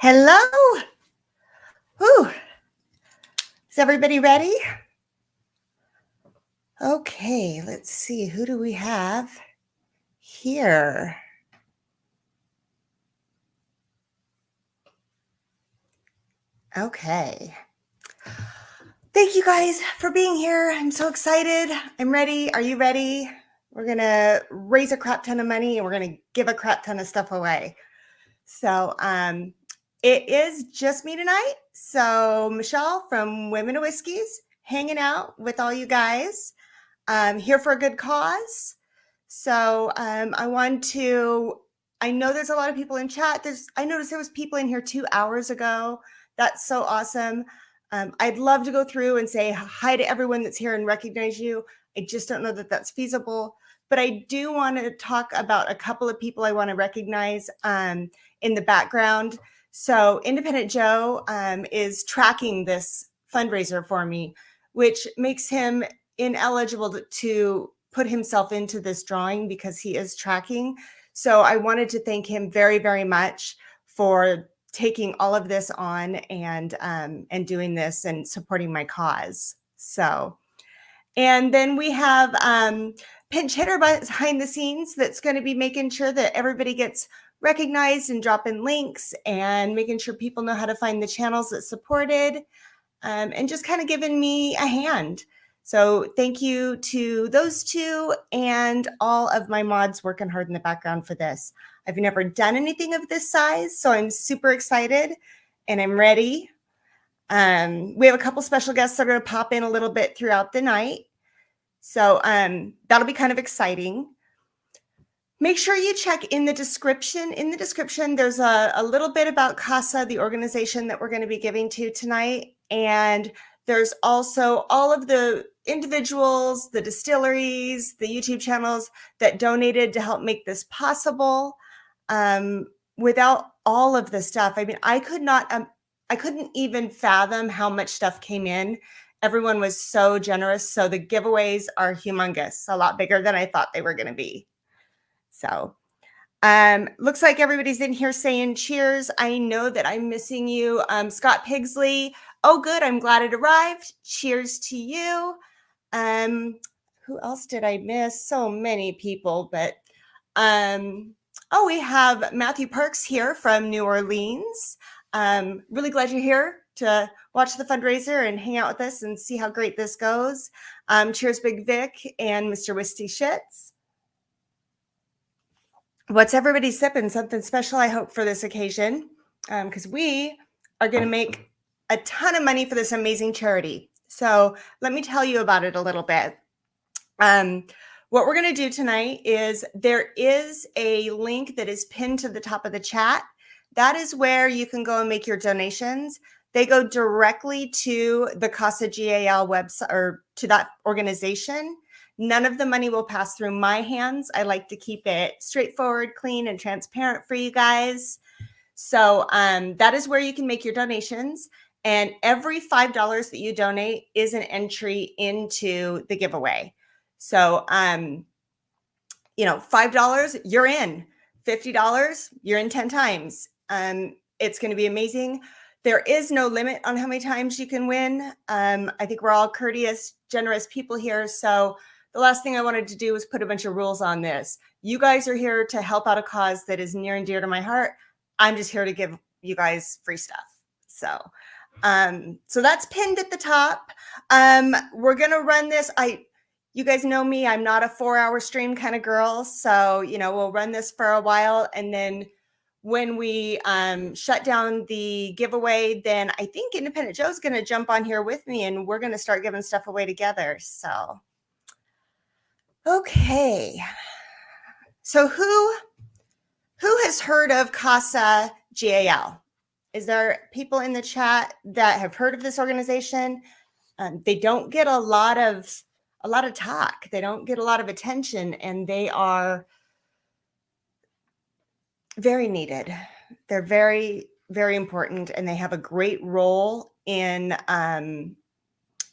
Hello. Whew. Is everybody ready? Okay, let's see. Who do we have here? Okay. Thank you guys for being here. I'm so excited. I'm ready. Are you ready? We're going to raise a crap ton of money and we're going to give a crap ton of stuff away. So, it is just me tonight. So, Michelle from Women of Whiskeys hanging out with all you guys. Here for a good cause. So I know there's a lot of people in chat. I noticed there was people in here 2 hours ago. That's so awesome. I'd love to go through and say hi to everyone that's here and recognize you. I just don't know that that's feasible. But I do want to talk about a couple of people I want to recognize in the background. So Independent Joe is tracking this fundraiser for me, which makes him ineligible to put himself into this drawing because he is tracking. So I wanted to thank him very, very much for taking all of this on and doing this and supporting my cause. So, and then we have pinch hitter behind the scenes that's going to be making sure that everybody gets recognized and dropping links and making sure people know how to find the channels that supported and just kind of giving me a hand. So thank you to those two and all of my mods working hard in the background for this. I've never done anything of this size, so I'm super excited and I'm ready. We have a couple special guests that are going to pop in a little bit throughout the night. So that'll be kind of exciting. Make sure you check in the description. In the description, there's a little bit about CASA, the organization that we're going to be giving to tonight. And there's also all of the individuals, the distilleries, the YouTube channels that donated to help make this possible. Without all of the stuff, I mean, I couldn't even fathom how much stuff came in. Everyone was so generous. So the giveaways are humongous, a lot bigger than I thought they were going to be. So looks like everybody's in here saying cheers. I know that I'm missing you. Scott Pigsley. Oh, good. I'm glad it arrived. Cheers to you. Who else did I miss? So many people, but oh, we have Matthew Parks here from New Orleans. Really glad you're here to watch the fundraiser and hang out with us and see how great this goes. Cheers, Big Vic and Mr. Wisty Shits. What's everybody sipping? Something special, I hope, for this occasion, because we are going to make a ton of money for this amazing charity. So let me tell you about it a little bit. What we're going to do tonight is there is a link that is pinned to the top of the chat. That is where you can go and make your donations. They go directly to the CASA GAL website or to that organization. None of the money will pass through my hands. I like to keep it straightforward, clean, and transparent for you guys. So that is where you can make your donations. And every $5 that you donate is an entry into the giveaway. So, $5, you're in. $50, you're in 10 times. It's going to be amazing. There is no limit on how many times you can win. I think we're all courteous, generous people here. So the last thing I wanted to do was put a bunch of rules on this. You guys are here to help out a cause that is near and dear to my heart. I'm just here to give you guys free stuff. So that's pinned at the top. We're going to run this. You guys know me. I'm not a 4-hour stream kind of girl. So, we'll run this for a while. And then when we shut down the giveaway, then I think Independent Joe's going to jump on here with me and we're going to start giving stuff away together. So, okay. So who has heard of CASA GAL? Is there people in the chat that have heard of this organization? They don't get a lot of talk. They don't get a lot of attention, and they are very needed. They're very, very important, and they have a great role in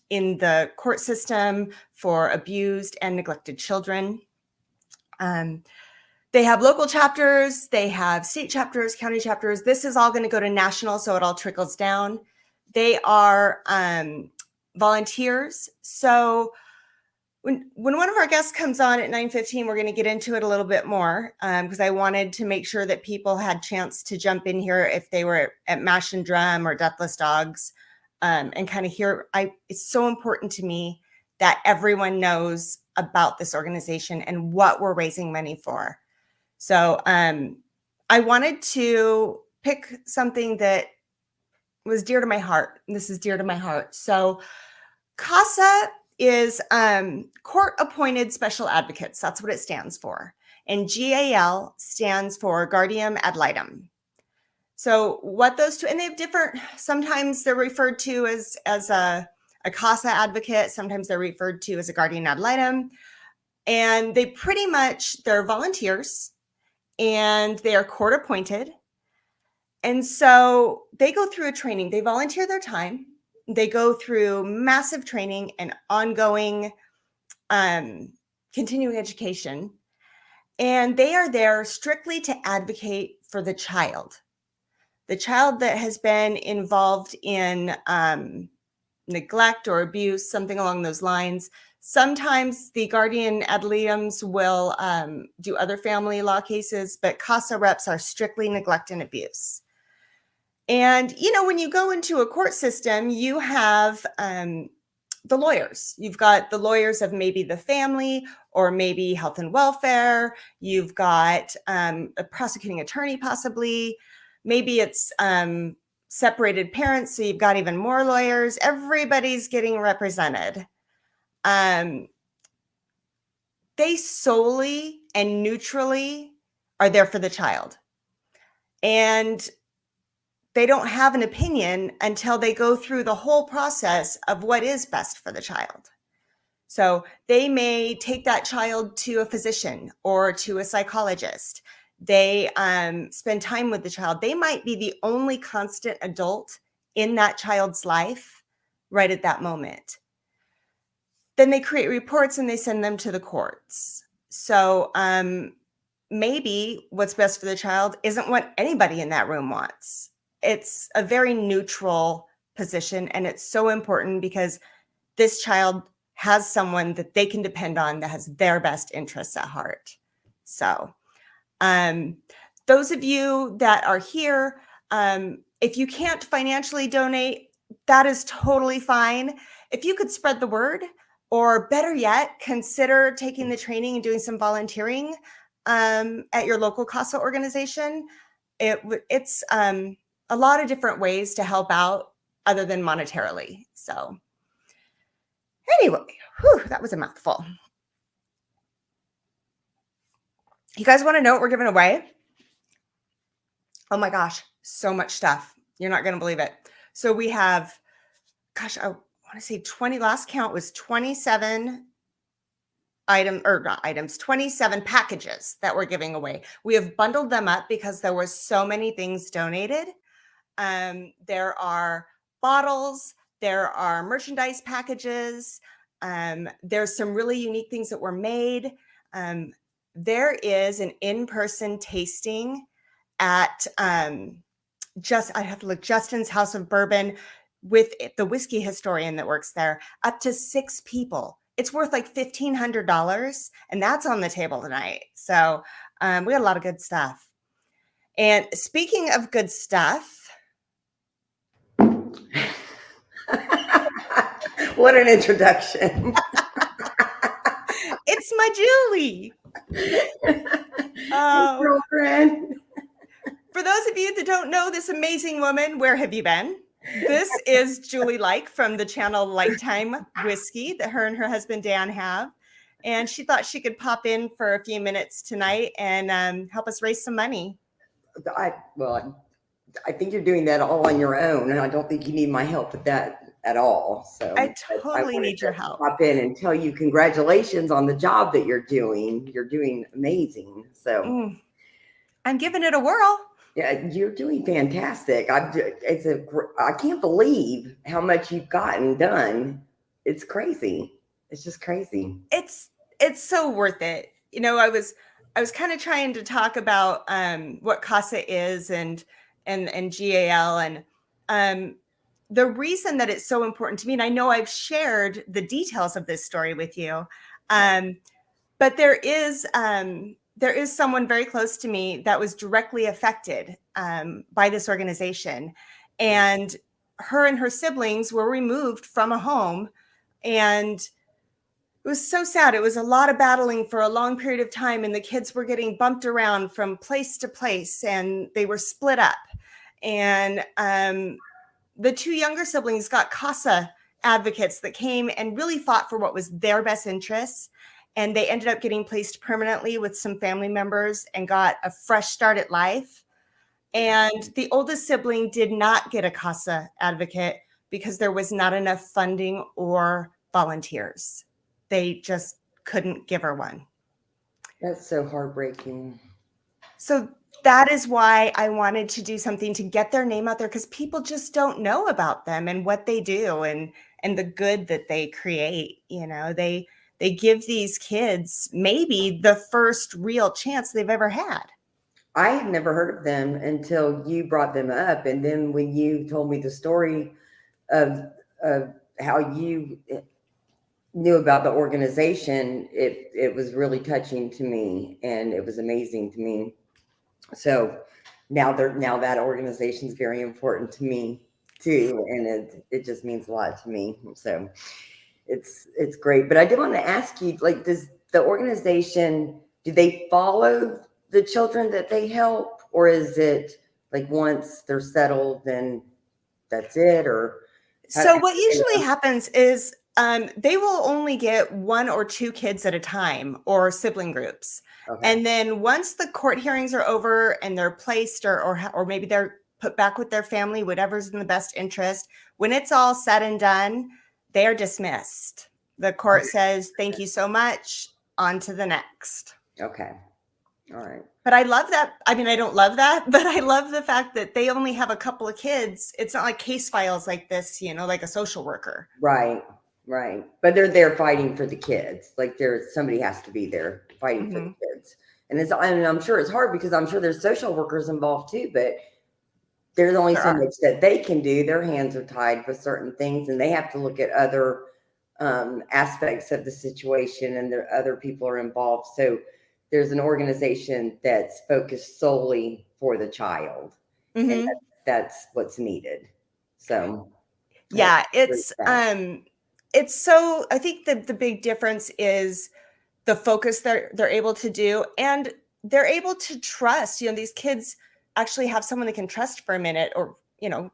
the court system for abused and neglected children. They have local chapters, they have state chapters, county chapters. This is all going to go to national, so it all trickles down. They are volunteers. So when one of our guests comes on at 9:15, we're going to get into it a little bit more because I wanted to make sure that people had chance to jump in here if they were at Mash and Drum or Deathless Dogs and kind of hear. It's so important to me that everyone knows about this organization and what we're raising money for. So I wanted to pick something that was dear to my heart. This is dear to my heart. So CASA is court-appointed special advocates. That's what it stands for. And GAL stands for Guardian Ad Litem. So what those two, and they have different, sometimes they're referred to as a CASA advocate. Sometimes they're referred to as a Guardian Ad Litem. And they pretty much, they're volunteers and they are court appointed. And so they go through a training, they volunteer their time. They go through massive training and ongoing continuing education. And they are there strictly to advocate for the child that has been involved in neglect or abuse, something along those lines. Sometimes the guardian ad litems will do other family law cases, but CASA reps are strictly neglect and abuse. And, you know, when you go into a court system, you have the lawyers. You've got the lawyers of maybe the family or maybe health and welfare. You've got a prosecuting attorney, possibly. Maybe it's separated parents, so you've got even more lawyers. Everybody's getting represented. They solely and neutrally are there for the child. And they don't have an opinion until they go through the whole process of what is best for the child. So they may take that child to a physician or to a psychologist. They spend time with the child. They might be the only constant adult in that child's life right at that moment. Then they create reports and they send them to the courts. So maybe what's best for the child isn't what anybody in that room wants. It's a very neutral position, and it's so important because this child has someone that they can depend on that has their best interests at heart. So those of you that are here, if you can't financially donate, that is totally fine. If you could spread the word, or better yet, consider taking the training and doing some volunteering at your local CASA organization. It's a lot of different ways to help out other than monetarily. So anyway, that was a mouthful. You guys want to know what we're giving away? Oh my gosh, so much stuff. You're not going to believe it. So we have, gosh, I want to say 20, last count was 27 27 packages that we're giving away. We have bundled them up because there were so many things donated. There are bottles, there are merchandise packages. There's some really unique things that were made. There is an in-person tasting at I have to look, Justin's House of Bourbon with the whiskey historian that works there, up to 6 people. It's worth like $1,500, and that's on the table tonight. So we got a lot of good stuff. And speaking of good stuff, what an introduction. It's my Julie. Hey, girlfriend. For those of you that don't know this amazing woman, where have you been? This is Julie Like from the channel Lifetime Whiskey that her and her husband Dan have. And she thought she could pop in for a few minutes tonight and help us raise some money. I think you're doing that all on your own, and I don't think you need my help with that at all. So I totally need your help. Pop in and tell you congratulations on the job that you're doing. You're doing amazing. So I'm giving it a whirl. Yeah, you're doing fantastic. I can't believe how much you've gotten done. It's crazy. It's just crazy. It's so worth it. You know, I was I was kind of trying to talk about what CASA is and GAL, and the reason that it's so important to me, and I know I've shared the details of this story with you, but there is someone very close to me that was directly affected by this organization, and her siblings were removed from a home, and it was so sad. It was a lot of battling for a long period of time, and the kids were getting bumped around from place to place, and they were split up. And the two younger siblings got CASA advocates that came and really fought for what was their best interests. And they ended up getting placed permanently with some family members and got a fresh start at life. And the oldest sibling did not get a CASA advocate because there was not enough funding or volunteers. They just couldn't give her one. That's so heartbreaking. So that is why I wanted to do something to get their name out there, because people just don't know about them and what they do and the good that they create. You know, they give these kids maybe the first real chance they've ever had. I had never heard of them until you brought them up. And then when you told me the story of how you knew about the organization, it was really touching to me, and it was amazing to me. So now that organization is very important to me too, and it just means a lot to me. So it's great. But I did want to ask you, like, does the organization, do they follow the children that they help, or is it like once they're settled, then that's it? Or so what usually happens is they will only get 1 or 2 kids at a time, or sibling groups. Okay. And then once the court hearings are over and they're placed, or maybe they're put back with their family, whatever's in the best interest, when it's all said and done, they are dismissed. The court says, thank you so much, on to the next. Okay. All right. But I love that. I mean, I don't love that, but I love the fact that they only have a couple of kids. It's not like case files like this, you know, like a social worker. Right. Right. But they're there fighting for the kids. Like somebody has to be there fighting for the kids. And I'm sure it's hard, because I'm sure there's social workers involved too, but there's only so much that they can do. Their hands are tied with certain things, and they have to look at other aspects of the situation, and there other people are involved. So there's an organization that's focused solely for the child, and that's what's needed. So yeah, it's so, I think that the big difference is the focus they're able to do, and they're able to trust, you know, these kids actually have someone they can trust for a minute, or, you know,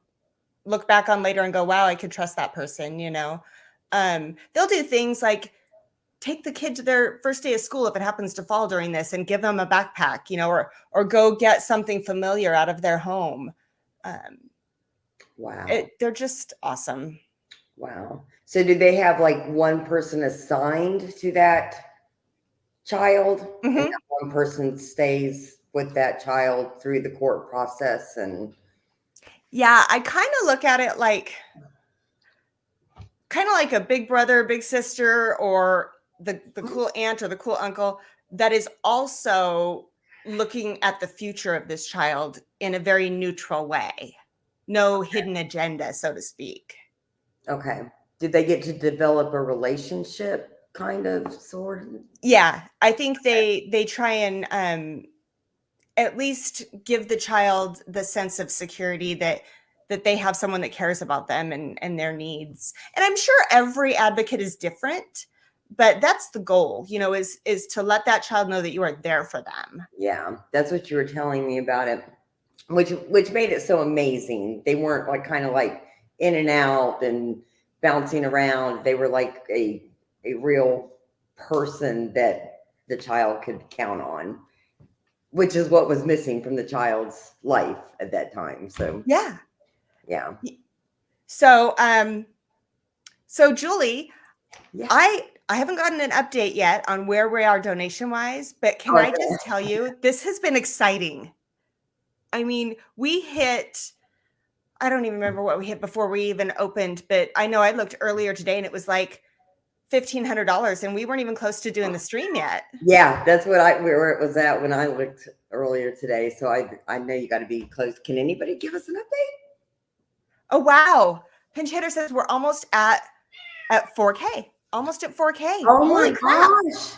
look back on later and go, wow, I could trust that person, you know. They'll do things like take the kid to their first day of school if it happens to fall during this, and give them a backpack, you know, or go get something familiar out of their home. Wow. They're just awesome. Wow. So do they have like one person assigned to that child, and that one person stays with that child through the court process? And yeah, I kind of look at it like a big brother, big sister, or the cool aunt or the cool uncle that is also looking at the future of this child in a very neutral way. No hidden agenda, so to speak. Okay. Did they get to develop a relationship, kind of, sort of? Yeah, I think they try and at least give the child the sense of security that they have someone that cares about them and their needs. And I'm sure every advocate is different, but that's the goal, you know, is to let that child know that you are there for them. Yeah, that's what you were telling me about it, which made it so amazing. They weren't like kind of like in and out and bouncing around. They were like a real person that the child could count on, which is what was missing from the child's life at that time. So yeah. So Julie, I haven't gotten an update yet on where we are donation wise, but can I just tell you, this has been exciting. I mean, we hit, I don't even remember what we hit before we even opened, but I know I looked earlier today and it was like $1,500, and we weren't even close to doing the stream yet. Yeah, that's where it was at when I looked earlier today. So I know you got to be close. Can anybody give us an update? Oh, wow. Pinch Hitter says we're almost at 4K. Almost at 4K. Oh Holy my crap. gosh.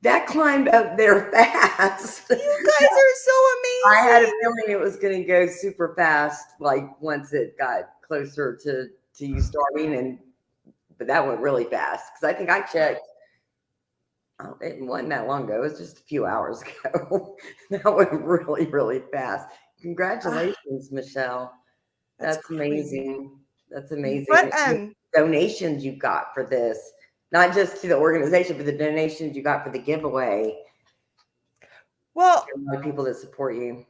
That climbed up there fast. You guys are so I had a amazing. feeling it was going to go super fast, like once it got closer to you starting, but that went really fast because I think I checked. Oh, it wasn't that long ago. It was just a few hours ago. That went really, really fast. Congratulations, Michelle. That's amazing. That's amazing. But The donations you got for this, not just to the organization, but the donations you got for the giveaway. well, A lot of people that support you.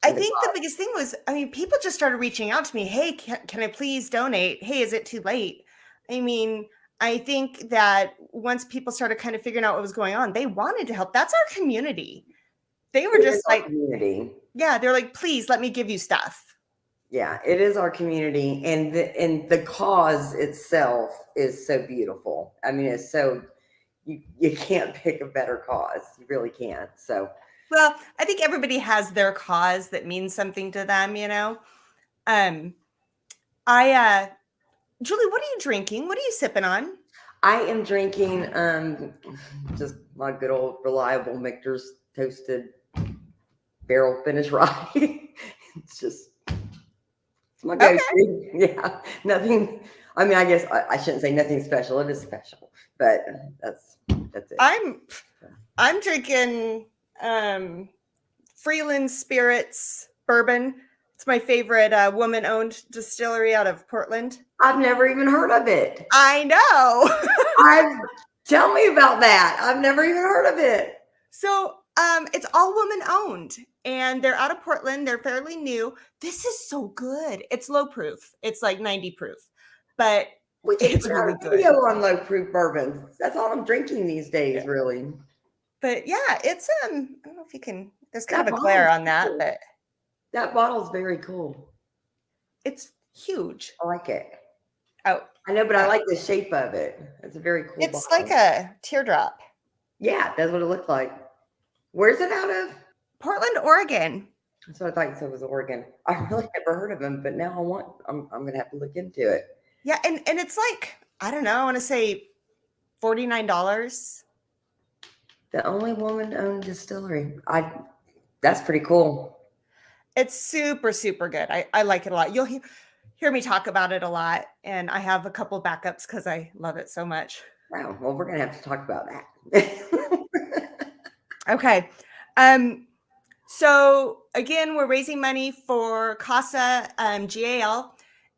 I think the biggest thing was, I mean, people just started reaching out to me. Hey, can I please donate? Hey, is it too late? I mean, I think that once people started kind of figuring out what was going on, they wanted to help. That's our community. They were just like, community. Yeah, they're like, please let me give you stuff. Yeah, it is our community, and the cause itself is so beautiful. I mean, it's so you can't pick a better cause. You really can't. So, well, I think everybody has their cause that means something to them, you know. Julie, what are you drinking? What are you sipping on? I am drinking just my good old reliable Michter's toasted barrel finish rye. It's just my go-to. Okay. Yeah, nothing. I mean, I guess I shouldn't say nothing special. It is special, but that's it. I'm drinking Freeland Spirits bourbon. It's my favorite woman-owned distillery out of Portland. I've never even heard of it. I know. Tell me about that. I've never even heard of it. So it's all woman-owned, and they're out of Portland. They're fairly new. This is so good. It's low proof. It's like 90 proof, but it's really good. Video on low proof bourbons. That's all I'm drinking these days, really. But yeah, it's I don't know if you can. There's kind of a glare on that, but that bottle's very cool. It's huge. I like it. Oh, I know, but I like the shape of it. It's a very cool. It's bottle. Like a teardrop. Yeah, that's what it looked like. Where's it out of? Portland, Oregon. That's what I thought you said was Oregon. I really never heard of them, but now I'm gonna have to look into it. Yeah, and it's like, I don't know, I want to say $49. The only woman-owned distillery. That's pretty cool. It's super, super good. I like it a lot. You'll hear me talk about it a lot, and I have a couple backups because I love it so much. Wow. Well, we're gonna have to talk about that. Okay. So again, we're raising money for CASA GAL,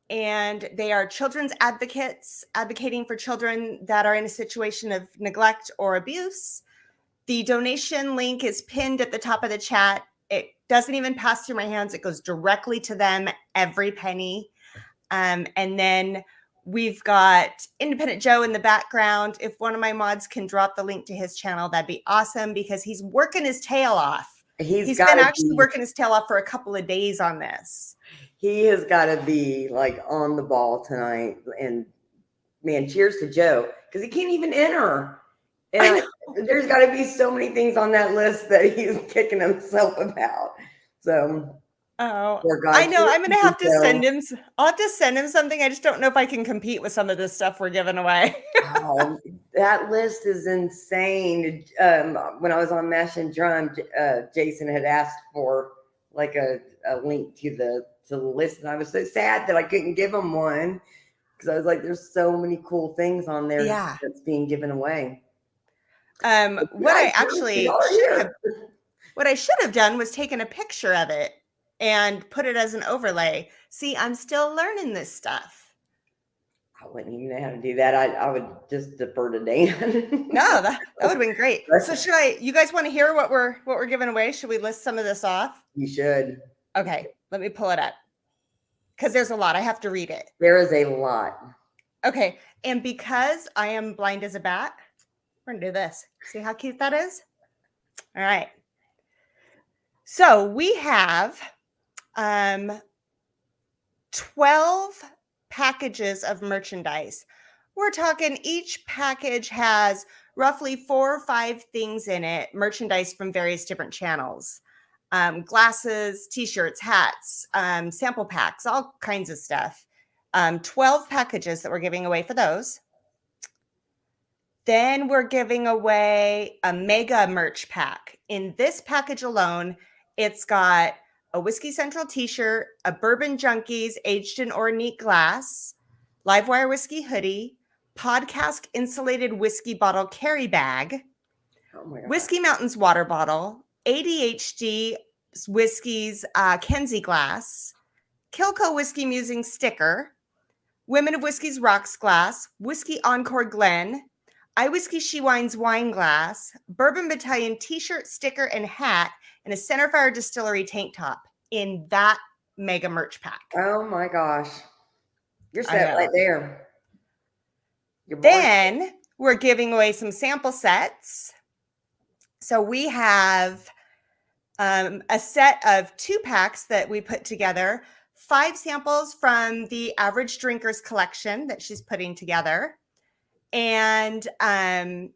and they are children's advocates advocating for children that are in a situation of neglect or abuse. The donation link is pinned at the top of the chat. It doesn't even pass through my hands. It goes directly to them, every penny. And then we've got Independent Joe in the background. If one of my mods can drop the link to his channel, that'd be awesome, because he's working his tail off. He's been actually working his tail off for a couple of days on this. He has got to be like on the ball tonight. And man, cheers to Joe, because he can't even enter. And there's got to be so many things on that list that he's kicking himself about. So, I know. I'm gonna have to send him. I'll have to send him something. I just don't know if I can compete with some of this stuff we're giving away. Oh, that list is insane. When I was on Mash and Drum, Jason had asked for like a link to the list, and I was so sad that I couldn't give him one, because I was like, "There's so many cool things on there that's being given away." What I should have done was taken a picture of it and put it as an overlay. See, I'm still learning this stuff. I wouldn't even know how to do that. I would just defer to Dan. No, that would have been great. So you guys want to hear what we're giving away? Should we list some of this off? You should. Okay, let me pull it up, because there's a lot. I have to read it. There is a lot. Okay, and because I am blind as a bat, we're gonna do this. See how cute that is? All right. So we have 12 packages of merchandise. We're talking each package has roughly 4 or 5 things in it, merchandise from various different channels. Glasses, t-shirts, hats, sample packs, all kinds of stuff. 12 packages that we're giving away for those. Then we're giving away a mega merch pack. In this package alone, it's got a Whiskey Central t-shirt, a Bourbon Junkies aged in or neat glass, Livewire whiskey hoodie, podcast insulated whiskey bottle carry bag, Oh my God. Whiskey Mountains water bottle, ADHD Whiskey's Kenzie glass, Kilco Whiskey Musing sticker, Women of Whiskey's rocks glass, Whiskey Encore Glen, I Whiskey She Wine's wine glass, Bourbon Battalion t-shirt, sticker, and hat, and a Centerfire Distillery tank top in that mega merch pack. Oh my gosh. You're set right there. Then we're giving away some sample sets. So we have a set of 2 packs that we put together, 5 samples from the Average Drinkers collection that she's putting together, and 3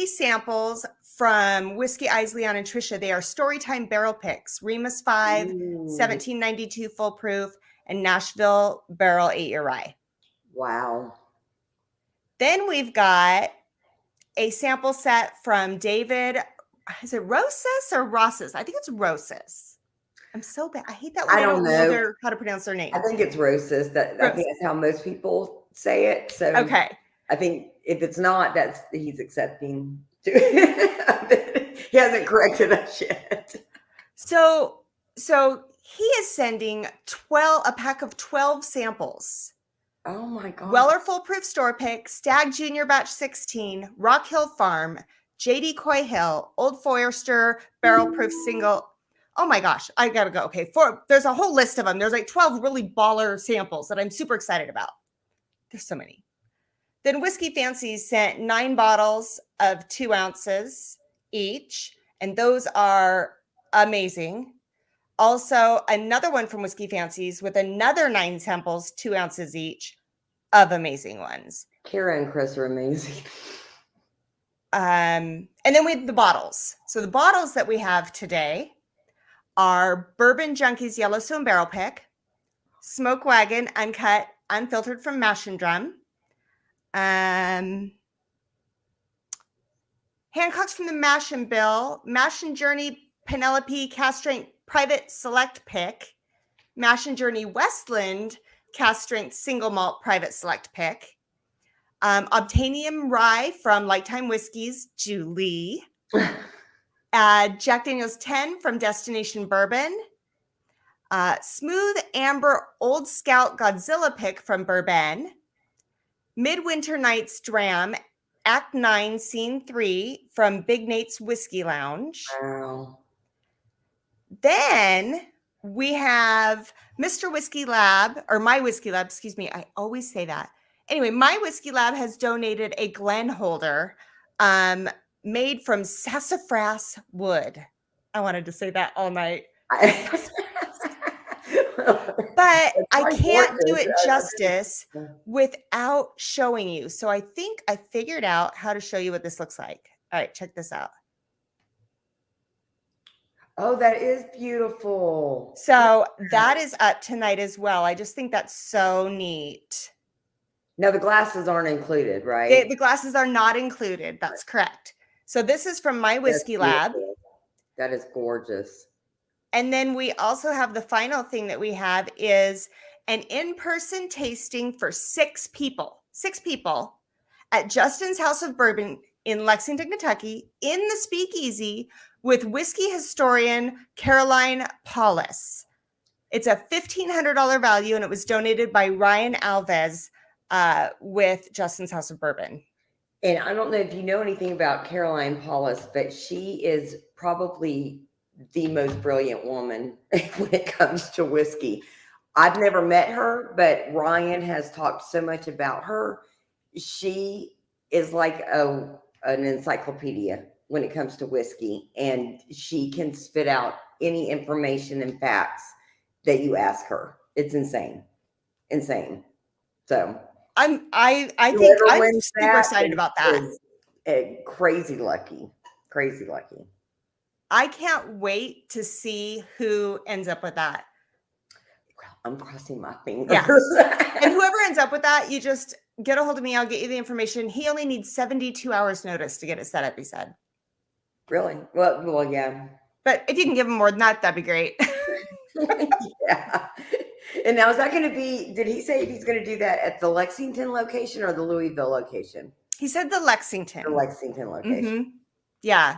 samples from Whiskey Eyes Leon and Trisha. They are Storytime barrel picks, Remus 5, 1792 full proof, and Nashville Barrel 8-year rye. Wow. Then we've got a sample set from David. Is it Rosas or Rosas? I think it's Rosas. I'm so bad. I hate that word. I don't know how to pronounce their name. I think it's Rosas. I think that's how most people say it. So okay. I think if it's not, he's accepting. He hasn't corrected us yet. So he is sending a pack of 12 samples. Oh my God. Weller Full Proof Store Pick, Stag Junior Batch 16, Rock Hill Farm, JD Coy Hill, Old Forester Barrel Proof Single. Oh my gosh, I gotta go. Okay, there's a whole list of them. There's like 12 really baller samples that I'm super excited about. There's so many. Then Whiskey Fancies sent 9 bottles of 2 ounces each, and those are amazing. Also, another one from Whiskey Fancies with another 9 samples, 2 ounces each, of amazing ones. Kara and Chris are amazing. And then we have the bottles. So the bottles that we have today are Bourbon Junkies Yellowstone Barrel Pick, Smoke Wagon Uncut, Unfiltered from Mash and Drum, Hancock's from the Mash and Bill, Mash and Journey Penelope Cast Strength Private Select Pick, Mash and Journey Westland Cast Strength Single Malt Private Select Pick, Obtainium Rye from Lifetime Whiskies, Julie, Jack Daniel's 10 from Destination Bourbon, Smooth Amber Old Scout Godzilla Pick from Bourbon, Midwinter Nights Dram Act 9 Scene 3 from Big Nate's Whiskey Lounge. Wow. Then we have Mr. Whiskey Lab, or My Whiskey Lab, excuse me. I always say that. Anyway, My Whiskey Lab has donated a Glen holder made from sassafras wood. I wanted to say that all night. But I can't do it justice without showing you. So I think I figured out how to show you what this looks like. All right, check this out. Oh, that is beautiful. So that is up tonight as well. I just think that's so neat. Now the glasses aren't included, right? The glasses are not included. That's correct. So this is from My Whiskey Lab. That is gorgeous. And then we also have the final thing that we have is an in-person tasting for 6 people. 6 people at Justin's House of Bourbon in Lexington, Kentucky, in the Speakeasy with whiskey historian Caroline Paulus. It's a $1,500 value, and it was donated by Ryan Alves with Justin's House of Bourbon. And I don't know if you know anything about Caroline Paulus, but she is probably the most brilliant woman when it comes to whiskey. I've never met her, but Ryan has talked so much about her. She is like an encyclopedia when it comes to whiskey, and she can spit out any information and facts that you ask her. It's insane. Insane. So I think whoever I'm wins super that excited about that. is crazy lucky. Crazy lucky. I can't wait to see who ends up with that. I'm crossing my fingers. Yeah. And whoever ends up with that, you just get a hold of me. I'll get you the information. He only needs 72 hours notice to get it set up, he said. Really? Well, yeah. But if you can give him more than that, that'd be great. Yeah. And now is that going to be, did he say he's going to do that at the Lexington location or the Louisville location? He said the Lexington. The Lexington location. Mm-hmm. Yeah.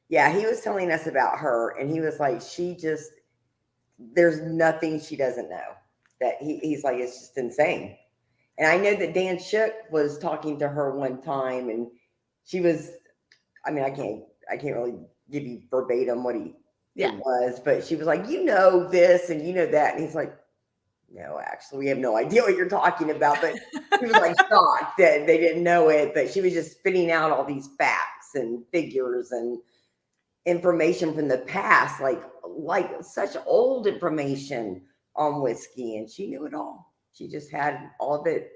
Yeah, he was telling us about her, and he was like, there's nothing she doesn't know. That he's like, it's just insane. And I know that Dan Shook was talking to her one time, and she was, I mean, I can't really give you verbatim what it was, but she was like, you know this and you know that, and he's like, no, actually, we have no idea what you're talking about. But he was like shocked that they didn't know it, but she was just spitting out all these facts and figures and information from the past, like such old information on whiskey, and she knew it all. She just had all of it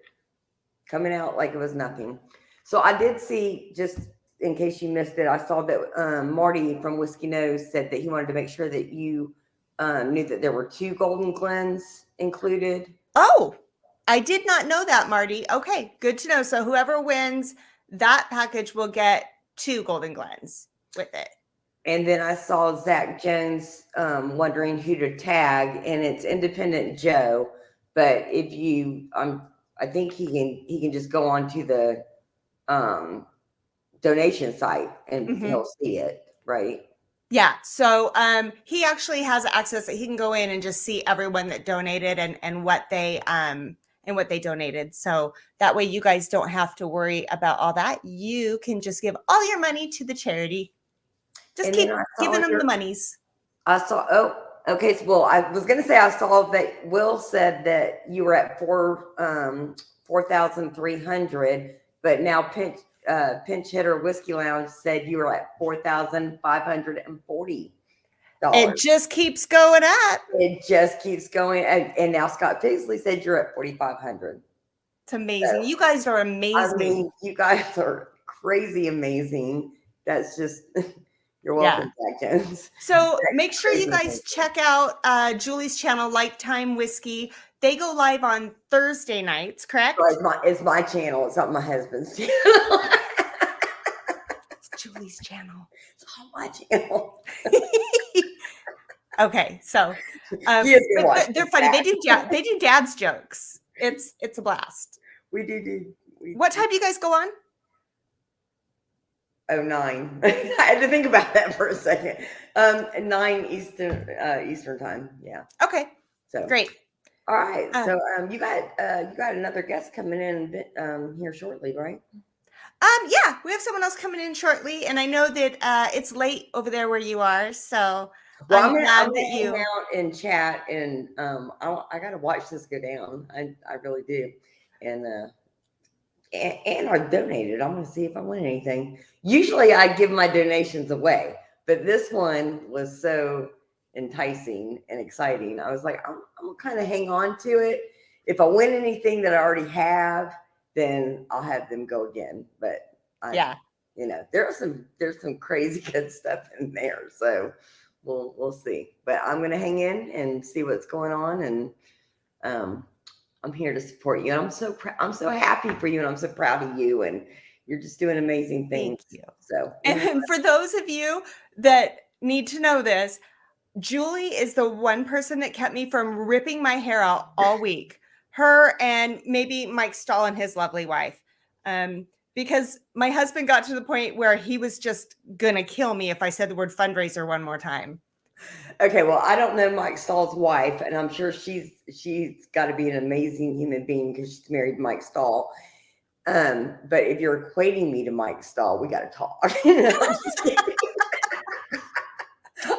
coming out like it was nothing. So I did see, just in case you missed it, I saw that Marty from Whiskey Knows said that he wanted to make sure that you knew that there were 2 Golden Glens included. Oh, I did not know that, Marty. Okay, good to know. So whoever wins that package will get 2 Golden Glens with it. And then I saw Zach Jones wondering who to tag, and it's Independent Joe. But if you, I think he can just go on to the donation site and he'll see it, right? Yeah. So he actually has access that he can go in and just see everyone that donated and what they donated. So that way you guys don't have to worry about all that. You can just give all your money to the charity. Just keep giving them the monies. I saw, okay. So, well, I was going to say, I saw that Will said that you were at 4,300, but now Pinch Hitter Whiskey Lounge said you were at $4,540. It just keeps going up. It just keeps going. And now Scott Paisley said you're at 4,500. It's amazing. So, you guys are amazing. I mean, you guys are crazy amazing. That's just... You're welcome, Zach Jones. So make sure you guys check out Julie's channel, Lifetime Whiskey. They go live on Thursday nights, correct? It's my channel. It's not my husband's channel. It's Julie's channel. It's on my channel. Okay, so they're funny. They do dad's jokes. It's a blast. We do. What time do you guys go on? 9. I had to think about that for a second. 9 Eastern time. Yeah. Okay. So great. All right. So you got another guest coming in here shortly, right? Yeah, we have someone else coming in shortly, and I know that it's late over there where you are. So I'm glad that you hang out and chat, and I got to watch this go down. I really do, and I donated. I'm going to see if I win anything. Usually I give my donations away, but this one was so enticing and exciting. I was like, I'm going to kind of hang on to it. If I win anything that I already have, then I'll have them go again. But there's some crazy good stuff in there. So we'll see. But I'm going to hang in and see what's going on. And I'm here to support you. And I'm so happy for you, and I'm so proud of you, and you're just doing amazing things. Thank you. So, and for those of you that need to know this, Julie is the one person that kept me from ripping my hair out all week. Her and maybe Mike Stahl and his lovely wife. Because my husband got to the point where he was just gonna kill me if I said the word fundraiser one more time. Okay, well, I don't know Mike Stahl's wife, and I'm sure she's got to be an amazing human being because she's married to Mike Stahl. But if you're equating me to Mike Stahl, we got to talk.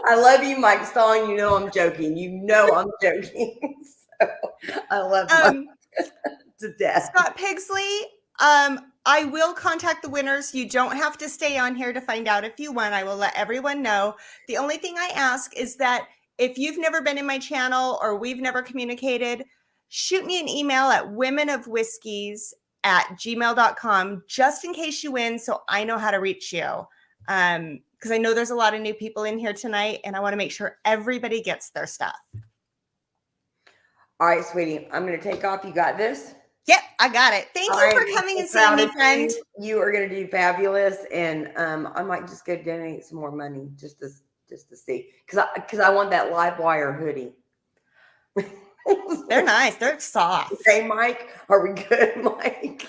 I love you, Mike Stahl, and you know I'm joking. You know I'm joking. So I love Mike to death. Scott Paisley, I will contact the winners. You don't have to stay on here to find out if you won. I will let everyone know. The only thing I ask is that if you've never been in my channel or we've never communicated, shoot me an email at womenofwhiskies@gmail.com just in case you win, so I know how to reach you. Because I know there's a lot of new people in here tonight, and I want to make sure everybody gets their stuff. All right, sweetie, I'm going to take off. You got this? Yep, I got it. Thank you for coming and seeing me, friend. You are going to do fabulous, and I might just go donate some more money just to see, because I want that live wire hoodie. They're nice. They're soft. Okay, Mike, are we good, Mike?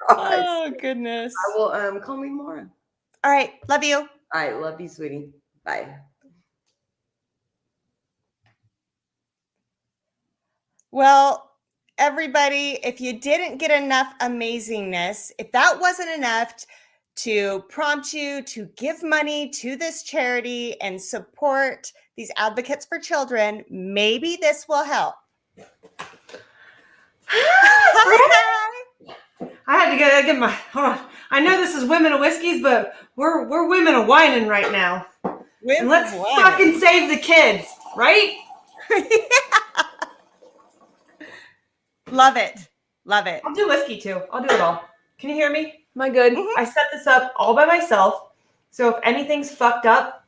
Oh goodness. I will call me tomorrow. All right, love you. All right, love you, sweetie. Bye. Well, everybody, if you didn't get enough amazingness, if that wasn't enough to prompt you to give money to this charity and support these advocates for children, maybe this will help. I had to get my. I know this is Women of Whiskeys, but we're women of whining right now. And let's fucking save the kids, right? Love it. Love it. I'll do whiskey too. I'll do it all. Can you hear me? Am I good? Mm-hmm. I set this up all by myself. So if anything's fucked up,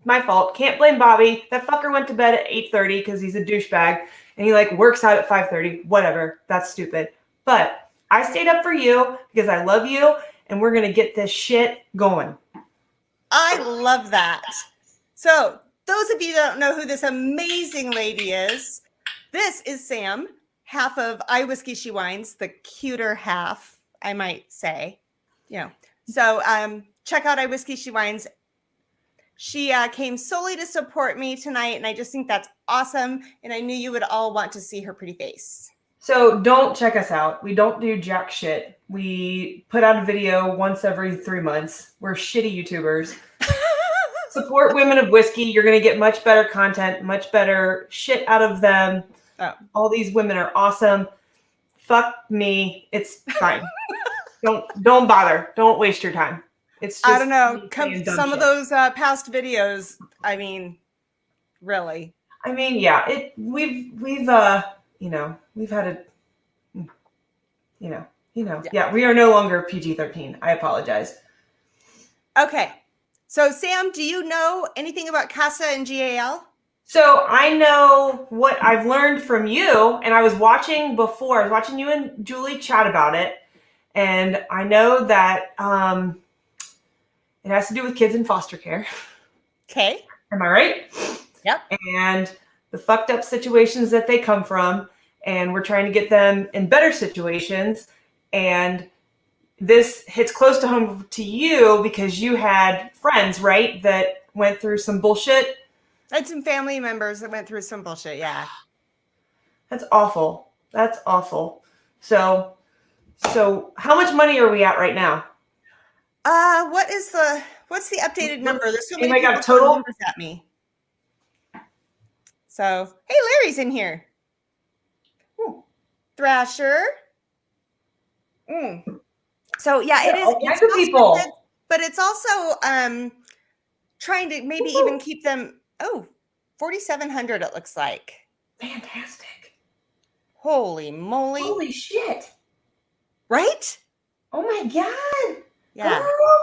my fault. Can't blame Bobby. That fucker went to bed at 8:30 because he's a douchebag and he works out at 5:30. Whatever. That's stupid. But I stayed up for you because I love you and we're going to get this shit going. I love that. So those of you that don't know who this amazing lady is, this is Sam, half of I Whiskey She Wines, the cuter half, I might say. So check out I Whiskey She Wines. She came solely to support me tonight, and I just think that's awesome. And I knew you would all want to see her pretty face. So don't check us out. We don't do jack shit. We put out a video once every 3 months. We're shitty YouTubers. Support Women of Whiskey. You're going to get much better content, much better shit out of them. Oh. All these women are awesome. Fuck me. It's fine. Don't bother. Don't waste your time. It's just, I don't know. Some of those past videos, I mean, really. I mean, yeah. We've had a, yeah. We are no longer PG-13. I apologize. Okay. So Sam, do you know anything about CASA and GAL? So I know what I've learned from you, and I was watching you and Julie chat about it, and I know that it has to do with kids in foster care. Okay. Am I right? Yep. And the fucked up situations that they come from, and we're trying to get them in better situations, and this hits close to home to you because you had friends, right, that went through some bullshit. I had some family members that went through some bullshit, yeah. That's awful. That's awful. So how much money are we at right now? What's the updated number? There's so many people got total numbers at me. So, hey, Larry's in here. Thrasher. So yeah, it is. It's people. But it's also trying to maybe even keep them. 4,700 it looks like. Fantastic. Holy moly. Holy shit. Right? Oh my God. Yeah. Girl.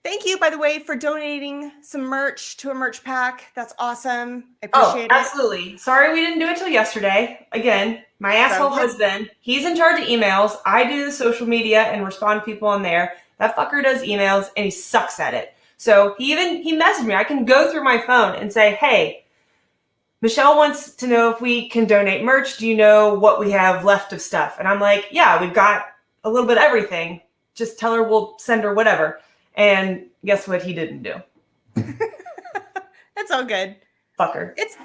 Thank you, by the way, for donating some merch to a merch pack. That's awesome. I appreciate it. Absolutely. Sorry we didn't do it till yesterday. Again, my asshole husband, he's in charge of emails. I do the social media and respond to people on there. That fucker does emails and he sucks at it. So he messaged me. I can go through my phone and say, hey, Michelle wants to know if we can donate merch. Do you know what we have left of stuff? And I'm like, yeah, we've got a little bit of everything. Just tell her we'll send her whatever. And guess what he didn't do? That's all good. Fucker. It's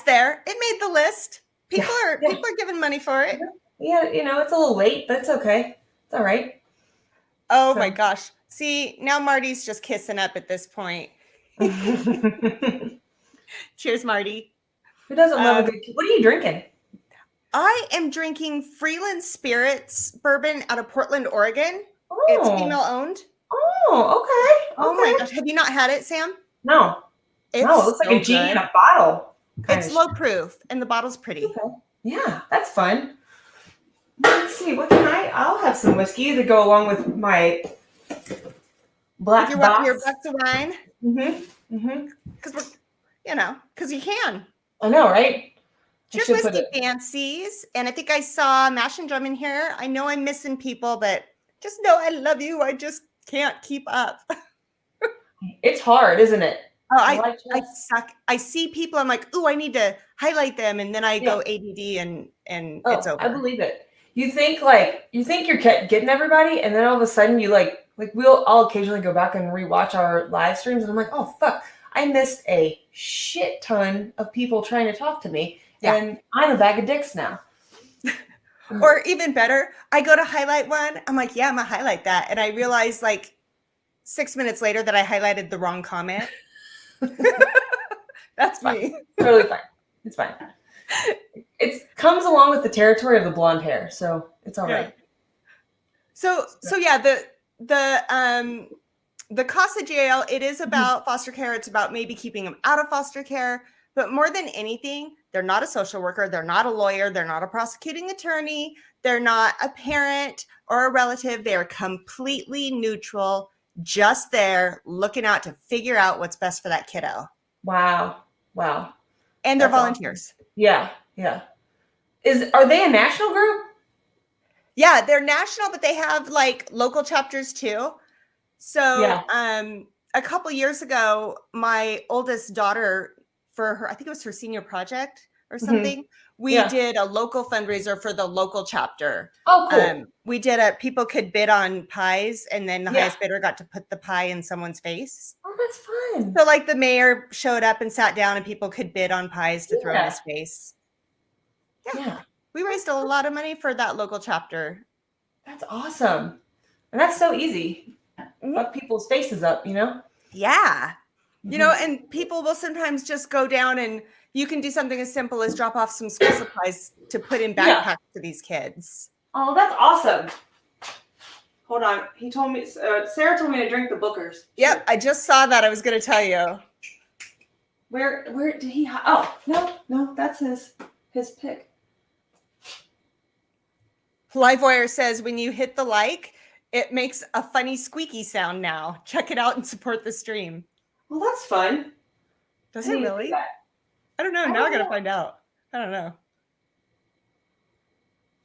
there. It made the list. People are giving money for it. Yeah, it's a little late, but it's okay. It's all right. Oh my gosh. See, now Marty's just kissing up at this point. Cheers, Marty. Who doesn't love a good... What are you drinking? I am drinking Freeland Spirits bourbon out of Portland, Oregon. Oh. It's female owned. Oh, okay. Oh my gosh. Have you not had it, Sam? No. It looks like a genie in a bottle. It's low proof and the bottle's pretty. Okay. Yeah, that's fun. Let's see. I'll have some whiskey to go along with my black With box. your box of wine. Because because you can. I know, right? Cheers, whiskey fancies. And I think I saw Mash and Drum in here. I know I'm missing people, but just know I love you. I just can't keep up. It's hard, isn't it? Oh, I suck. I see people. I'm like, ooh, I need to highlight them, and then I go ADD, and it's over. I believe it. You think you're getting everybody, and then all of a sudden you I'll occasionally go back and rewatch our live streams, and I'm like, oh fuck, I missed a shit ton of people trying to talk to me, and I'm a bag of dicks now. Or even better, I go to highlight one. I'm like, yeah, I'm gonna highlight that, and I realize 6 minutes later that I highlighted the wrong comment. That's me. Totally fine. It's fine. It comes along with the territory of the blonde hair, so it's all right. So yeah, the CASA jail, it is about foster care. It's about maybe keeping them out of foster care, but more than anything, they're not a social worker, they're not a lawyer, they're not a prosecuting attorney, they're not a parent or a relative. They are completely neutral, just there looking out to figure out what's best for that kiddo. Wow. And they're volunteers. Awesome. Yeah. Are they a national group? Yeah, they're national, but they have local chapters too. So a couple years ago, my oldest daughter, for her, I think it was her senior project or something, we did a local fundraiser for the local chapter. Oh, cool. We did people could bid on pies, and then the highest bidder got to put the pie in someone's face. Oh, that's fun. So the mayor showed up and sat down, and people could bid on pies to throw in his face. Yeah. We raised a lot of money for that local chapter. That's awesome. And that's so easy. Fuck people's faces up, Yeah. And people will sometimes just go down, and you can do something as simple as drop off some school supplies to put in backpacks to these kids. Oh, that's awesome. Hold on. He told me, Sarah told me to drink the Bookers. Yep. I just saw that. I was going to tell you. Where did he, oh, no, that's his pick. Livewire says when you hit the it makes a funny squeaky sound now. Check it out and support the stream. Well, that's fun. Does it really? I don't know. Now I got to find out. I don't know.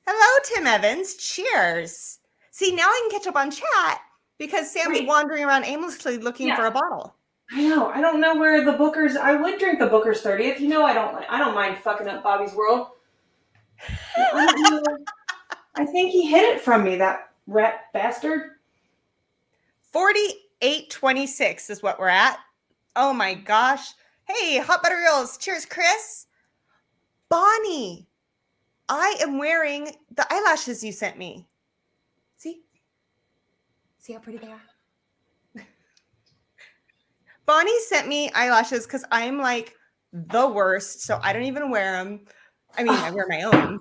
Hello, Tim Evans. Cheers. See, now I can catch up on chat because Sam's wandering around aimlessly looking for a bottle. I know. I don't know where the Bookers. I would drink the Bookers 30th. I don't mind fucking up Bobby's world. I don't know. I think he hid it from me, that rat bastard. 48.26 is what we're at. Oh my gosh. Hey, Hot Butter Girls. Cheers, Chris. Bonnie, I am wearing the eyelashes you sent me. See how pretty they are? Bonnie sent me eyelashes because I'm the worst, so I don't even wear them. I mean, I wear my own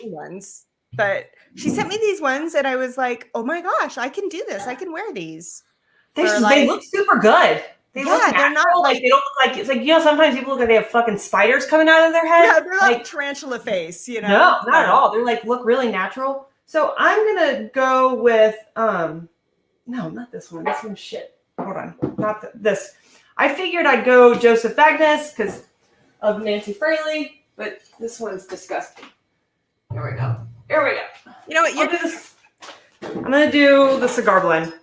ones. But she sent me these ones, and I was like, "Oh my gosh, I can do this! I can wear these." They look super good. They're not they don't look like it's sometimes people look like they have fucking spiders coming out of their head. Yeah, they're like tarantula face, No, not at all. They're look really natural. So I'm gonna go with no, not this one. This one's shit. Hold on, not this. I figured I'd go Joseph Bagnes because of Nancy Fraley, but this one's disgusting. Here we go. You know what? I'm gonna do the cigar blend.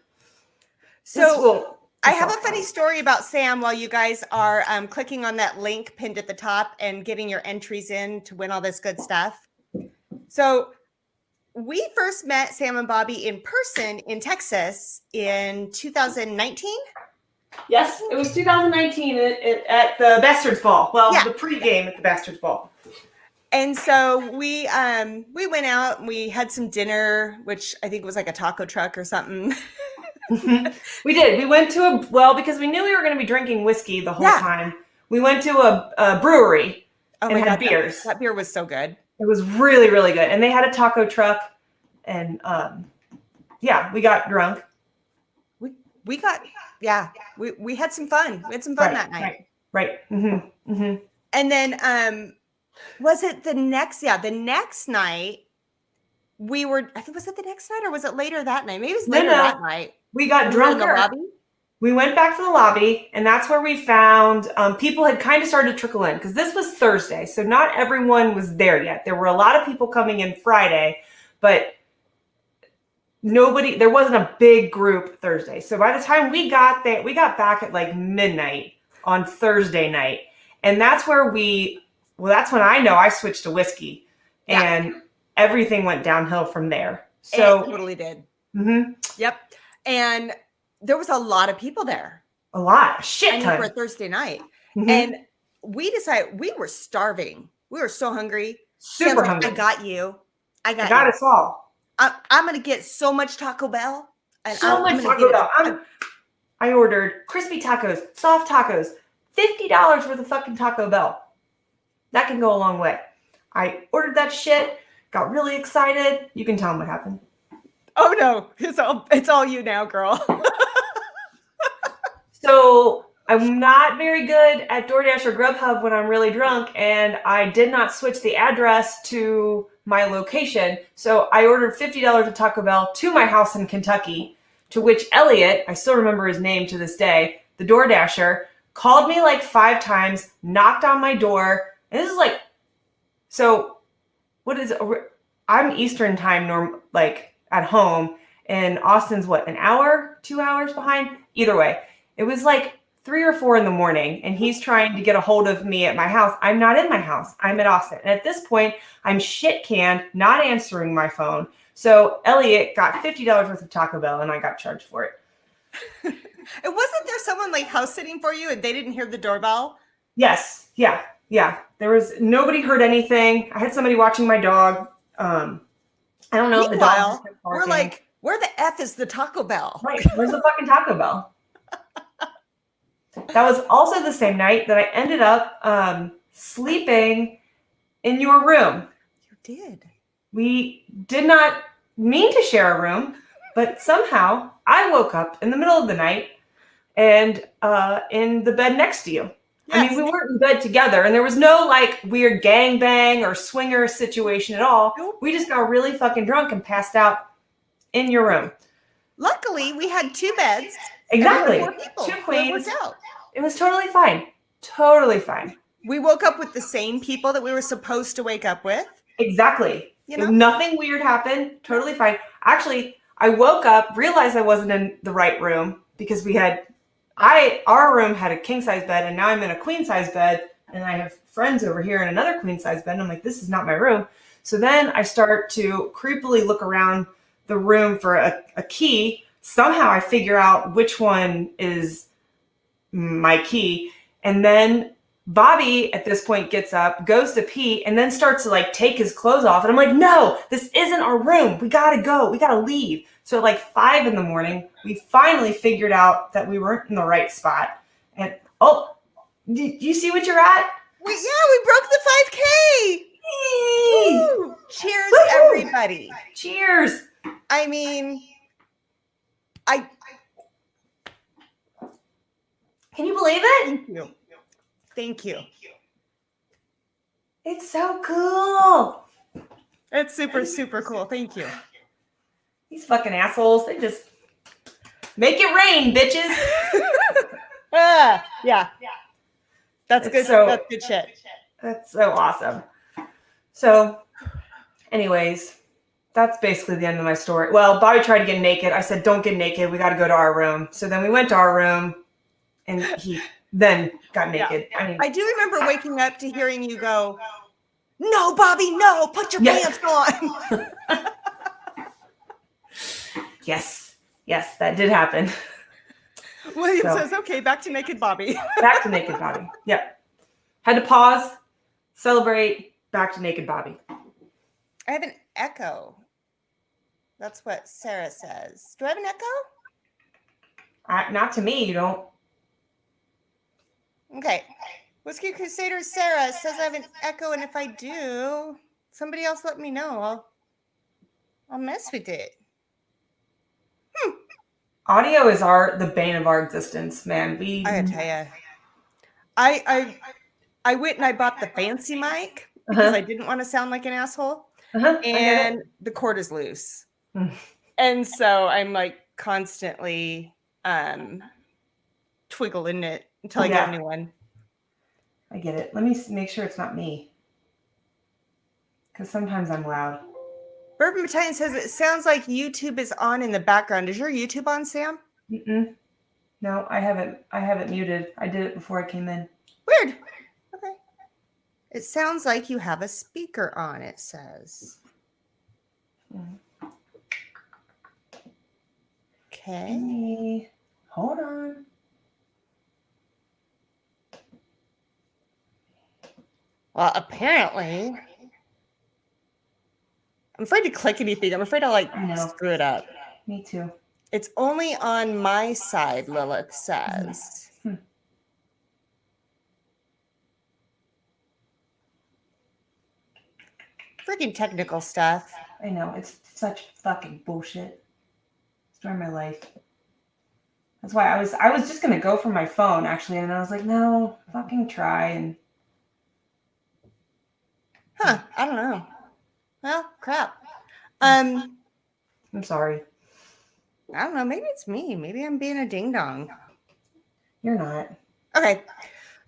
So I have a funny story about Sam while you guys are clicking on that link pinned at the top and getting your entries in to win all this good stuff. So we first met Sam and Bobby in person in Texas in 2019. Yes, it was 2019 at the Bastards Ball. Well, the pregame at the Bastards Ball. And so we went out and we had some dinner, which I think was like a taco truck or something. We did. We went to because we knew we were going to be drinking whiskey the whole time. We went to a brewery and had beers. That beer was so good. It was really, really good. And they had a taco truck, and we got drunk. We had some fun. We had some fun that night. Right. Mm-hmm. Mm-hmm. And then was it the next night we were, I think, was it the next night or was it later that night? Maybe it was later that night. We got We were in the drunker. lobby. We went back to the lobby, and that's where we found people had kind of started to trickle in because this was Thursday, so not everyone was there yet. There were a lot of people coming in Friday, but there wasn't a big group Thursday. So by the time we got there, we got back at like midnight on Thursday night, and that's where that's when I know I switched to whiskey, and everything went downhill from there. So it totally did. Mm-hmm. Yep. And there was a lot of people there. A shit ton. For a Thursday night. Mm-hmm. And we decided we were starving. We were so hungry. Super hungry. I got you. I got us all. I'm going to get so much Taco Bell. And so much Taco Bell. I ordered crispy tacos, soft tacos, $50 worth of fucking Taco Bell. That can go a long way. I ordered that shit, got really excited. You can tell them what happened. Oh no, it's all you now, girl. So I'm not very good at DoorDash or Grubhub when I'm really drunk, and I did not switch the address to my location. So I ordered $50 of Taco Bell to my house in Kentucky, to which Elliot, I still remember his name to this day, the DoorDasher, called me like 5 times, knocked on my door, and this is like, so what is it? I'm Eastern time at home, and Austin's what, an hour, 2 hours behind? Either way, it was like 3 or 4 in the morning, and he's trying to get a hold of me at my house. I'm not in my house. I'm at Austin. And at this point, I'm shit canned, not answering my phone. So Elliot got $50 worth of Taco Bell, and I got charged for it. And wasn't there someone like house sitting for you and they didn't hear the doorbell? Yes. Yeah. There was nobody heard anything. I had somebody watching my dog. I don't know if the dog just kept barking. We're like, where the F is the Taco Bell? Right. Where's the fucking Taco Bell? That was also the same night that I ended up sleeping in your room. You did. We did not mean to share a room, but somehow I woke up in the middle of the night and in the bed next to you. Yes. I mean, we weren't in bed together, and there was no like weird gangbang or swinger situation at all. Nope. We just got really fucking drunk and passed out in your room. Luckily, we had 2 beds. Exactly. 2 queens. It was totally fine. Totally fine. We woke up with the same people that we were supposed to wake up with. Exactly. Nothing weird happened. Totally fine. Actually, I woke up, realized I wasn't in the right room because our room had a king size bed, and now I'm in a queen size bed, and I have friends over here in another queen size bed. And I'm like, this is not my room. So then I start to creepily look around the room for a key. Somehow I figure out which one is my key. And then Bobby at this point gets up, goes to pee, and then starts to like take his clothes off. And I'm like, no, this isn't our room. We gotta go. We gotta leave. So at like 5 in the morning, we finally figured out that we weren't in the right spot. And do you see what you're at? We broke the 5K. Woo! Cheers, woo! Everybody. Cheers. I mean, can you believe it? Thank you. It's so cool. It's super, super cool. Thank you. These fucking assholes, they just make it rain, bitches. Yeah. That's good. That's good shit. That's so awesome. So, anyways, that's basically the end of my story. Well, Bobby tried to get naked. I said, don't get naked. We got to go to our room. So then we went to our room, and he then got naked. Yeah. I do remember waking up to hearing you go, no, Bobby, no, put your pants on. Yes, that did happen. William says, okay, back to naked Bobby. Back to naked Bobby. Yep. Had to pause, celebrate, back to naked Bobby. I have an echo. That's what Sarah says. Do I have an echo? Not to me, you don't. Okay. Whiskey Crusader Sarah says I have an echo, and if I do, somebody else let me know. I'll mess with it. Audio is the bane of our existence, man. I gotta tell you, I I went and I bought the fancy mic because I didn't want to sound like an asshole. I get And the cord is loose. Mm. And so I'm like constantly twiggling it until I get a new one. I get it. Let me make sure it's not me. Because sometimes I'm loud. Bourbon Battalion says it sounds like YouTube is on in the background. Is your YouTube on, Sam? Mm-mm. No, I haven't muted. I did it before I came in. Weird. Okay. It sounds like you have a speaker on, it says. Okay. Hold on. Well, apparently, I'm afraid to click anything. I'm afraid I'll screw it up. Me too. It's only on my side, Lilith says. Freaking technical stuff. I know. It's such fucking bullshit. Story of my life. That's why I was just gonna go for my phone actually, and I was like, no, fucking try and. I don't know. Well, crap. I'm sorry. I don't know. Maybe it's me. Maybe I'm being a ding dong. You're not. Okay.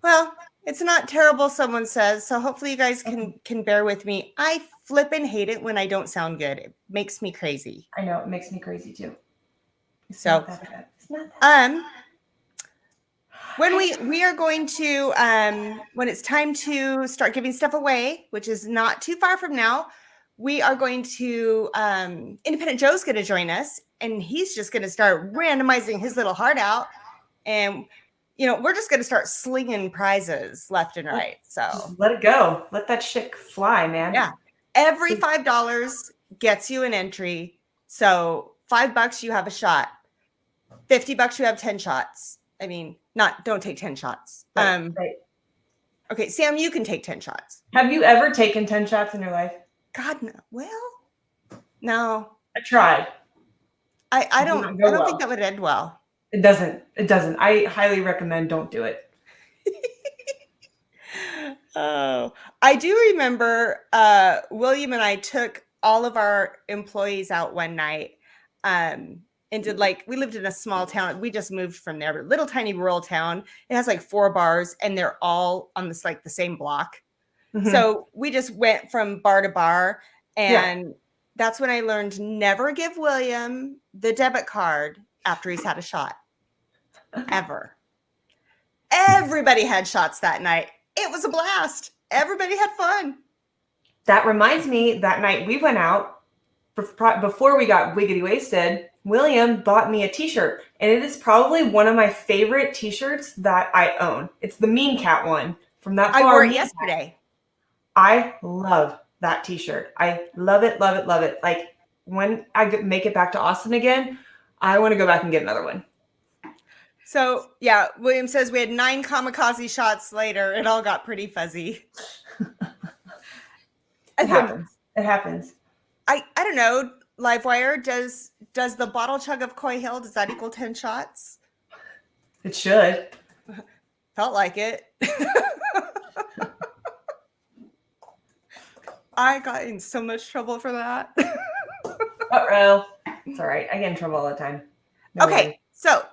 Well, it's not terrible, someone says. So hopefully you guys can bear with me. I flippin' hate it when I don't sound good. It makes me crazy. I know, it makes me crazy too. It's not that bad. When we are going to when it's time to start giving stuff away, which is not too far from now, we are going to Independent Joe's going to join us, and he's just going to start randomizing his little heart out, and we're just going to start slinging prizes left and right. So just let it go. Let that shit fly, man. Yeah. Every $5 gets you an entry. So $5 you have a shot. $50 you have 10 shots. I mean, don't take 10 shots. Right. Okay, Sam, you can take 10 shots. Have you ever taken 10 shots in your life? God, no. Well, no. I tried. I don't think that would end well. It doesn't. I highly recommend don't do it. Oh, I do remember William and I took all of our employees out one night and did we lived in a small town. We just moved from there, but little tiny rural town. It has 4 bars and they're all on this the same block. Mm-hmm. So we just went from bar to bar, and that's when I learned never give William the debit card after he's had a shot. Ever. Everybody had shots that night. It was a blast. Everybody had fun. That reminds me, that night we went out, before we got wiggity wasted, William bought me a t-shirt, and it is probably one of my favorite t-shirts that I own. It's the Mean Cat one from that bar. I wore it yesterday. I love that t-shirt. I love it, love it, love it. When I make it back to Austin again, I want to go back and get another one. So, yeah, William says we had 9 kamikaze shots later. It all got pretty fuzzy. It happens. I don't know, Livewire, does the bottle chug of Coy Hill, does that equal 10 shots? It should. Felt like it. I got in so much trouble for that. Uh-oh. It's all right. I get in trouble all the time. No okay, worries. So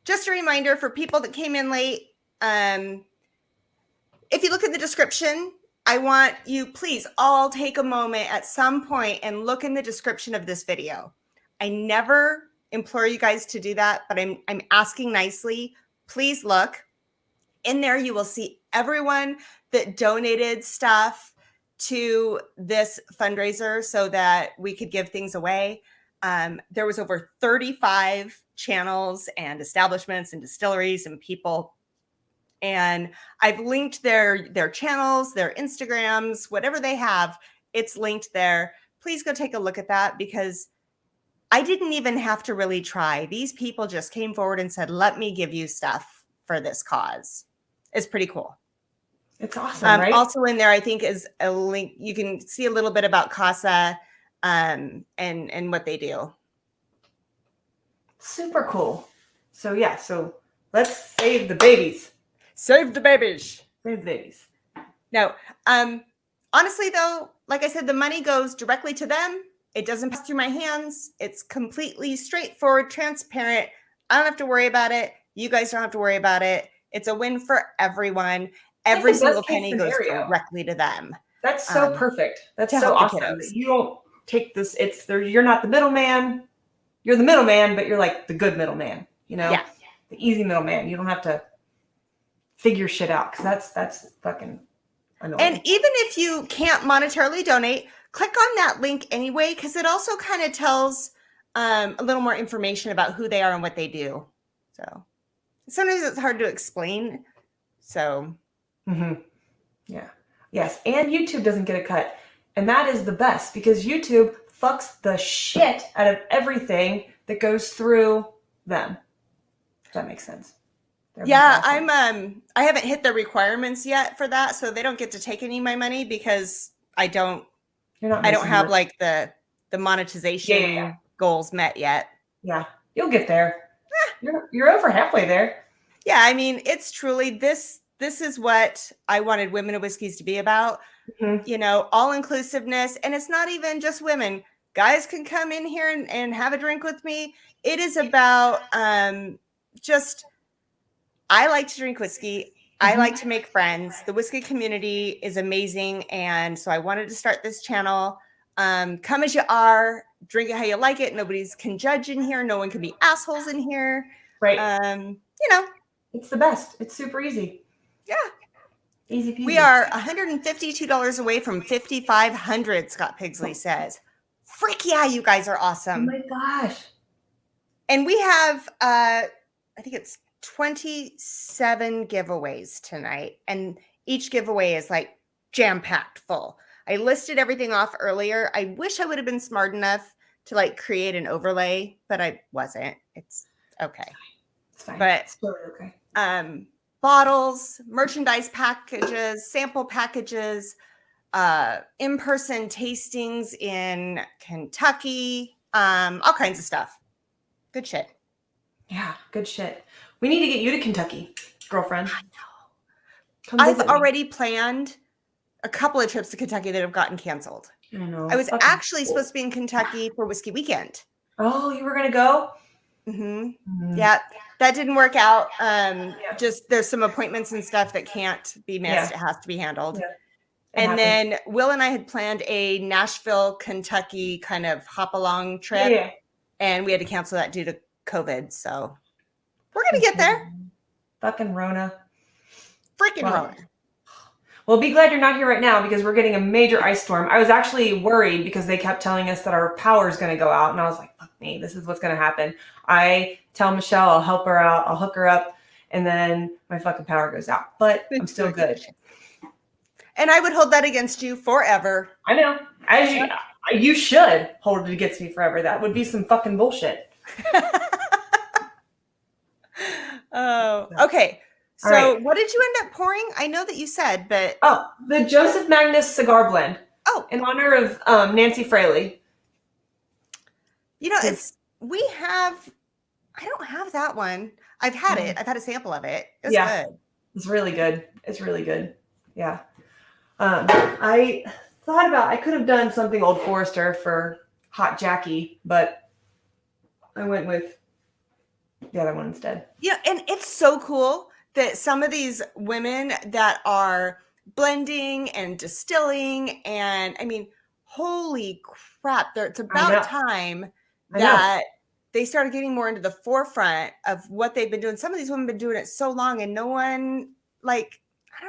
just a reminder for people that came in late, if you look at the description, I want you please all take a moment at some point and look in the description of this video. I never implore you guys to do that, but I'm asking nicely. Please look. In there, you will see everyone that donated stuff to this fundraiser so that we could give things away. There was over 35 channels and establishments and distilleries and people. And I've linked their channels, their Instagrams, whatever they have, it's linked there. Please go take a look at that, because I didn't even have to really try. These people just came forward and said, let me give you stuff for this cause. It's pretty cool. It's awesome, right? Also in there, I think, is a link. You can see a little bit about CASA and what they do. Super cool. So let's save the babies. Save the babies. Save the babies. No. Honestly, though, like I said, the money goes directly to them. It doesn't pass through my hands. It's completely straightforward, transparent. I don't have to worry about it. You guys don't have to worry about it. It's a win for everyone. Every the single best case penny goes scenario. directly to them. That's so perfect. That's to so help the awesome. kiddos. You don't take this. It's there. You're not the middleman. You're the middleman, but you're like the good middleman. You know, Yeah. the easy middleman. You don't have to figure shit out because that's fucking annoying. And even if you can't monetarily donate, click on that link anyway, because it also kind of tells a little more information about who they are and what they do. So sometimes it's hard to explain. So yeah. Yes. And YouTube doesn't get a cut. And that is the best because YouTube fucks the shit out of everything that goes through them. If that makes sense. Yeah, I haven't hit the requirements yet for that, so they don't get to take any of my money because I don't have like the monetization goals met yet. Yeah, you'll get there. You're over halfway there. Yeah, I mean, it's truly this is what I wanted Women of Whiskeys to be about. You know, all inclusiveness, and it's not even just women. Guys can come in here and have a drink with me. It is about just I like to drink whiskey. I like to make friends. The whiskey community is amazing. And so I wanted to start this channel. Come as you are, drink it how you like it. Nobody's can judge in here. No one can be assholes in here. Right. You know. It's the best. It's super easy. Yeah. Easy peasy. We are $152 away from 5,500, Scott Pigsley says. Frick yeah, you guys are awesome. Oh my gosh. And we have, I think it's 27 giveaways tonight, and each giveaway is like jam-packed full. I listed everything off earlier. I wish I would have been smart enough to like create an overlay, but I wasn't. It's okay. It's fine. But it's totally okay. Bottles, merchandise packages, sample packages, in-person tastings in Kentucky, all kinds of stuff. Good shit. Yeah, good shit. We need to get you to Kentucky, girlfriend. I know. I've already planned a couple of trips to Kentucky that have gotten canceled. I know. I was actually supposed to be in Kentucky for Whiskey Weekend. Oh, you were going to go? Yeah, that didn't work out. Just there's some appointments and stuff that can't be missed. It has to be handled. And then Will and I had planned a Nashville, Kentucky kind of hop along trip. And we had to cancel that due to COVID. So we're going to get there. Fucking Rona. Freaking Rona. Well, be glad you're not here right now because we're getting a major ice storm. I was actually worried because they kept telling us that our power is going to go out. And I was like, fuck me, this is what's going to happen. I tell Michelle I'll help her out. I'll hook her up. And then my fucking power goes out. But I'm still good. And I would hold that against you forever. I know. You should hold it against me forever. That would be some fucking bullshit. Oh, okay. So what did you end up pouring? I know that you said, but... Oh, the Joseph Magnus Cigar Blend. Oh. In honor of Nancy Fraley. You know, I don't have that one. I've had it. I've had a sample of it. It was good. It's really good. It's really good. Yeah. I thought I could have done something Old Forester for Hot Jackie, but I went with the other one instead. Yeah, and it's so cool that some of these women that are blending and distilling, and I mean, holy crap, it's about time that they started getting more into the forefront of what they've been doing. Some of these women have been doing it so long, and no one, like,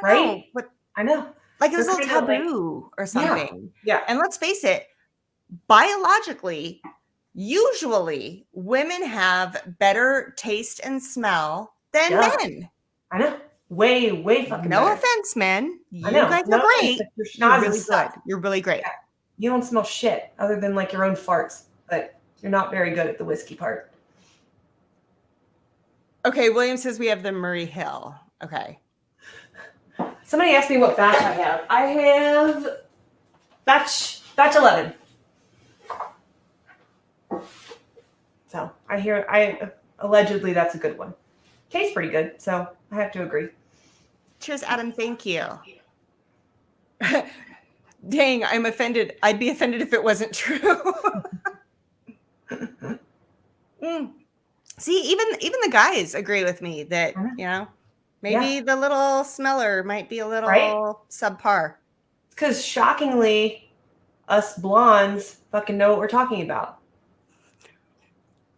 I don't know. What, I know. Like it was a little taboo or something. Yeah. And let's face it, biologically, usually women have better taste and smell than men. I know. Way fucking No better. offense, men. You guys are great. You're really good. You're really great. Yeah. You don't smell shit other than like your own farts, but you're not very good at the whiskey part. Okay, William says we have the Murray Hill. Okay. Somebody asked me what batch I have. I have batch 11. So I allegedly that's a good one. Tastes pretty good, so I have to agree. Cheers, Adam. Thank you. Dang, I'm offended. I'd be offended if it wasn't true. See, even the guys agree with me that, maybe the little smeller might be a little subpar. Because shockingly, us blondes fucking know what we're talking about.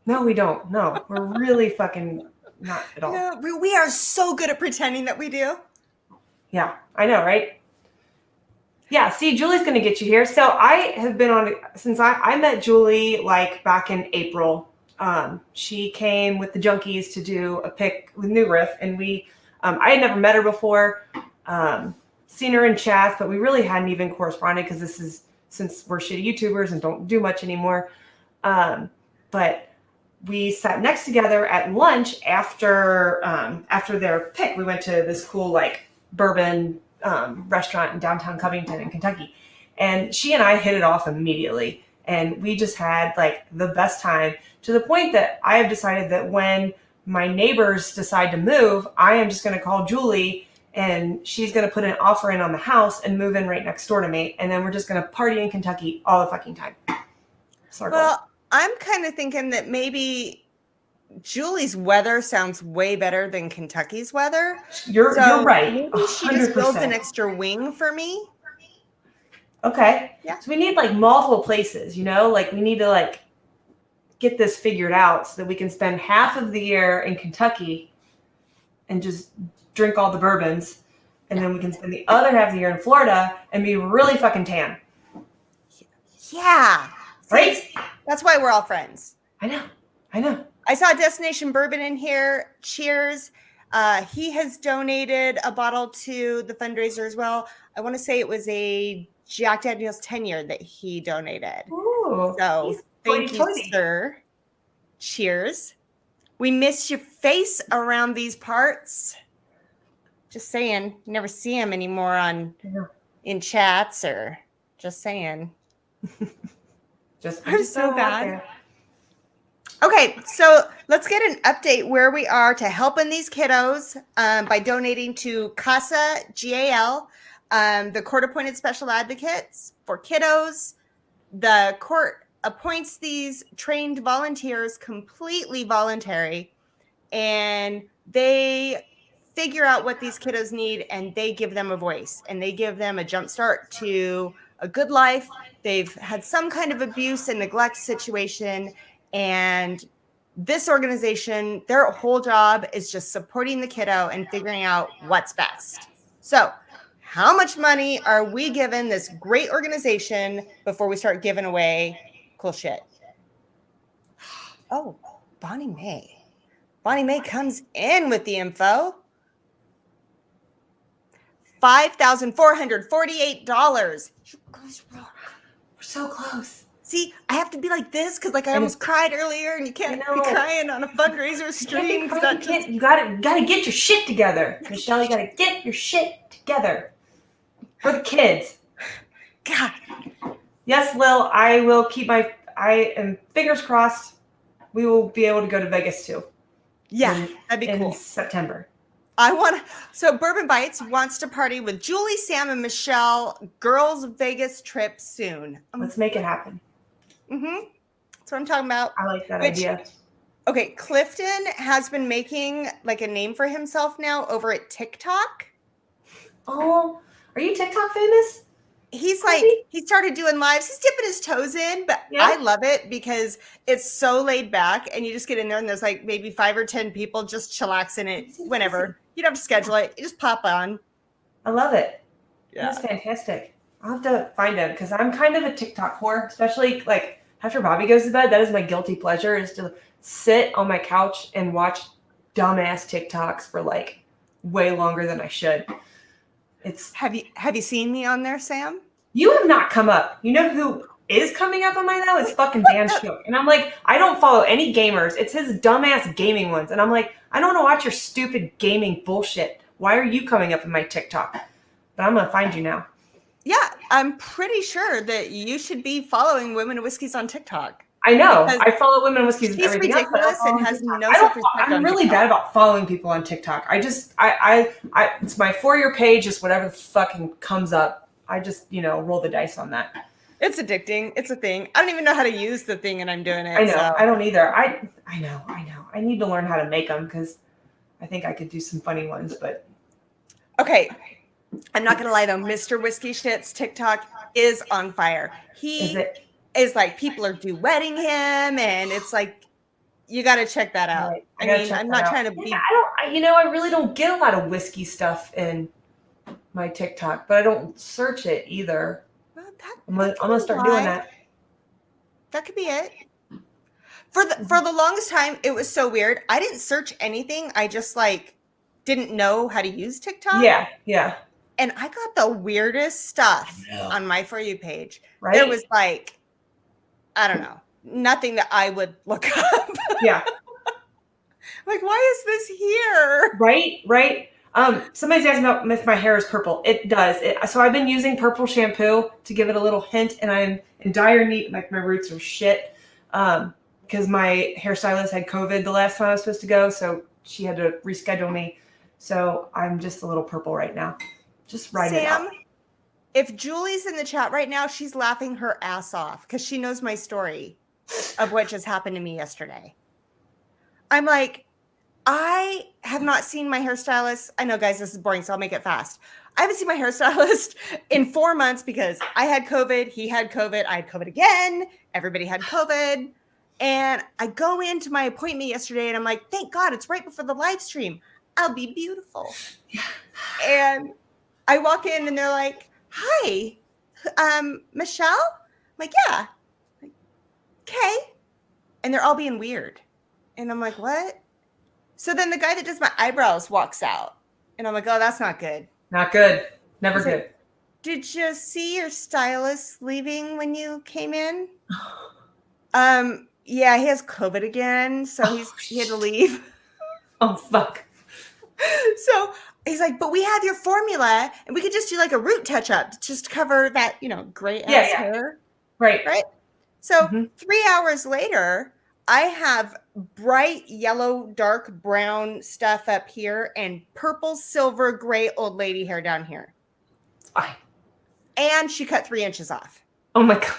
No, we don't. No, we're really fucking not at all. No, we are so good at pretending that we do. Yeah, I know, right? Yeah, see, Julie's going to get you here. So I have been on, since I met Julie like back in April. She came with the Junkies to do a pick with New Riff, and I had never met her before, seen her in chats, but we really hadn't even corresponded because this is, since we're shitty YouTubers and don't do much anymore. But we sat next together at lunch after their pick. We went to this cool like Bourbon restaurant in downtown Covington in Kentucky, and she and I hit it off immediately, and we just had like the best time, to the point that I have decided that when my neighbors decide to move, I am just going to call Julie, and she's going to put an offer in on the house and move in right next door to me, and then we're just going to party in Kentucky all the fucking time. Well, I'm kind of thinking that maybe Julie's weather sounds way better than Kentucky's weather. You're right. Maybe she just builds an extra wing for me. Okay. Yeah. So we need like multiple places, like we need to like get this figured out so that we can spend half of the year in Kentucky and just drink all the bourbons. And then we can spend the other half of the year in Florida and be really fucking tan. Yeah. Right? That's why we're all friends. I know. I saw Destination Bourbon in here. Cheers. He has donated a bottle to the fundraiser as well. I want to say it was a Jack Daniel's 10-year that he donated. Ooh, so thank you, sir. Cheers. We miss your face around these parts. Just saying. You never see him anymore in chats, or just saying. I'm so bad. Okay, so let's get an update where we are to helping these kiddos by donating to CASA, GAL, the court-appointed special advocates for kiddos. The court appoints these trained volunteers completely voluntary, and they figure out what these kiddos need, and they give them a voice, and they give them a jump start to a good life. They've had some kind of abuse and neglect situation, and this organization, their whole job is just supporting the kiddo and figuring out what's best. So how much money are we giving this great organization before we start giving away cool shit? Oh, Bonnie Mae. Bonnie Mae comes in with the info. $5,448. You guys rock. We're so close. See, I have to be like this because like I almost cried earlier, and you can't be crying on a fundraiser stream. You gotta get your shit together, Michelle. You gotta get your shit together for the kids. God. Yes, Lil. I will keep I am fingers crossed. We will be able to go to Vegas too. Yeah, that'd be cool. In September. So Bourbon Bites wants to party with Julie, Sam, and Michelle. Girls Vegas trip soon. Let's make it happen. Mm-hmm. That's what I'm talking about. I like that idea. Okay, Clifton has been making like a name for himself now over at TikTok. Oh, are you TikTok famous? He's like, he started doing lives. He's dipping his toes in, but I love it because it's so laid back, and you just get in there and there's like maybe 5 or 10 people just chillaxing it whenever. You don't have to schedule it. You just pop on. I love it. Yeah. That's fantastic. I'll have to find him because I'm kind of a TikTok whore, especially like after Bobby goes to bed. That is my guilty pleasure, is to sit on my couch and watch dumbass TikToks for like way longer than I should. Have you seen me on there, Sam? You have not come up. You know who is coming up on mine now? It's fucking Dan Shook. And I'm like, I don't follow any gamers. It's his dumbass gaming ones. And I'm like, I don't want to watch your stupid gaming bullshit. Why are you coming up in my TikTok? But I'm gonna find you now. Yeah, I'm pretty sure that you should be following Women of Whiskeys on TikTok. I know. Because I follow women and whiskeys and she's everything else, but I don't ridiculous follow and on has TikTok. no I don't. self-respect I'm on really TikTok. bad about following people on TikTok. I it's my For You page, just whatever fucking comes up. I just roll the dice on that. It's addicting. It's a thing. I don't even know how to use the thing, and I'm doing it. I know. So. I don't either. I know. I need to learn how to make them because I think I could do some funny ones. But Okay, I'm not gonna lie though, Mr. Whiskey Shit's TikTok is on fire. is He it? is like, people are duetting him, and it's like, you got to check that out. Right. I gotta mean, check I'm that not out. trying to be. Yeah, I really don't get a lot of whiskey stuff in my TikTok, but I don't search it either. Well, I'm gonna start doing that. That could be it. For the longest time, it was so weird. I didn't search anything. I just didn't know how to use TikTok. Yeah. And I got the weirdest stuff on my For You page. Right? There was I don't know, nothing that I would look up. Yeah. Why is this here? Right. Somebody's asking about if my hair is purple. It does. So I've been using purple shampoo to give it a little hint, and I'm in dire need. My roots are shit. Because my hairstylist had COVID the last time I was supposed to go, so she had to reschedule me. So I'm just a little purple right now. Just write it out. Sam, if Julie's in the chat right now, she's laughing her ass off because she knows my story of what just happened to me yesterday. I'm like, I have not seen my hairstylist. I know, guys, this is boring, so I'll make it fast. I haven't seen my hairstylist in 4 months because I had COVID, he had COVID, I had COVID again, everybody had COVID. And I go into my appointment yesterday and I'm like, thank God, it's right before the live stream. I'll be beautiful. And I walk in and they're like, hi, Michelle? I'm like, yeah. Okay. And they're all being weird. And I'm like, what? So then the guy that does my eyebrows walks out. And I'm like, oh, that's not good. Not good. Never good. Like, did you see your stylist leaving when you came in? Yeah, he has COVID again. So he had to leave. Oh, fuck. So he's like, but we have your formula and we could just do a root touch up to just cover that, gray ass hair. Right. So 3 hours later, I have bright yellow, dark brown stuff up here and purple, silver, gray old lady hair down here. Fine. And she cut 3 inches off. Oh my God.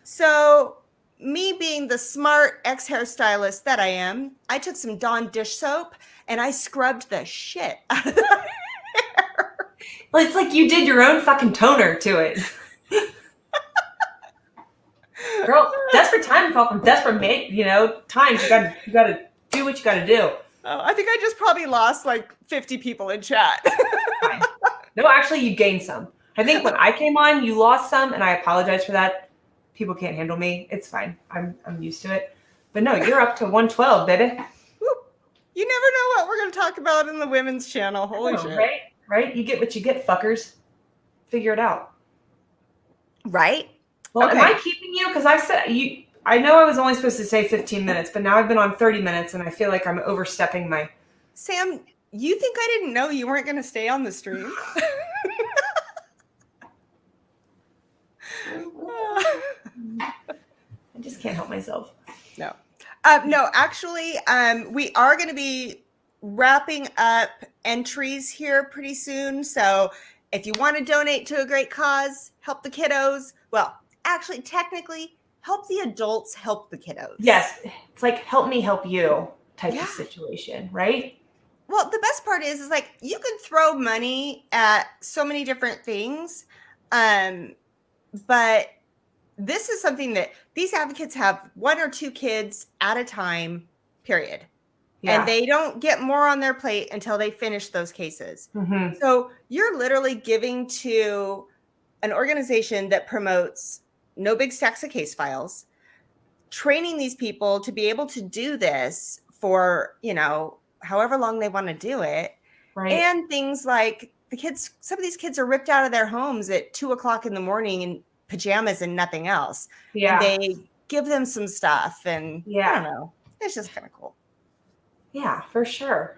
So me being the smart ex-hairstylist that I am, I took some Dawn dish soap and I scrubbed the shit out of the hair. Well, it's like you did your own fucking toner to it. Girl, desperate time call from desperate times. You gotta do what you gotta do. Oh, I think I just probably lost 50 people in chat. Fine. No, actually, you gained some. I think when I came on, you lost some, and I apologize for that. People can't handle me. It's fine. I'm used to it. But no, you're up to 112, baby. You never know what we're going to talk about in the women's channel. Holy shit. Right? You get what you get, fuckers. Figure it out. Right? Well, okay. Am I keeping you? Because I know I was only supposed to say 15 minutes, but now I've been on 30 minutes, and I feel like I'm overstepping my... Sam, you think I didn't know you weren't going to stay on the stream? I just can't help myself. No. No, actually, we are going to be wrapping up entries here pretty soon. So if you want to donate to a great cause, help the kiddos. Well, actually, technically, help the adults, help the kiddos. Yes. It's like, help me help you type of situation, right? Well, the best part is you can throw money at so many different things. But this is something that these advocates have 1 or 2 kids at a time, period. Yeah. And they don't get more on their plate until they finish those cases. Mm-hmm. So you're literally giving to an organization that promotes no big stacks of case files, training these people to be able to do this for, however long they want to do it. Right. And things like some of these kids are ripped out of their homes at 2:00 in the morning in pajamas and nothing else. Yeah. And they give them some stuff and I don't know. It's just kind of cool. Yeah, for sure.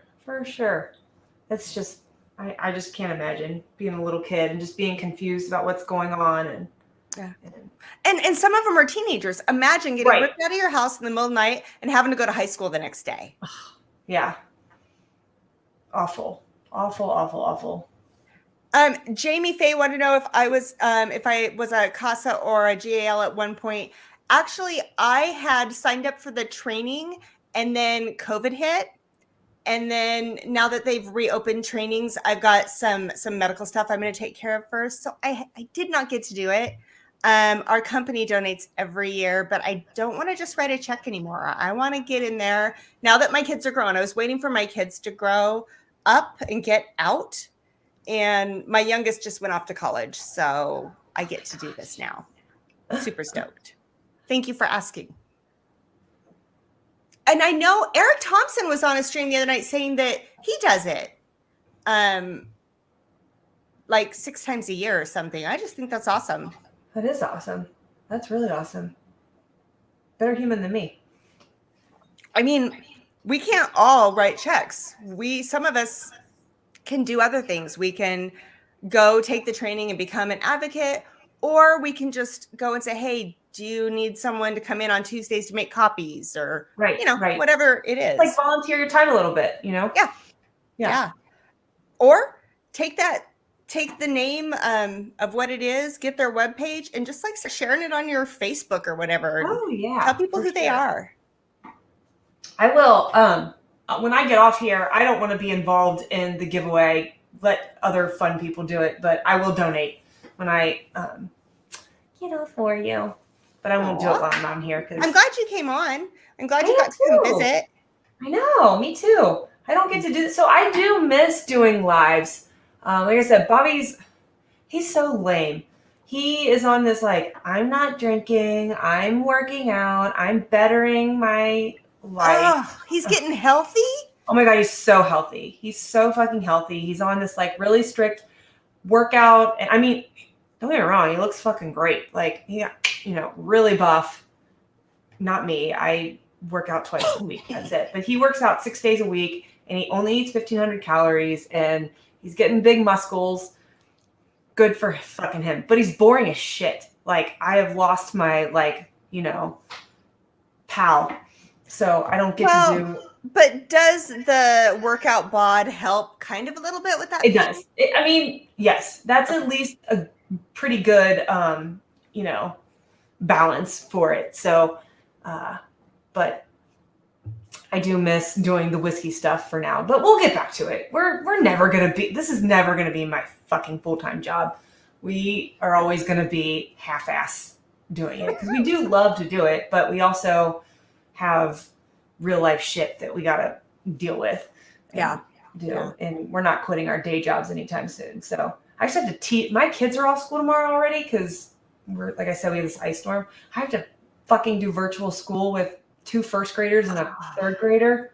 It's just, I just can't imagine being a little kid and just being confused about what's going on. And Yeah. And some of them are teenagers. Imagine getting ripped out of your house in the middle of the night and having to go to high school the next day. Yeah. Awful. Jamie Faye wanted to know if I was a CASA or a GAL at one point. Actually, I had signed up for the training and then COVID hit. And then now that they've reopened trainings, I've got some medical stuff I'm going to take care of first. So I did not get to do it. Our company donates every year, but I don't want to just write a check anymore. I want to get in there now that my kids are grown. I was waiting for my kids to grow up and get out. And my youngest just went off to college. So I get to do this now. Super stoked. Thank you for asking. And I know Eric Thompson was on a stream the other night saying that he does it like 6 times a year or something. I just think that's awesome. That is awesome. That's really awesome. Better human than me. I mean, we can't all write checks. Some of us can do other things. We can go take the training and become an advocate, or we can just go and say, hey, do you need someone to come in on Tuesdays to make copies or, whatever it is. Like volunteer your time a little bit, Yeah. Or take the name of what it is, get their webpage and just like sharing it on your Facebook or whatever. Oh yeah. Tell people who they are. I will. When I get off here, I don't want to be involved in the giveaway. Let other fun people do it, but I will donate when I, for you. But I won't do it while I'm on here. I'm glad you came on. I'm glad you got to come visit. I know, me too. I don't get to do this. So I do miss doing lives. Like I said, Bobby's, he's so lame. He is on this I'm not drinking. I'm working out. I'm bettering my life. Oh, he's getting healthy? Oh my God, he's so healthy. He's so fucking healthy. He's on this really strict workout. And I mean, don't get me wrong, he looks fucking great. Really buff. Not me. I work out twice a week. That's it. But he works out 6 days a week and he only eats 1,500 calories and he's getting big muscles. Good for fucking him. But he's boring as shit. I have lost my, pal. So I don't get to do. But does the workout bod help kind of a little bit with that? It does. Yes. That's at least a pretty good, balance for it. So, but I do miss doing the whiskey stuff for now, but we'll get back to it. This is never going to be my fucking full-time job. We are always going to be half-ass doing it because we do love to do it, but we also have real life shit that we got to deal with. And we're not quitting our day jobs anytime soon. So I just have to teach. My kids are off school tomorrow already because like I said, we have this ice storm. I have to fucking do virtual school with 2 first graders and a 3rd grader.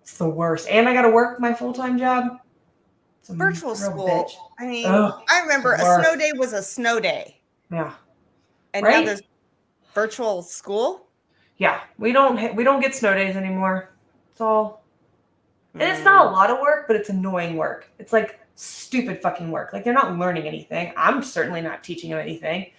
It's the worst. And I got to work my full-time job. Virtual school. Bitch. I mean, I remember a snow day was a snow day. Yeah. And now there's virtual school. Yeah. We don't get snow days anymore. It's all, and it's not a lot of work, but it's annoying work. It's stupid fucking work. They're not learning anything. I'm certainly not teaching them anything.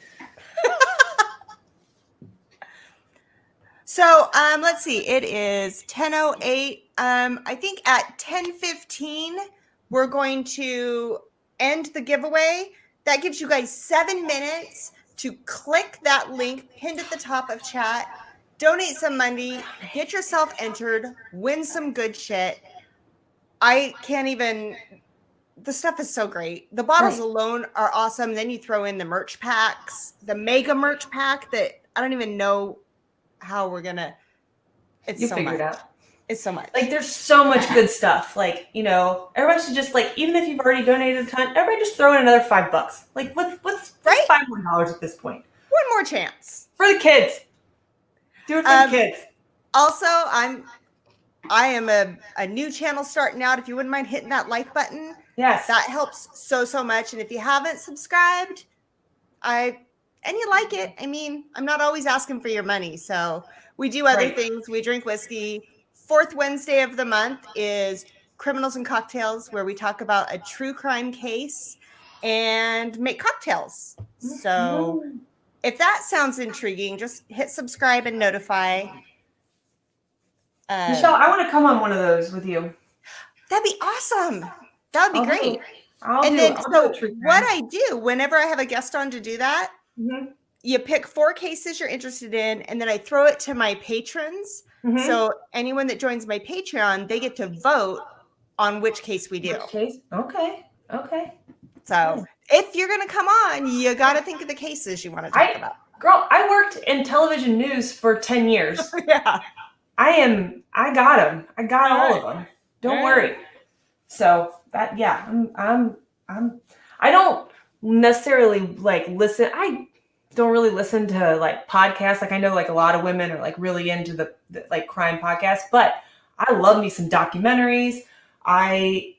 So let's see. It is 10:08. I think at 10:15 we're going to end the giveaway. That gives you guys 7 minutes to click that link pinned at the top of chat, donate some money, get yourself entered, win some good shit. I can't even. The stuff is so great. The bottles alone are awesome. Then you throw in the merch packs, the mega merch pack that I don't even know how we're gonna. It's so much. It out. It's so much. There's so much good stuff. Everybody should just even if you've already donated a ton, everybody just throw in another $5. What's $5 at this point? One more chance for the kids. Do it for the kids. Also, I am a new channel starting out. If you wouldn't mind hitting that like button. Yes. That helps so much. And if you haven't subscribed, and you like it, I'm not always asking for your money. So we do other things. We drink whiskey. 4th Wednesday of the month is Criminals and Cocktails, where we talk about a true crime case. and make cocktails. So if that sounds intriguing, just hit subscribe and notify. Michelle, I want to come on one of those with you. That'd be awesome. That would be great. So what I do whenever I have a guest on to do that, you pick 4 cases you're interested in, and then I throw it to my patrons. So anyone that joins my Patreon, they get to vote on which case we do. Okay. So if you're going to come on, you got to think of the cases you want to talk about. Girl, I worked in television news for 10 years. Yeah. I got them. I got all of them. Don't worry. So that, yeah, I don't necessarily like listen. I don't really listen to like podcasts. Like I know like a lot of women are like really into the like crime podcasts, but I love me some documentaries. I,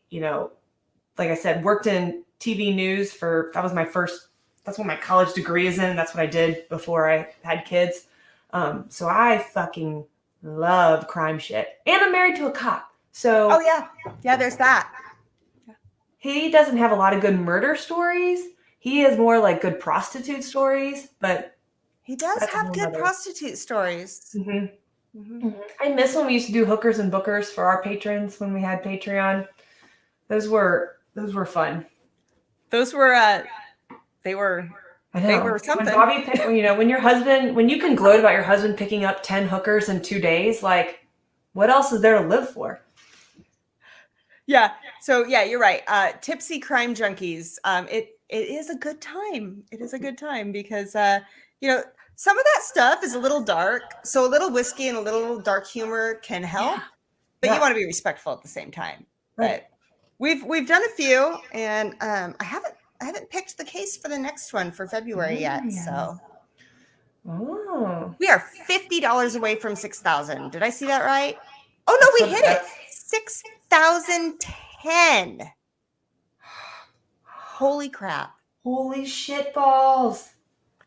like I said, worked in TV news that's what my college degree is in. That's what I did before I had kids. So I fucking love crime shit. And I'm married to a cop. So oh yeah, there's that. He doesn't have a lot of good murder stories. He has more like good prostitute stories, but he does have good prostitute stories. I miss when we used to do hookers and bookers for our patrons when we had Patreon. Those were fun. Those were they were something. When Bobby picked, when you can gloat about your husband picking up 10 hookers in 2 days, like what else is there to live for? Yeah. So yeah, you're right. Tipsy crime junkies. It is a good time. It is a good time because some of that stuff is a little dark. So a little whiskey and a little dark humor can help, but you want to be respectful at the same time. Right. But we've done a few, and I haven't picked the case for the next one for February yet. So we are $50 away from 6,000. Did I see that right? Oh no, we hit it. 6,010. Holy crap. Holy shit balls.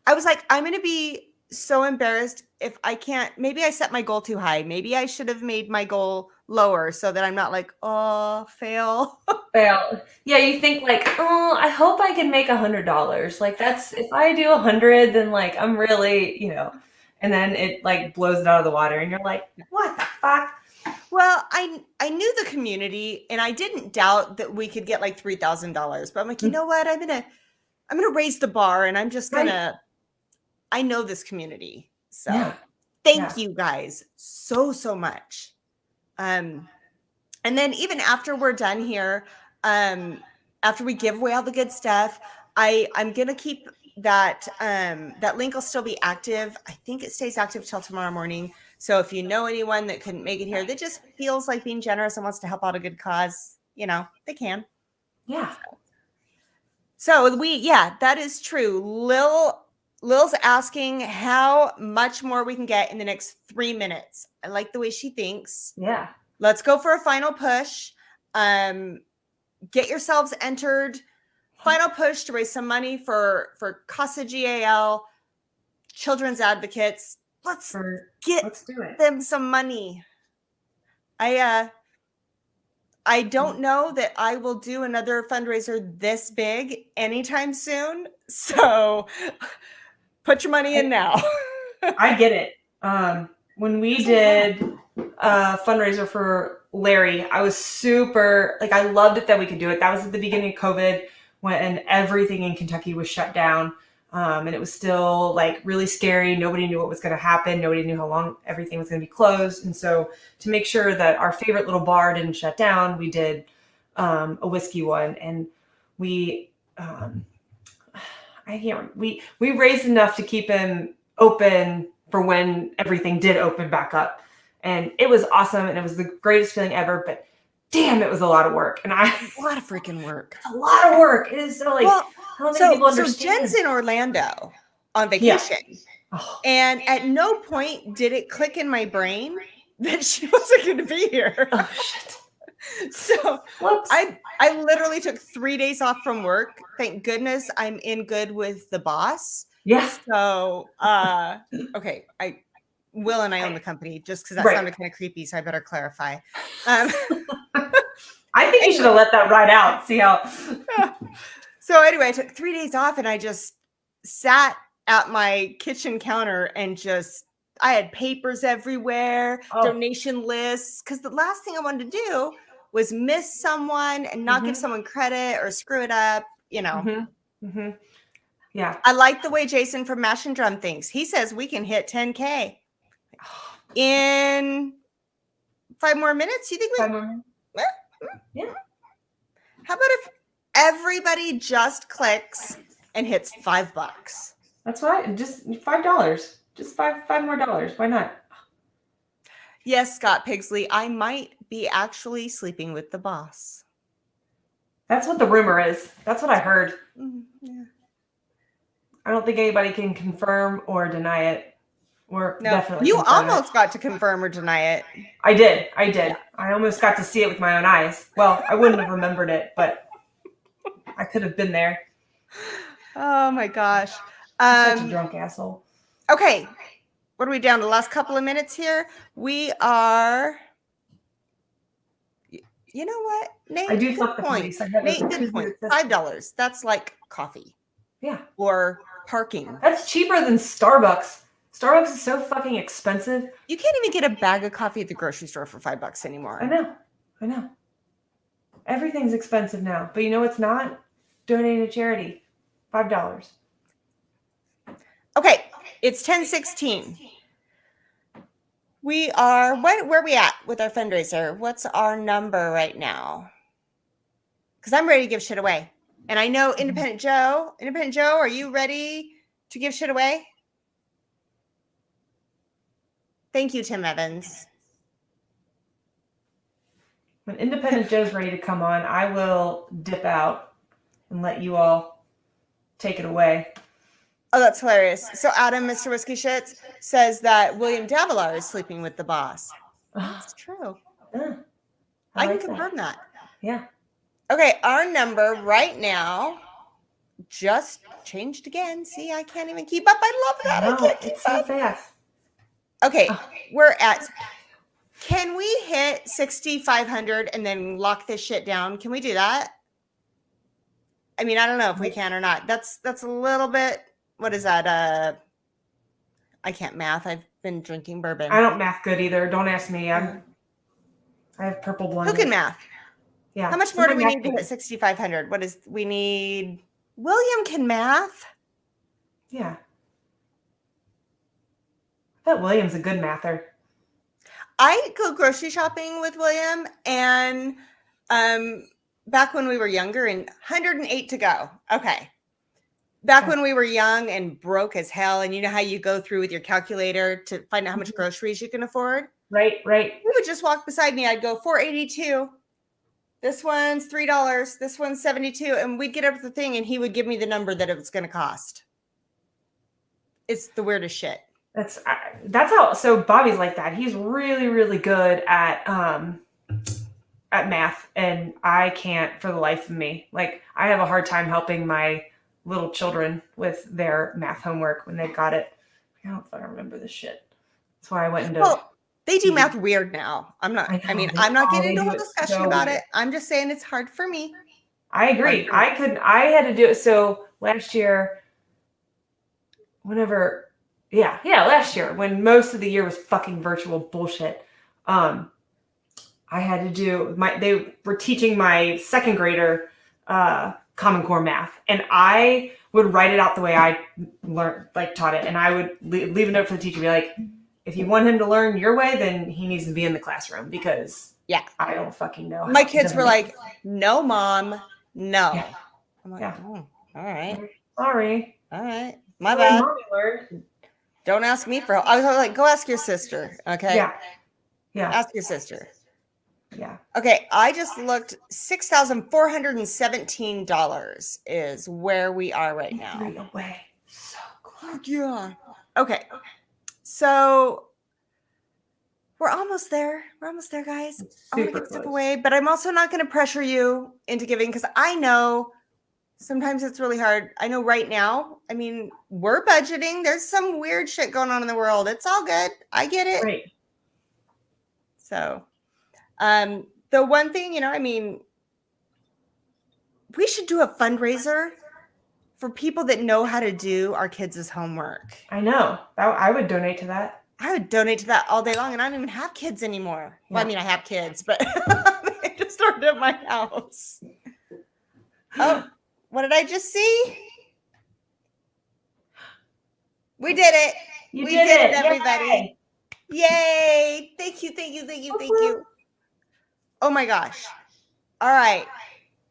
I was like, I'm going to be so embarrassed if I can't. Maybe I set my goal too high. Maybe I should have made my goal lower so that I'm not like, oh, fail. Fail. Yeah, you think like, oh, I hope I can make $100. Like that's, if I do 100, then like I'm really, and then it like blows it out of the water and you're like, what the fuck? Well, I knew the community and I didn't doubt that we could get like $3,000, but I'm like, you know what? I'm going to raise the bar and I'm just going to, I know this community. So thank you guys so much. And then even after we're done here, after we give away all the good stuff, I'm going to keep that link will still be active. I think it stays active till tomorrow morning. So if you know anyone that couldn't make it here, that just feels like being generous and wants to help out a good cause, they can. Yeah. So that is true. Lil's asking how much more we can get in the next 3 minutes. I like the way she thinks. Yeah. Let's go for a final push. Get yourselves entered. Final push to raise some money for CASA GAL, Children's Advocates. Let's do them some money. I don't know that I will do another fundraiser this big anytime soon. So put your money in now. I get it. When we did a fundraiser for Larry, I was super, I loved it that we could do it. That was at the beginning of COVID when everything in Kentucky was shut down. And it was still really scary. Nobody knew what was going to happen. Nobody knew how long everything was going to be closed. And so to make sure that our favorite little bar didn't shut down, we did a whiskey one. And we raised enough to keep him open for when everything did open back up. And it was awesome. And it was the greatest feeling ever. But damn, it was a lot of work. And a lot of freaking work. A lot of work. It is so So Jen's in Orlando on vacation. Yeah. Oh. And at no point did it click in my brain that she wasn't going to be here. Oh, shit. So I literally took 3 days off from work. Thank goodness I'm in good with the boss. Yeah. So, okay. Will and I own the company just because that sounded kind of creepy. So I better clarify. I think you should have let that ride out. See how. So anyway, I took 3 days off and I just sat at my kitchen counter and I had papers everywhere, donation lists, because the last thing I wanted to do was miss someone and not give someone credit or screw it up, Yeah. I like the way Jason from Mash and Drum thinks. He says we can hit 10K in 5 more minutes. You think we? 5 more minutes? Yeah. How about if everybody just clicks and hits $5? That's right. Just $5. Just five more dollars. Why not? Yes, Scott Pigsley, I might be actually sleeping with the boss. That's what the rumor is. That's what I heard. Yeah. I don't think anybody can confirm or deny it. Or No, definitely you confirm almost got to confirm or deny it. I did. Yeah. I almost got to see it with my own eyes. Well, I wouldn't have remembered it, but I could have been there. Oh my gosh. I'm such a drunk asshole. Okay. What are we down to the last couple of minutes here? We are, you know what, Nate? I do good fuck the point. police. I have Nate, a good point. business. $5. That's like coffee. Yeah. Or parking. That's cheaper than Starbucks. Starbucks is so fucking expensive. You can't even get a bag of coffee at the grocery store for $5 anymore. I know. Everything's expensive now. But you know what's not? Donating to charity. $5. Okay, it's 10:16. We are, where are we at with our fundraiser? What's our number right now? Because I'm ready to give shit away. And I know Independent Joe, are you ready to give shit away? Thank you, Tim Evans. When Independent Joe's ready to come on, I will dip out and let you all take it away. Oh, that's hilarious. So Adam, Mr. Whiskey Shits, says that William Davilar is sleeping with the boss. That's true. Yeah, I like can confirm that. Yeah. Okay, our number right now just changed again. See, I can't even keep up. I love that. I can't keep it's so up. fast. Okay, we're at, can we hit 6,500 and then lock this shit down? Can we do that? I mean, I don't know if we can or not. That's a little bit, what is that? I can't math. I've been drinking bourbon. I don't math good either. Don't ask me. I have purple blindness. Who can math? Yeah. How much more do we need to hit 6,500? We need, William can math. Yeah. I bet William's a good mather. I go grocery shopping with William, and back when we were younger, and 108 to go. Okay. Back when we were young and broke as hell, and you know how you go through with your calculator to find out how much groceries you can afford? Right. He would just walk beside me. I'd go $4.82. This one's $3. This one's $72. And we'd get up the thing, and he would give me the number that it was going to cost. It's the weirdest shit. That's how. So Bobby's like that. He's really, really good at math, and I can't for the life of me. Like, I have a hard time helping my little children with their math homework when they've got it. I don't fucking remember this shit. That's why I went into. Well, they do math weird now. I'm not getting into a whole discussion about it. I'm just saying it's hard for me. I agree. I had to do it. So last year, last year when most of the year was fucking virtual bullshit, I had to do they were teaching my second grader Common Core math, and I would write it out the way I taught it, and I would leave a note for the teacher, and be like, if you want him to learn your way, then he needs to be in the classroom, because I don't fucking know. My kids were like, no, Mom, no. Yeah. I'm like, oh, all right. Sorry. All right. My bad. Don't ask me for help. I was like, go ask your sister. Okay. Yeah. Ask your sister. Yeah. Okay. I just looked. $6,417 is where we are right now. Away. So close. Yeah. Okay. So we're almost there. We're almost there, guys. I want to give stuff away, but I'm also not going to pressure you into giving, because I know sometimes it's really hard. I know right now, I mean, we're budgeting. There's some weird shit going on in the world. It's all good. I get it. Right. So, the one thing, I mean, we should do a fundraiser for people that know how to do our kids' homework. I know. I would donate to that. I would donate to that all day long, and I don't even have kids anymore. Well, I Yeah. mean, I have kids, but they just aren't at my house. Oh, what did I just see? We did it. You We did it, everybody. Yay. Thank you. Oh my gosh. All right.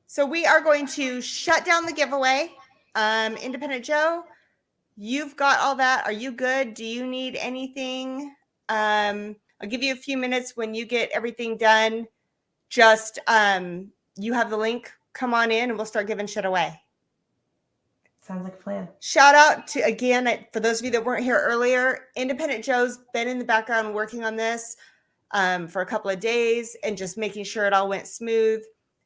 So we are going to shut down the giveaway. Independent Joe, you've got all that. Are you good? Do you need anything? I'll give you a few minutes when you get everything done. Just you have the link. Come on in and we'll start giving shit away. Sounds like a plan. Shout out to, again, for those of you that weren't here earlier, Independent Joe's been in the background working on this for a couple of days and just making sure it all went smooth,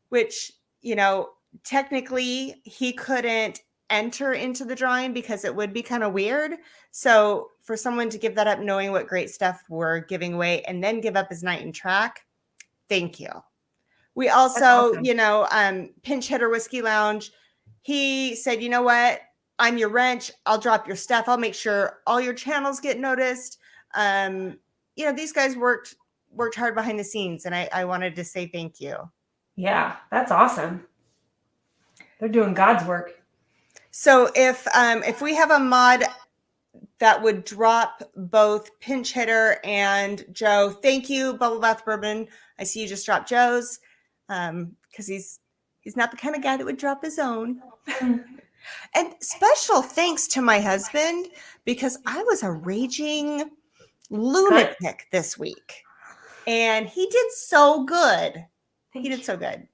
which, you know, technically he couldn't enter into the drawing because it would be kind of weird. So for someone to give that up, knowing what great stuff we're giving away and then give up his night and track, thank you. We also, awesome. you know, Pinch Hitter Whiskey Lounge, he said, you know what? I'm your wrench. I'll drop your stuff. I'll make sure all your channels get noticed. You know, these guys worked hard behind the scenes, and I wanted to say thank you. Yeah, that's awesome. They're doing God's work. So if we have a mod that would drop both Pinch Hitter and Joe, thank you, Bubble Bath Bourbon. I see you just dropped Joe's because he's not the kind of guy that would drop his own. And special thanks to my husband because I was a raging lunatic this week. And he did so good. He did so good.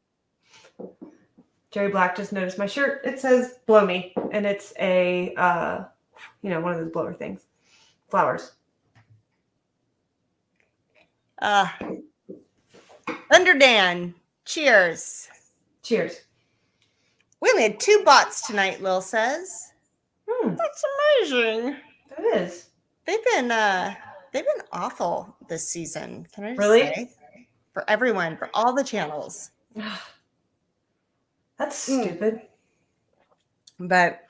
Jerry Black just noticed my shirt. It says blow me. And it's a, you know, one of those blower things. Flowers. Thunder Dan, cheers. Cheers. We only had 2 bots tonight, Lil says. That's amazing. It is. They've been awful this season. Can I just say? For everyone, for all the channels. That's stupid. But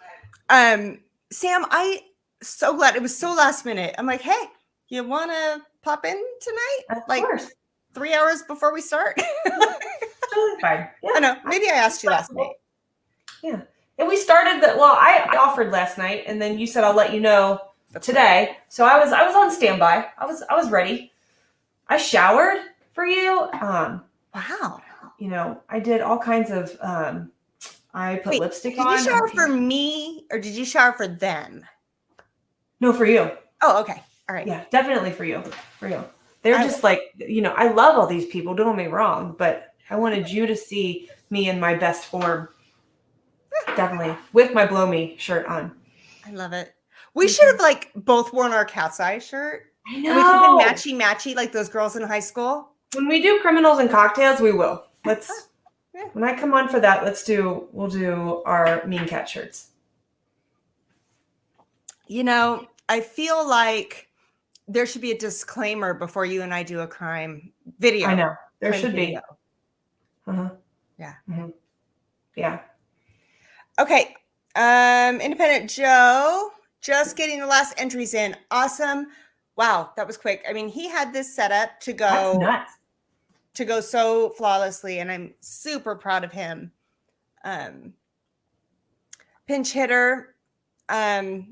Sam, I so glad it was so last minute. I'm like, hey, you want to pop in tonight? Of course. 3 hours before we start. Totally fine. Yeah. I know. Maybe I asked you last night. Yeah. And we started I offered last night, and then you said I'll let you know today. So I was on standby. I was ready. I showered for you. Wow. You know, I did all kinds of I put lipstick on. Did you shower for me or did you shower for them? No, for you. Oh, okay. All right. Yeah, definitely for you. For you. They're just like, you know, I love all these people, don't get me wrong, but I wanted you to see me in my best form. Definitely. With my Blow Me shirt on. I love it. We should have both worn our cat's eye shirt. I know. We could have been matchy like those girls in high school. When we do criminals and cocktails, we will. When I come on for that, we'll do our mean cat shirts. You know, I feel like there should be a disclaimer before you and I do a crime video. I know. There should be. Uh-huh. Yeah. Mm-hmm. Yeah. Okay. Independent Joe, just getting the last entries in. Awesome. Wow, that was quick. I mean, he had this set up to go so flawlessly, and I'm super proud of him. Pinch Hitter, thank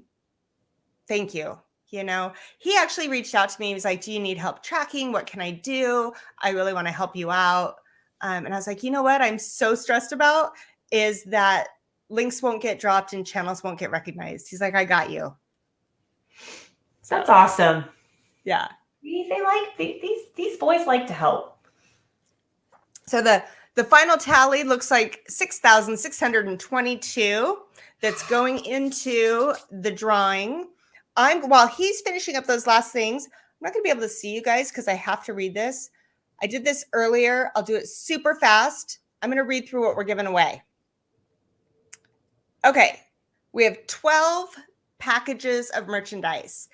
you. You know, he actually reached out to me. He was like, do you need help tracking? What can I do? I really want to help you out. And I was like, you know what I'm so stressed about is that links won't get dropped and channels won't get recognized. He's like, I got you. So, that's awesome. Yeah. They like these boys like to help. So the final tally looks like 6,622 that's going into the drawing. While he's finishing up those last things, I'm not going to be able to see you guys because I have to read this. I did this earlier. I'll do it super fast. I'm going to read through what we're giving away. Okay. We have 12 packages of merchandise.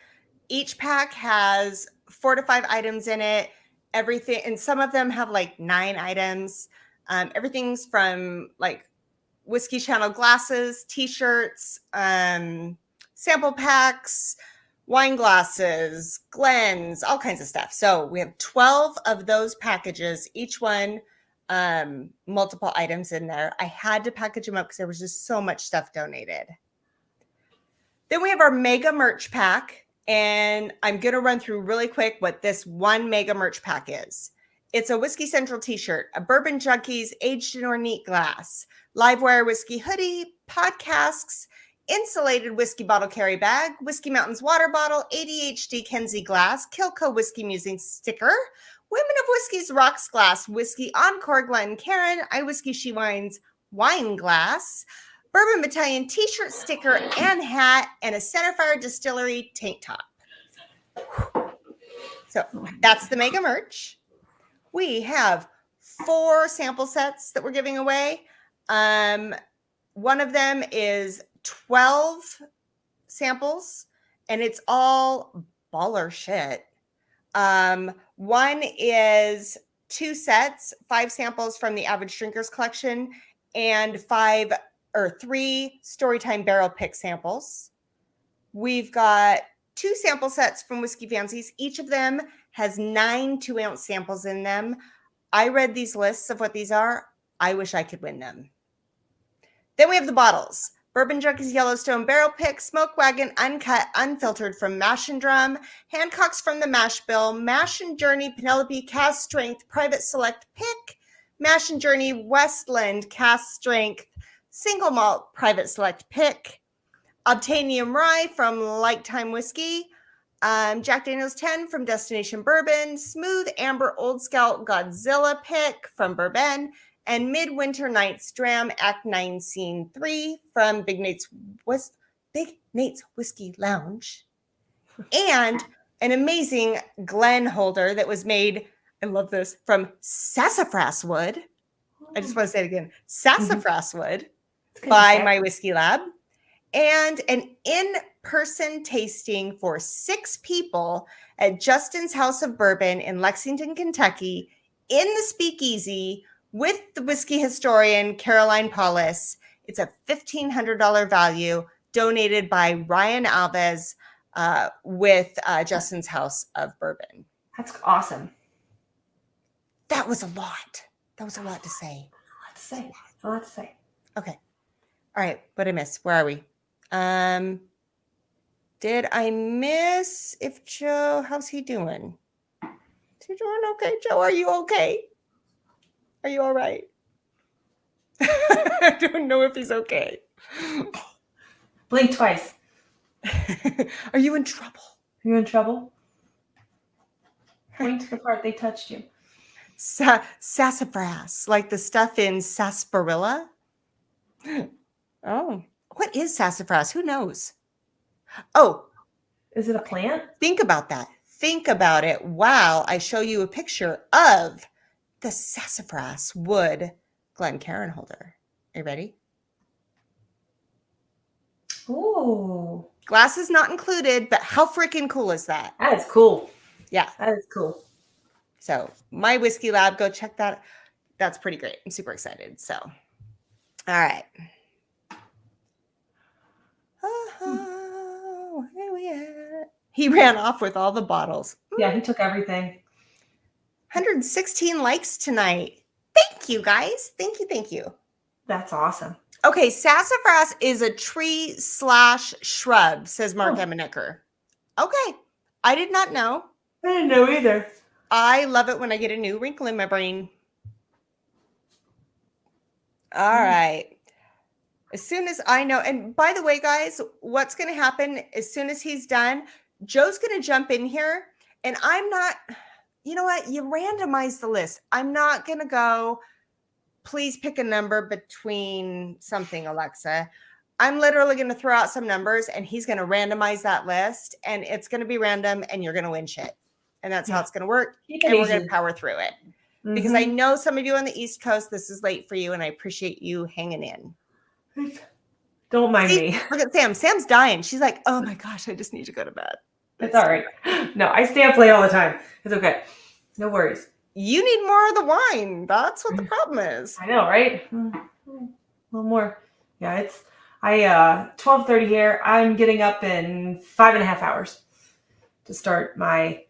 Each pack has 4 to 5 items in it. Everything, and some of them have 9 items. Everything's from Whiskey Channel glasses, t-shirts, sample packs, wine glasses, Glens, all kinds of stuff. So we have 12 of those packages, each one multiple items in there. I had to package them up because there was just so much stuff donated. Then we have our mega merch pack, and I'm going to run through really quick what this one mega merch pack is. It's a Whiskey Central t-shirt, a Bourbon Junkies aged in ornate glass, Livewire whiskey hoodie, podcasts, insulated whiskey bottle carry bag, Whiskey Mountains water bottle, ADHD Kenzie glass, Kilco whiskey musing sticker, Women of Whiskey's rocks glass, Whiskey Encore Glen Karen, I Whiskey She Wines wine glass, Bourbon Battalion t-shirt, sticker, and hat, and a Centerfire Distillery tank top. So that's the mega merch. We have 4 sample sets that we're giving away. One of them is 12 samples, and it's all baller shit. One is 2 sets, 5 samples from the Average Drinkers collection, and 3 Storytime barrel pick samples. We've got 2 sample sets from Whiskey Fancies. Each of them has 9 2-ounce samples in them. I read these lists of what these are. I wish I could win them. Then we have the bottles. Bourbon Junkies Yellowstone Barrel Pick, Smoke Wagon Uncut, Unfiltered from Mash and Drum, Hancock's from the Mash Bill, Mash and Journey Penelope Cast Strength Private Select Pick, Mash and Journey Westland Cast Strength Single Malt Private Select Pick, Obtainium Rye from Lifetime Whiskey, Jack Daniel's 10 from Destination Bourbon, Smooth Amber Old Scout Godzilla Pick from Bourbon, and Midwinter Nights Dram Act 9 Scene 3 from Big Nate's Whiskey Lounge, and an amazing Glen holder that was made, I love this, from sassafras wood. I just want to say it again, sassafras wood by My Whiskey Lab, and an in-person tasting for 6 people at Justin's House of Bourbon in Lexington, Kentucky, in the Speakeasy with the whiskey historian Caroline Paulus. It's a $1,500 value donated by Ryan Alves with Justin's House of Bourbon. That's awesome. That was a lot. That was a lot to say. A lot to say. Okay. All right. What did I miss? Where are we? Did I miss if Joe, how's he doing? Is he doing okay? Joe, are you okay? Are you all right? I don't know if he's okay. Blink twice. Are you in trouble? Are you in trouble? Point to the part they touched you. Sassafras, like the stuff in sarsaparilla. Oh, what is sassafras? Who knows? Oh, is it a plant? Think about that. Think about it while I show you a picture of the sassafras wood Glencairn holder. Are you ready? Ooh. Glass is not included, but how freaking cool is that? That is cool. Yeah. That is cool. So My Whiskey Lab, go check that. That's pretty great. I'm super excited. So, all right. Oh, where are we at? He ran off with all the bottles. Yeah, he took everything. 116 likes tonight. Thank you, guys. Thank you. That's awesome. Okay, sassafras is a tree/shrub, says Mark Eminecker. Okay, I did not know. I didn't know either. I love it when I get a new wrinkle in my brain. All right. As soon as I know, and by the way, guys, what's going to happen as soon as he's done, Joe's going to jump in here, and I'm not, you know what? You randomize the list. I'm not going to go, please pick a number between something, Alexa. I'm literally going to throw out some numbers, and he's going to randomize that list, and it's going to be random, and you're going to win shit. And that's how it's going to work, and we're going to power through it. Mm-hmm. Because I know some of you on the East Coast, this is late for you, and I appreciate you hanging in. Don't mind me. Look at Sam. Sam's dying. She's like, oh my gosh, I just need to go to bed. It's all right. No, I stay up late all the time. It's okay. No worries. You need more of the wine. That's what the problem is. I know, right? little more. Yeah, it's 12:30 here. I'm getting up in 5.5 hours to start my,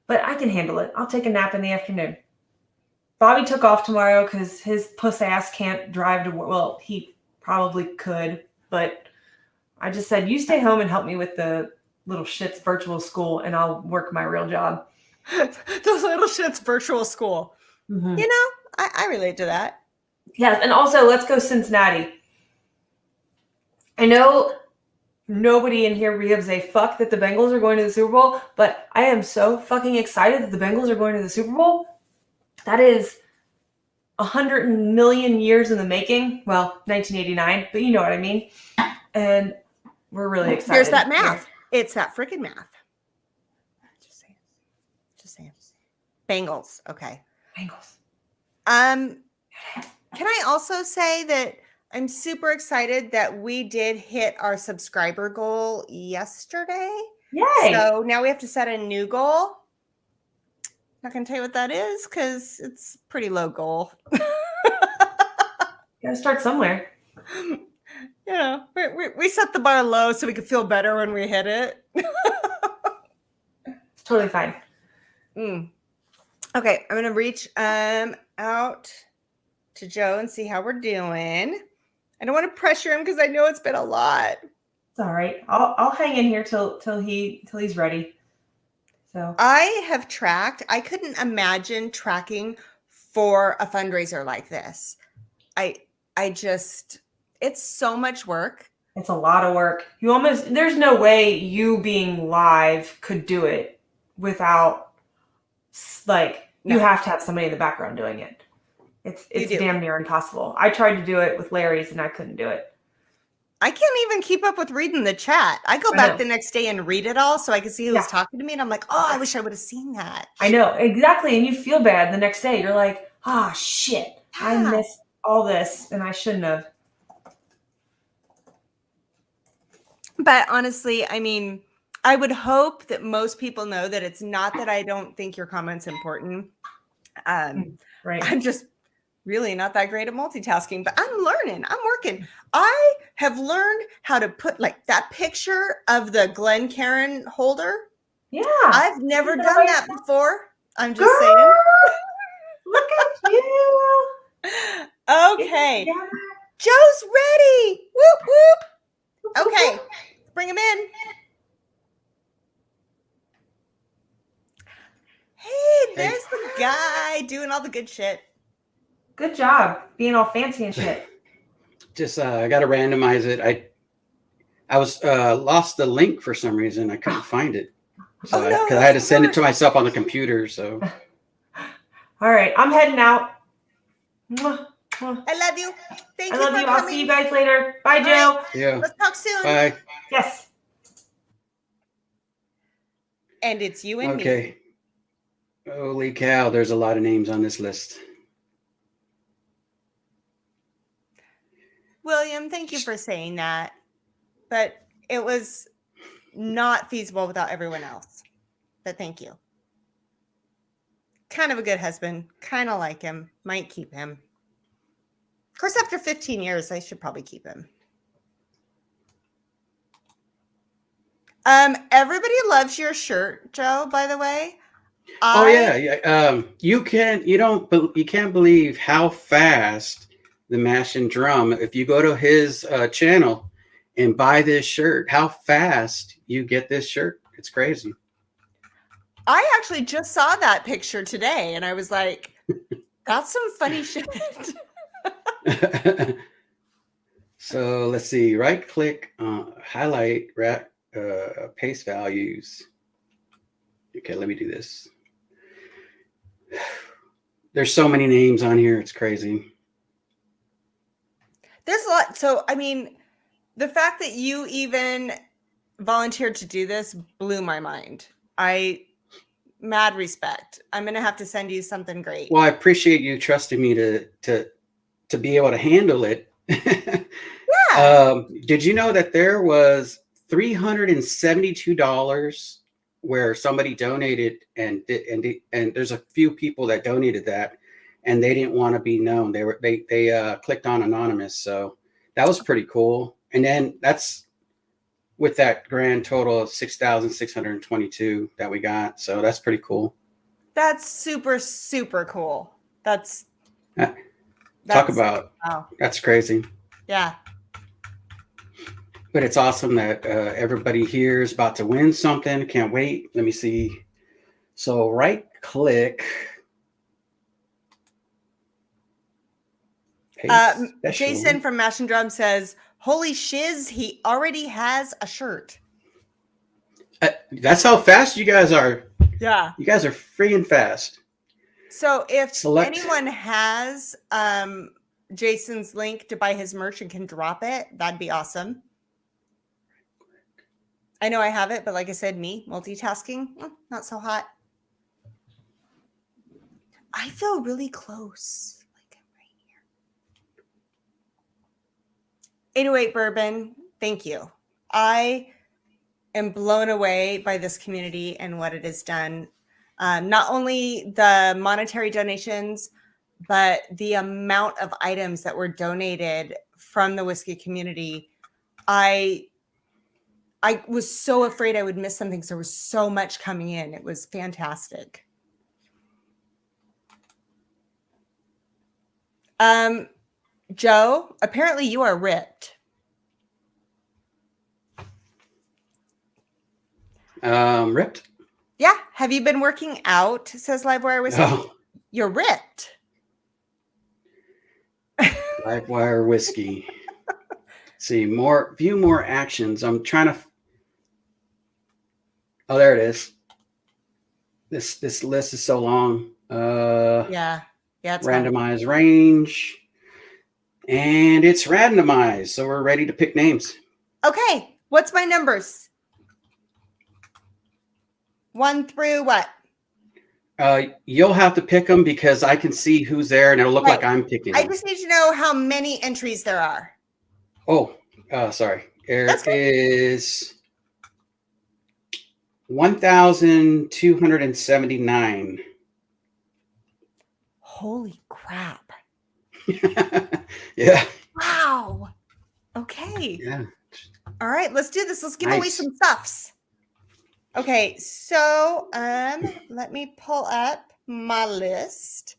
but I can handle it. I'll take a nap in the afternoon. Bobby took off tomorrow because his puss ass can't drive to work. Well, he probably could, but I just said, you stay home and help me with the little shit's virtual school, and I'll work my real job. Those little shits virtual school. Mm-hmm. You know, I relate to that. Yes, and also let's go Cincinnati. I know nobody in here gives a fuck that the Bengals are going to the Super Bowl, but I am so fucking excited that the Bengals are going to the Super Bowl. That is 100 million years in the making. Well, 1989, but you know what I mean. And we're really excited. There's that math. Yeah. It's that freaking math. Just saying. Just saying. Bengals. Okay. Bengals. Can I also say that I'm super excited that we did hit our subscriber goal yesterday. Yay! So now we have to set a new goal. Not going to tell you what that is because it's a pretty low goal. Gotta start somewhere. You know, we set the bar low so we could feel better when we hit it. It's totally fine. Okay, I'm going to reach out to Joe and see how we're doing. I don't want to pressure him because I know it's been a lot. It's all right. I'll hang in here till he's ready. So I have tracked. I couldn't imagine tracking for a fundraiser like this. I just, it's so much work. It's a lot of work. There's no way you being live could do it without, you have to have somebody in the background doing it. It's damn near impossible. I tried to do it with Larry's and I couldn't do it. I can't even keep up with reading the chat. I go back the next day and read it all so I can see who's talking to me. And I'm like, oh, I wish I would have seen that. I know, exactly. And you feel bad the next day. You're like, shit, I missed all this and I shouldn't have. But honestly, I mean, I would hope that most people know that it's not that I don't think your comment's important. Right. I'm just really not that great at multitasking, but I'm learning. I'm working. I have learned how to put that picture of the Glencairn holder. Yeah. I've never done that before. I'm just saying. Look at you. Okay. Joe's ready. Whoop, whoop. Okay. Bring him in. Hey, there's the guy doing all the good shit. Good job being all fancy and shit. Just I got to randomize it. I was lost the link for some reason. I couldn't find it. So because I had to send it to myself on the computer. So. All right, I'm heading out. I love you. Thank you. I love you. I'll see you guys later. Bye, Joe. Right. Yeah. Let's talk soon. Bye. Yes. And it's you and me. Okay. Holy cow! There's a lot of names on this list. William, thank you for saying that. But it was not feasible without everyone else. But thank you. Kind of a good husband. Kind of like him. Might keep him. Of course, after 15 years, I should probably keep him. Everybody loves your shirt, Joe, by the way. You can't believe how fast the Mash and Drum, if you go to his channel and buy this shirt, how fast you get this shirt. It's crazy. I actually just saw that picture today and I was like, that's some funny shit. So let's see, right click, highlight, paste values. Okay, let me do this. There's so many names on here. It's crazy. There's a lot. So, I mean, the fact that you even volunteered to do this blew my mind. Mad respect. I'm going to have to send you something great. Well, I appreciate you trusting me to be able to handle it. Yeah. Did you know that there was $372 where somebody donated and there's a few people that donated that and they didn't want to be known. They clicked on anonymous. So that was pretty cool. And then that's with that grand total of 6,622 that we got. So that's pretty cool. That's super, super cool. That's Talk about, wow. That's crazy. Yeah. But it's awesome that everybody here is about to win something. Can't wait. Let me see. So right click. Jason from Mash and Drum says, holy shiz, he already has a shirt. That's how fast you guys are. Yeah. You guys are freaking fast. So if anyone has Jason's link to buy his merch and can drop it, that'd be awesome. I know I have it, but like I said, me multitasking, not so hot. I feel really close. Like I'm right here. 808 Bourbon, thank you. I am blown away by this community and what it has done. Not only the monetary donations, but the amount of items that were donated from the whiskey community. I was so afraid I would miss something because there was so much coming in. It was fantastic. Joe, apparently you are ripped. Ripped? Yeah. Have you been working out? Says Livewire Whiskey. Oh. You're ripped. Livewire Whiskey. See, view more actions. I'm trying to. Oh, there it is. This list is so long. Yeah. It's randomized range. And it's randomized. So we're ready to pick names. Okay. What's my numbers? 1 through what? You'll have to pick them because I can see who's there and it'll look like I'm picking them. I just need to know how many entries there are. Oh, sorry. There is 1,279. Holy crap. Yeah. Wow. Okay. Yeah. All right, let's do this. Let's give away some stuffs. Okay, so let me pull up my list.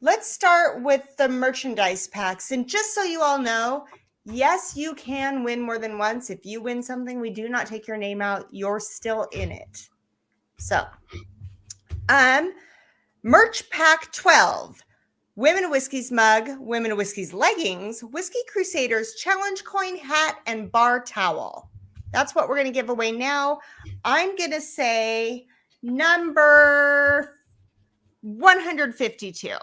Let's start with the merchandise packs. And just so you all know, yes, you can win more than once. If you win something, we do not take your name out. You're still in it. So, merch pack 12. Women of Whiskey's mug, Women of Whiskey's leggings, Whiskey Crusaders challenge coin hat, and bar towel. That's what we're going to give away now. I'm going to say number 152.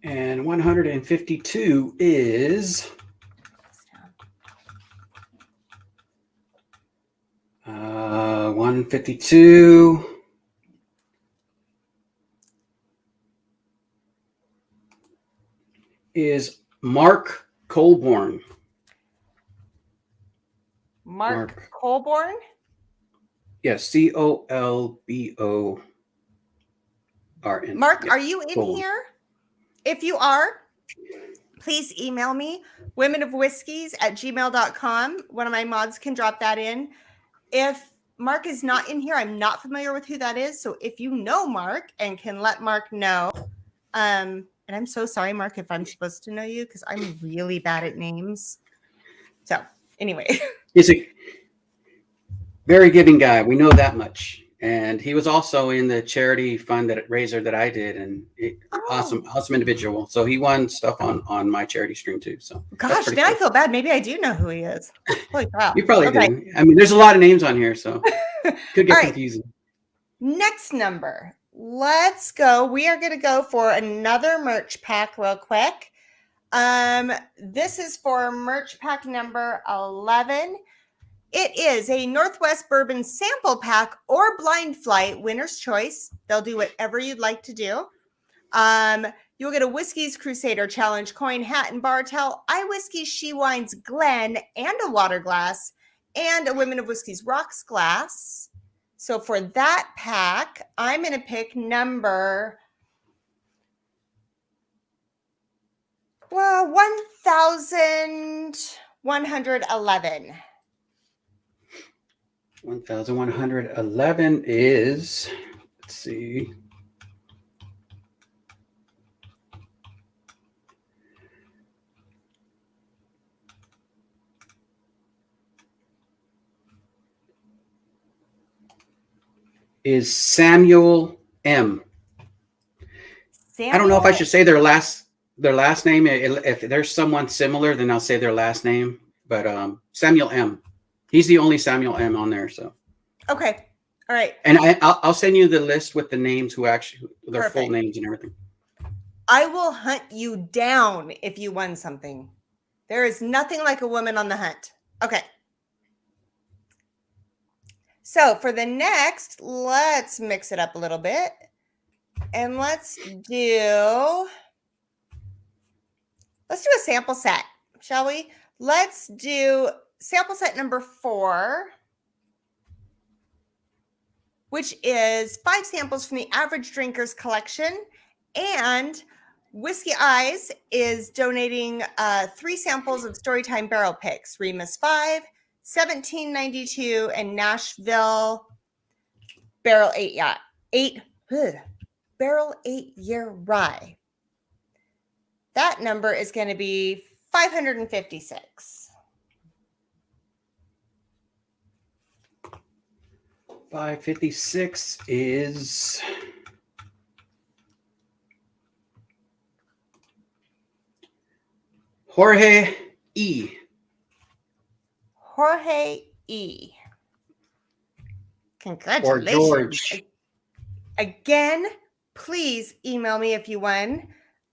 And 152 is 152 is Mark Colborn. Mark Colborn? Yes, COLBORN. Mark, are you in here? If you are, please email me, womenofwhiskies@gmail.com. One of my mods can drop that in. If Mark is not in here, I'm not familiar with who that is. So if you know Mark and can let Mark know, and I'm so sorry, Mark, if I'm supposed to know you, because I'm really bad at names. So anyway. He's a very giving guy. We know that much. And he was also in the charity fundraiser that I did, and awesome individual. So he won stuff on my charity stream too. So gosh, now I feel bad. Maybe I do know who he is. Holy crap. You probably do. I mean, there's a lot of names on here, so could get confusing. Next number. Let's go. We are going to go for another merch pack real quick. This is for merch pack number 11. It is a Northwest Bourbon sample pack or blind flight, winner's choice. They'll do whatever you'd like to do. You'll get a Whiskey's Crusader Challenge coin, hat, and bar towel, iWhiskey, She Wines, Glen, and a water glass, and a Women of Whiskey's Rocks glass. So for that pack, I'm going to pick number Well, 1,111. 1,111 is, let's see. Is Samuel M. I don't know if I should say their last name. If there's someone similar, then I'll say their last name. But Samuel M. He's the only Samuel M. on there. So Okay. All right. And I'll send you the list with the names who actually their full names and everything. I will hunt you down if you won something. There is nothing like a woman on the hunt. Okay. So for the next, let's mix it up a little bit. And let's do a sample set, shall we? Let's do sample set number 4, which is 5 samples from the Average Drinkers collection. And Whiskey Eyes is donating 3 samples of Storytime Barrel Picks, Remus 5, 1792, and Nashville Barrel 8-year rye. That number is going to be 556. 556 is Jorge E. Jorge E. Congratulations. Or George. Again, please email me if you won.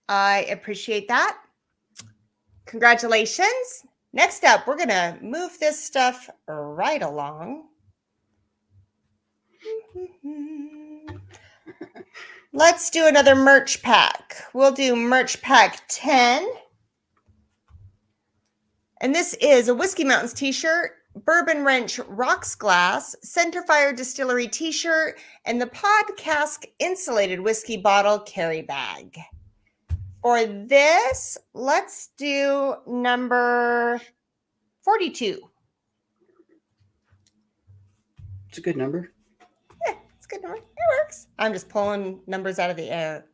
I appreciate that. Congratulations. Next up, we're going to move this stuff right along. Let's do another merch pack. We'll do merch pack 10. And this is a Whiskey Mountains t-shirt, Bourbon Wrench Rocks Glass, Centerfire Distillery t-shirt, and the Podcast Insulated Whiskey Bottle Carry Bag. For this, let's do number 42. It's a good number. Yeah, it's a good number. It works. I'm just pulling numbers out of the air.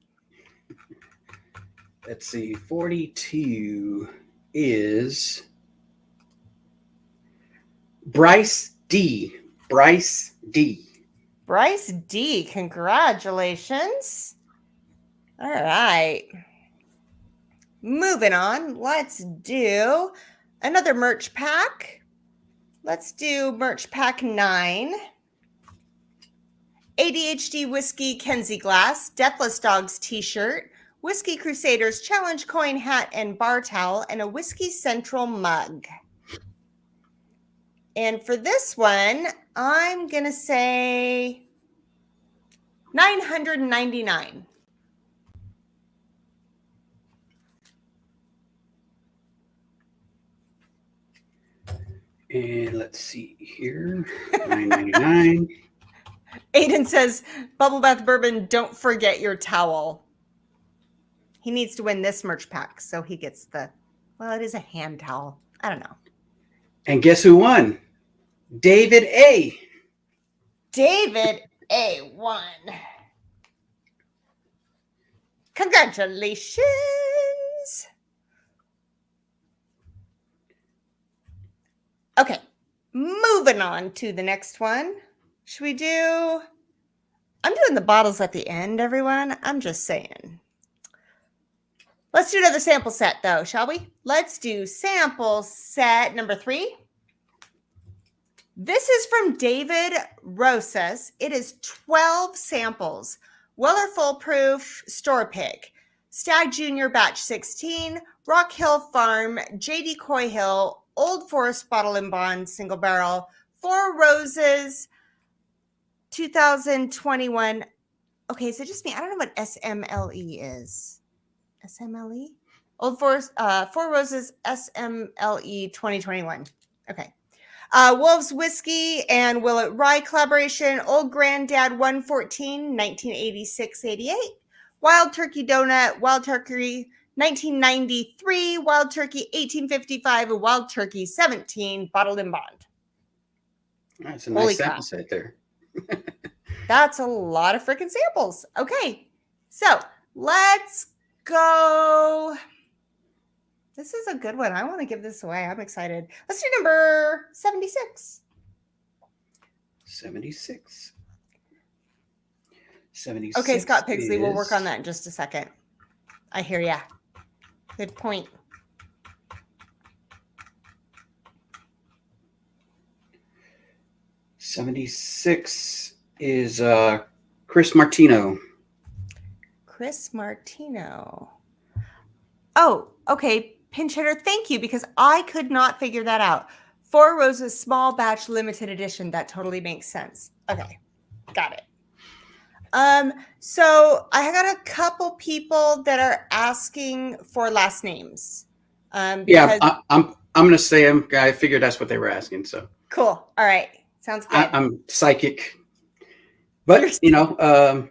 Let's see. 42 is Bryce D. Bryce D. Bryce D. Congratulations. All right. Moving on. Let's do another merch pack. Let's do merch pack 9. ADHD Whiskey Kenzie Glass, Deathless Dogs t-shirt, Whiskey Crusaders Challenge coin hat and bar towel, and a Whiskey Central mug. And for this one, I'm going to say 999. And let's see here. 999. Aiden says, Bubble Bath Bourbon, don't forget your towel. He needs to win this merch pack, so he gets the, well, it is a hand towel. I don't know. And guess who won? David A. David A. won. Congratulations. Okay, moving on to the next one. Should we do, I'm doing the bottles at the end, everyone. I'm just saying. Let's do another sample set, though, shall we? Let's do sample set number 3. This is from David Rosas. It is 12 samples. Weller Full Proof Store Pick, Stag Junior Batch 16, Rock Hill Farm, JD Coy Hill, Old Forest Bottle and Bond Single Barrel, Four Roses, 2021. Okay, so just me. I don't know what SMLE is. SMLE? Old Forest, Four Roses SMLE 2021. Okay. Wolves Whiskey and Willet Rye collaboration, Old Granddad 114, 1986-88. Wild Turkey Donut, Wild Turkey 1993 Wild Turkey, 1855 Wild Turkey, 17 bottled in bond. That's a Holy nice sample crap. set there. That's a lot of freaking samples. Okay, so let's go. This is a good one. I want to give this away. I'm excited. Let's do number 76. 76. 76. Okay, Scott Pigsley, we'll work on is- that in just a second. I hear ya. Good point. '76 is Chris Martino. Chris Martino. Oh, okay. Pinch hitter, thank you, because I could not figure that out. Four Roses small batch limited edition. That totally makes sense. Okay, got it. So I got a couple people that are asking for last names. Yeah, Because, I'm gonna say them. I figured that's what they were asking. So cool. All right, sounds good. I'm psychic, but you know,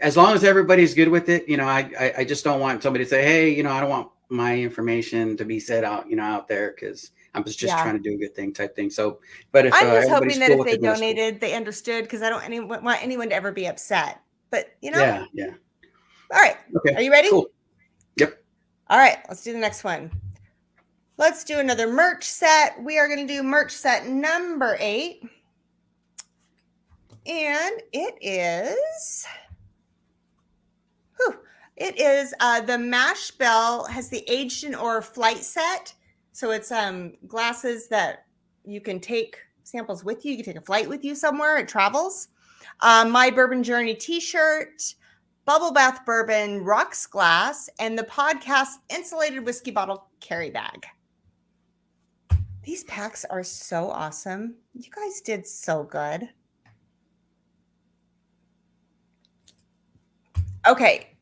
as long as everybody's good with it, you know, I just don't want somebody to say, hey, you know, I don't want my information to be said out, you know, out there because I'm just Yeah. trying to do a good thing type thing. So, but if I'm just everybody's hoping that cool if with they it, that's cool. donated, they understood, because I don't want anyone to ever be upset. But you know, Yeah, yeah. all right. Okay. Are you ready? Cool. Yep. All right, let's do the next one. Let's do another merch set. We are going to do merch set number 8. And it is, the Mash Bell has the aged in ore flight set. So it's glasses that you can take samples with you. You can take a flight with you somewhere. It travels. My Bourbon Journey t-shirt, Bubble Bath Bourbon rocks glass, and the podcast insulated whiskey bottle carry bag. These packs are so awesome. You guys did so good. Okay,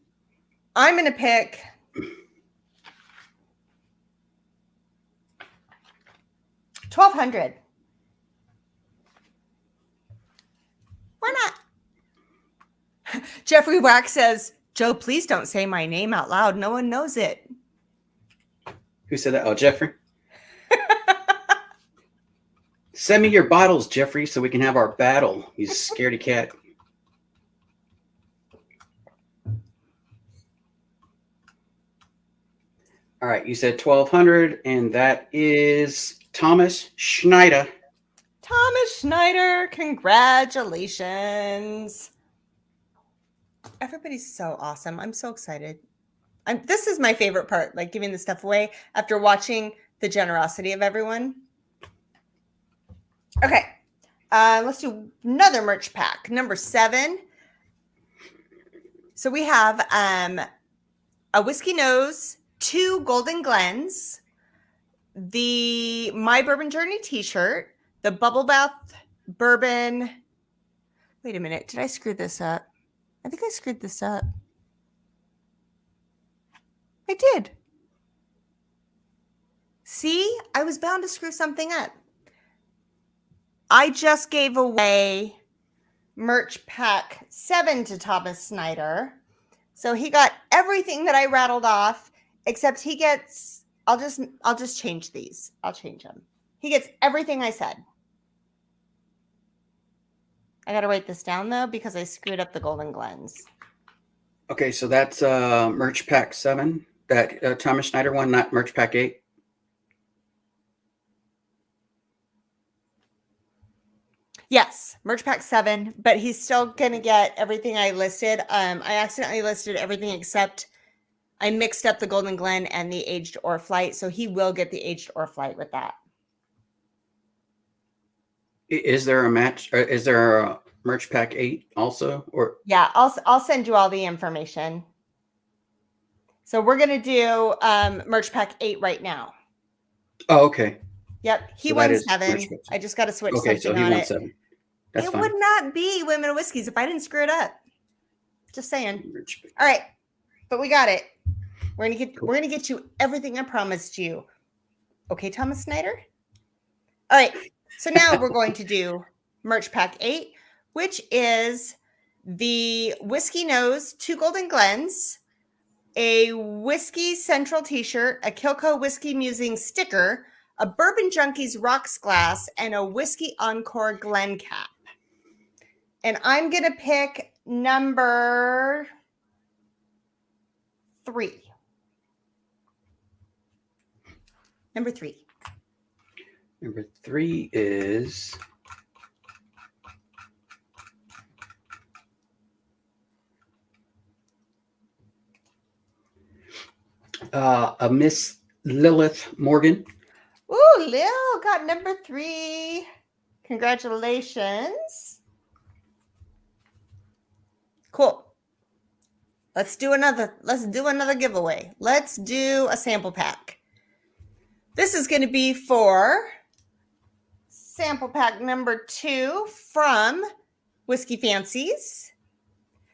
I'm going to pick $1,200. Why not? Jeffrey Wax says, Joe, please don't say my name out loud. No one knows it. Who said that? Oh, Jeffrey. Send me your bottles, Jeffrey, so we can have our battle. You scaredy cat. All right, you said 1,200, and that is Thomas Schneider. Thomas Schneider, congratulations. Everybody's so awesome. I'm so excited. This is my favorite part, like giving the stuff away after watching the generosity of everyone. Okay, let's do another merch pack, number 7. So we have a Whiskey Nose, 2 Golden Glens, the My Bourbon Journey t-shirt, the Bubble Bath Bourbon. Wait a minute, did I screw this up? I think I screwed this up. I did. See, I was bound to screw something up. I just gave away merch pack 7 to Thomas Snyder. So he got everything that I rattled off, except he gets, I'll just change these. I'll change them. He gets everything I said. I got to write this down though, because I screwed up the Golden Glens. Okay, so that's merch pack 7. That Thomas Schneider one, not merch pack 8. Yes, merch pack 7, but he's still going to get everything I listed. I accidentally listed everything except I mixed up the Golden Glen and the aged ore flight, so he will get the aged ore flight with that. Is there a match? Or is there a merch pack 8 also? Or Yeah, I'll send you all the information. So we're going to do merch pack 8 right now. oh, okay. Yep, he So won that is 7. merch pack. I just got to switch Okay, something so he on won it. 7. That's It fine. would not be Women of Whiskeys if I didn't screw it up. Just saying. Merch pack. All right, but we got it. We're gonna Cool. we're gonna get you everything I promised you. Okay, Thomas Snyder? All right, so now we're going to do merch pack 8, which is the Whiskey Nose 2 Golden Glens, a Whiskey Central t-shirt, a Kilco Whiskey Musing sticker, a Bourbon Junkies Rocks glass, and a Whiskey Encore Glen cap. And I'm going to pick number 3. Number 3. Number 3 is a Miss Lilith Morgan. Ooh, Lil got number 3. Congratulations. Cool. Let's do another giveaway. Let's do a sample pack. This is going to be for sample pack number 2 from Whiskey Fancies.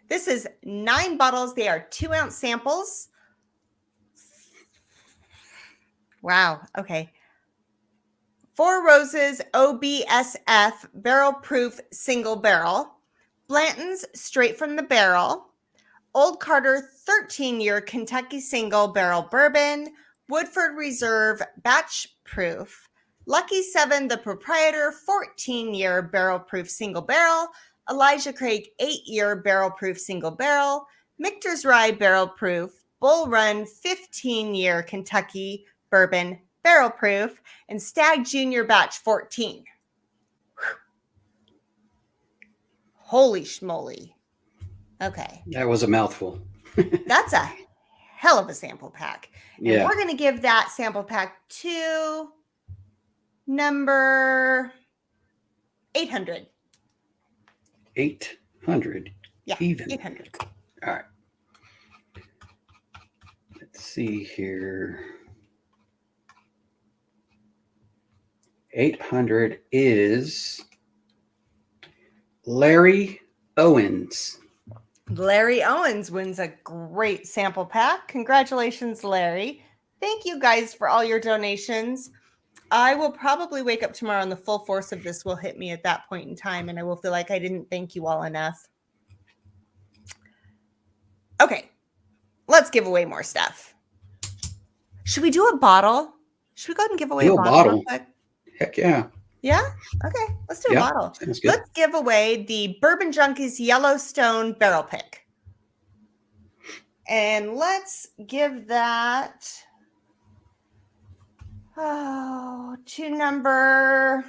This is 9 bottles. They are 2-ounce samples. Wow. Okay. 4 Rosas OBSF barrel proof single barrel. Blanton's straight from the barrel. Old Carter 13-year Kentucky single barrel bourbon. Woodford Reserve batch proof. Lucky 7 the proprietor 14-year barrel proof single barrel. Elijah Craig 8-year barrel proof single barrel. Michter's Rye barrel proof. Bull Run 15-year Kentucky bourbon barrel proof, and Stag Junior batch 14. Whew. Holy schmoly. Okay. That was a mouthful. That's a hell of a sample pack. And Yeah. we're going to give that sample pack to number 800. 800. Yeah, Even. 800. All right. Let's see here. 800 is Larry Owens. Larry Owens wins a great sample pack. Congratulations, Larry. Thank you guys for all your donations. I will probably wake up tomorrow and the full force of this will hit me at that point in time, and I will feel like I didn't thank you all enough. Okay, let's give away more stuff. Should we do a bottle? Should we go ahead and give away Do a a bottle? Real bottle. quick? Heck yeah. Yeah? Okay, let's do a Yeah, bottle. sounds good. Let's give away the Bourbon Junkies Yellowstone Barrel Pick. And let's give that to number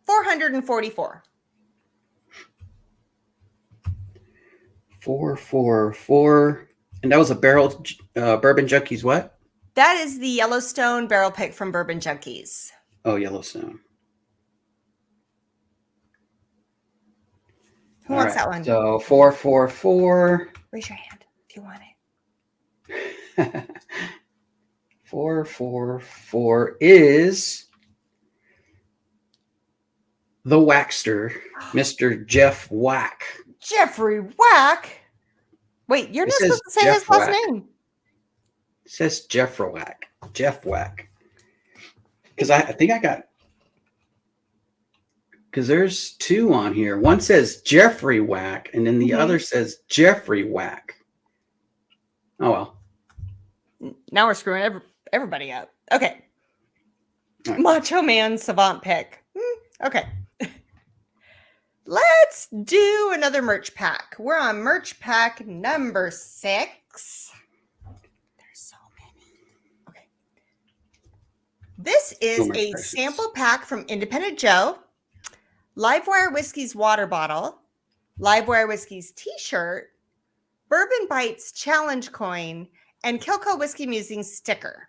444. 444. And that was a barrel Bourbon Junkies what? That is the Yellowstone Barrel Pick from Bourbon Junkies. Oh, Yellowstone. Who All wants right, that one? So 444. Raise your hand if you want it. 444 is the Waxter, Mr. Jeff Whack. Jeffrey Whack. Wait, you're It not says supposed to say Jeff his last Whack. name. It says Jeff Whack. Jeff Whack. Because I think I got, because there's 2 on here. One says Jeffrey Whack, and then the Mhm. other says Jeffrey Whack. Oh, well. Now we're screwing everybody up. Okay. All right. Macho Man Savant Pick. Okay. Let's do another merch pack. We're on merch pack number 6. There's so many. Okay. This is Boomer a prices. sample pack from Independent Joe, Livewire Whiskey's water bottle, Livewire Whiskey's t-shirt, Bourbon Bites challenge coin, and Kilco Whiskey Musing sticker.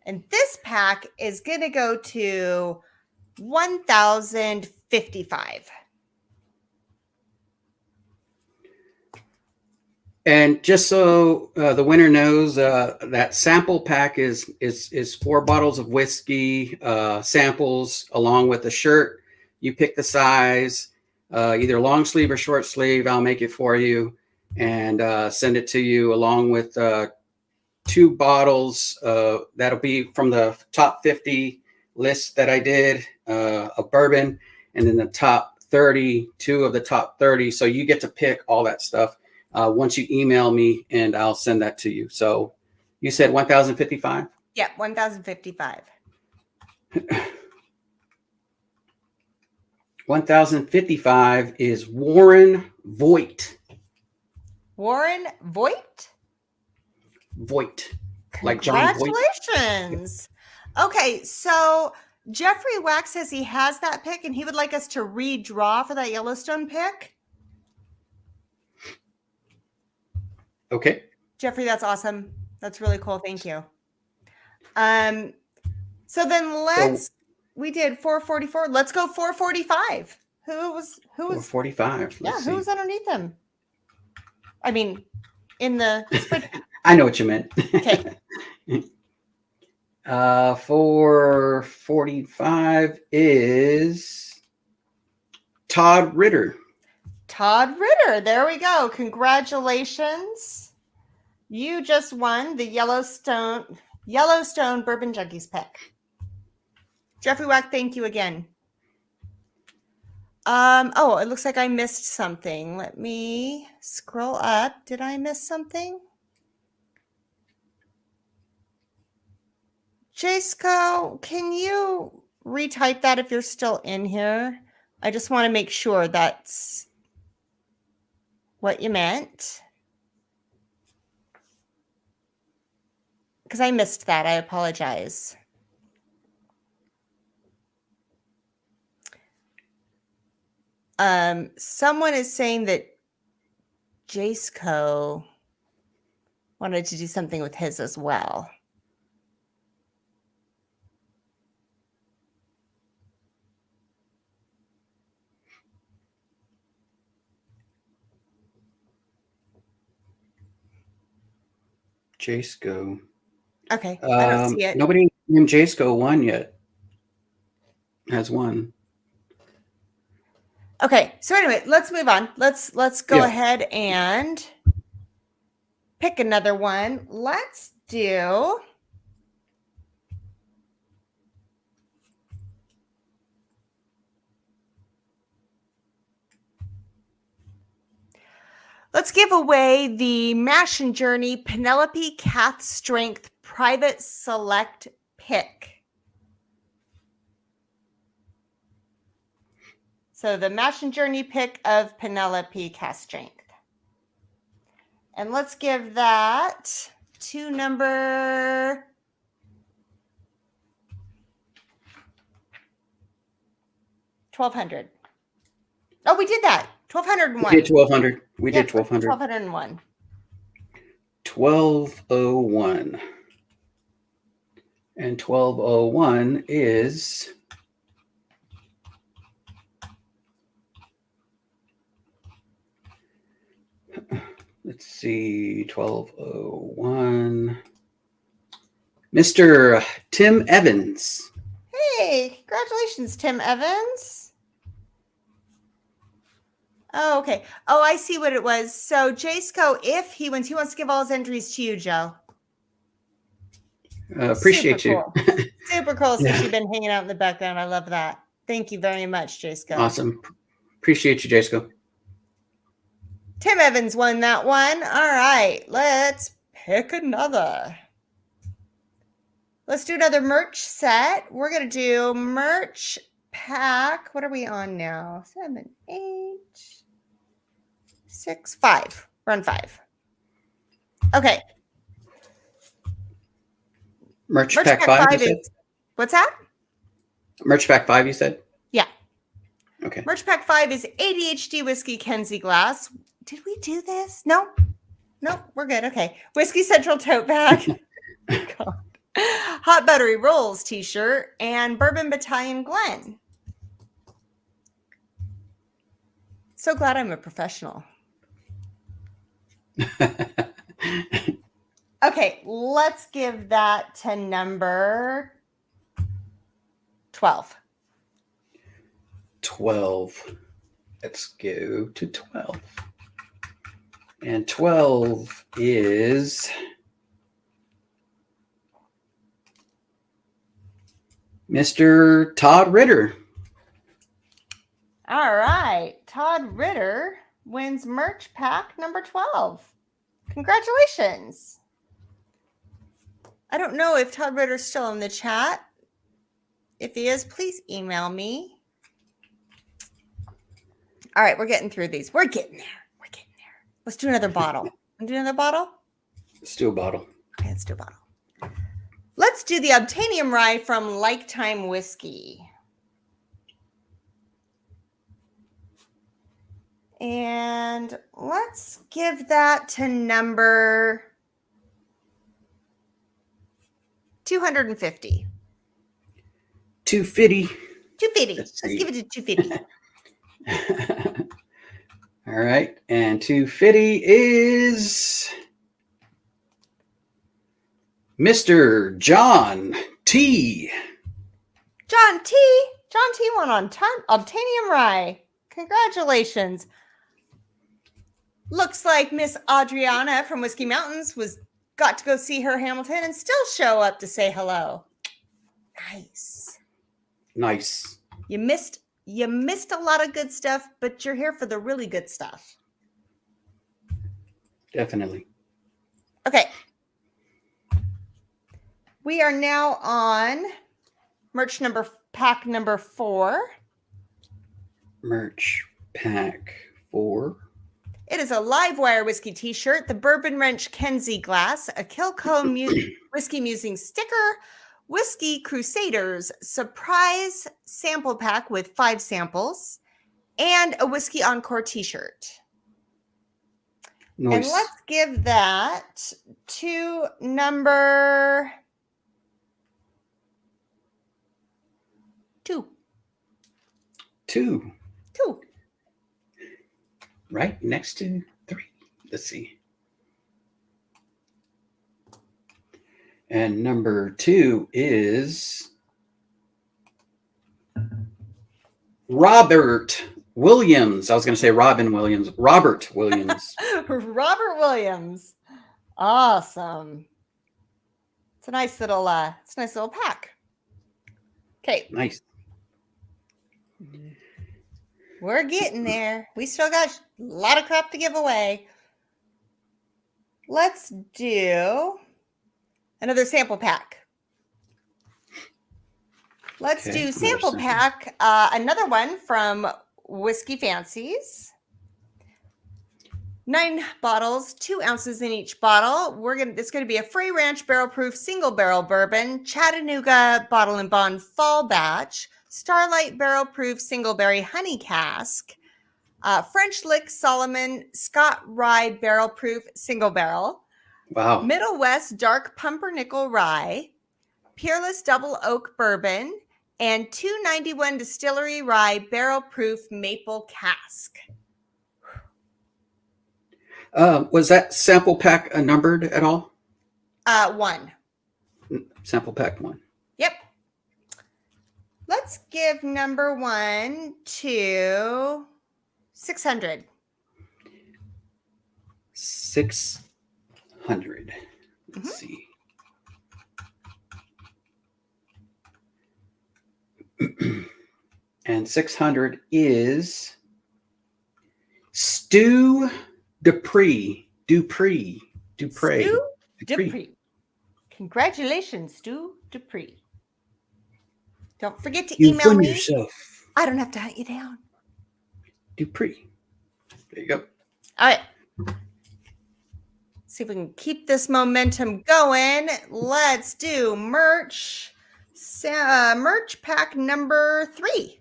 And this pack is going to go to 1,055. And just so the winner knows, that sample pack is 4 bottles of whiskey, samples along with a shirt. You pick the size, either long sleeve or short sleeve. I'll make it for you and send it to you along with 2 bottles. That'll be from the top 50 list that I did of bourbon, and then the top 30, 2 of the top 30. So you get to pick all that stuff. once you email me, and I'll send that to you. So you said 1,055? Yeah, 1,055. 1,055 is Warren Voigt. Warren Voigt? Voigt. Like John Voigt. Congratulations. Okay, so Jeffrey Wax says he has that pick and he would like us to redraw for that Yellowstone pick. Okay. Jeffrey, that's awesome. That's really cool. Thank you. So then we did 444. Let's go 445. Who was 445. who was underneath him? I mean, in the I know what you meant. Okay. 445 is Todd Ritter. Todd Ritter. There we go. Congratulations. You just won the Yellowstone Bourbon Junkies pick. Jeffrey Wack, thank you again. Oh, it looks like I missed something. Let me scroll up. Did I miss something? Jaceco, can you retype that if you're still in here? I just want to make sure that's what you meant. Because I missed that. I apologize. Someone is saying that Jaceco wanted to do something with his as well. Jaceco. Okay, I don't see it. Nobody named Jaceco won yet. Has won. Okay, so anyway, let's move on. Let's go ahead and pick another one. Let's do let's give away the Mash and Journey Penelope Cath Strength Private Select pick. So the Mash and Journey pick of Penelope Cath Strength. And let's give that to number 1,200. Oh, we did that. 1,201. We did 1,200. We did 1,200. 1,201. 1,201. And 1,201 is let's see, 1,201. Mr. Tim Evans. Hey, congratulations, Tim Evans. Oh, okay. Oh, I see what it was. So Jaceco, if he wins, he wants to give all his entries to you, Joe. Appreciate you. Cool. Super cool since you've been hanging out in the background. I love that. Thank you very much, Jaceco. Awesome. Appreciate you, Jaceco. Tim Evans won that one. All right, let's pick another. Let's do another merch set. We're going to do merch pack. What are we on now? 7, 8, 6, 5. We're on 5. Okay. Merch pack 5, you said? What's that? Merch pack 5, you said? Yeah. Okay. Merch pack 5 is ADHD Whiskey Kenzie glass. Did we do this? No, we're good. Okay. Whiskey Central tote bag. God. Hot Buttery Rolls t-shirt and Bourbon Battalion Glen. So glad I'm a professional. Okay, let's give that to number 12. 12. Let's go to 12. And 12 is Mr. Todd Ritter. All right, Todd Ritter. wins merch pack number 12. Congratulations. I don't know if Todd Ritter's still in the chat. If he is, please email me. All right, we're getting through these. We're getting there. Let's do another bottle. Want to do another bottle? Let's do a bottle. Okay, let's do a bottle. Let's do the Obtainium Rye from Lifetime Whiskey. And let's give that to number 250. 250. 250. Let's give it to 250. All right. And 250 is Mr. John T. John T. won on Obtainium Rye. Congratulations. Looks like Miss Adriana from Whiskey Mountains got to go see her Hamilton and still show up to say hello. Nice. You missed a lot of good stuff, but you're here for the really good stuff. Definitely. Okay. We are now on merch pack number 4. Merch pack 4. It is a Livewire whiskey t-shirt, the Bourbon Wrench Kenzie glass, a Kilco Whiskey Musing sticker, Whiskey Crusaders surprise sample pack with 5 samples, and a Whiskey Encore t-shirt. Nice. And let's give that to number 2. 2. 2. Right next to 3. Let's see. And number 2 is Robert Williams. I was going to say Robin Williams. Robert Williams. Robert Williams. Awesome. It's a nice little pack. Okay. Nice. We're getting there. We still got a lot of crap to give away. Let's do another sample pack. Let's do sample pack, another one from Whiskey Fancies. 9 bottles, 2 ounces in each bottle. It's going to be a Free Ranch Barrel Proof Single Barrel Bourbon, Chattanooga Bottle and Bond Fall Batch, Starlight Barrel Proof Single Berry Honey Cask, French Lick Solomon Scott Rye Barrel Proof Single Barrel, Wow. Middle West Dark Pumpernickel Rye, Peerless Double Oak Bourbon, and 291 Distillery Rye Barrel Proof Maple Cask. Was that sample pack numbered at all? 1. Sample pack 1. Yep. Let's give number 1 to 600. 600. Let's see. And 600 is Stu Dupree. Stu Dupree. Congratulations, Stu Dupree. Don't forget to email me. Yourself. I don't have to hunt you down. Dupree. There you go. All right. See if we can keep this momentum going. Let's do merch pack number 3.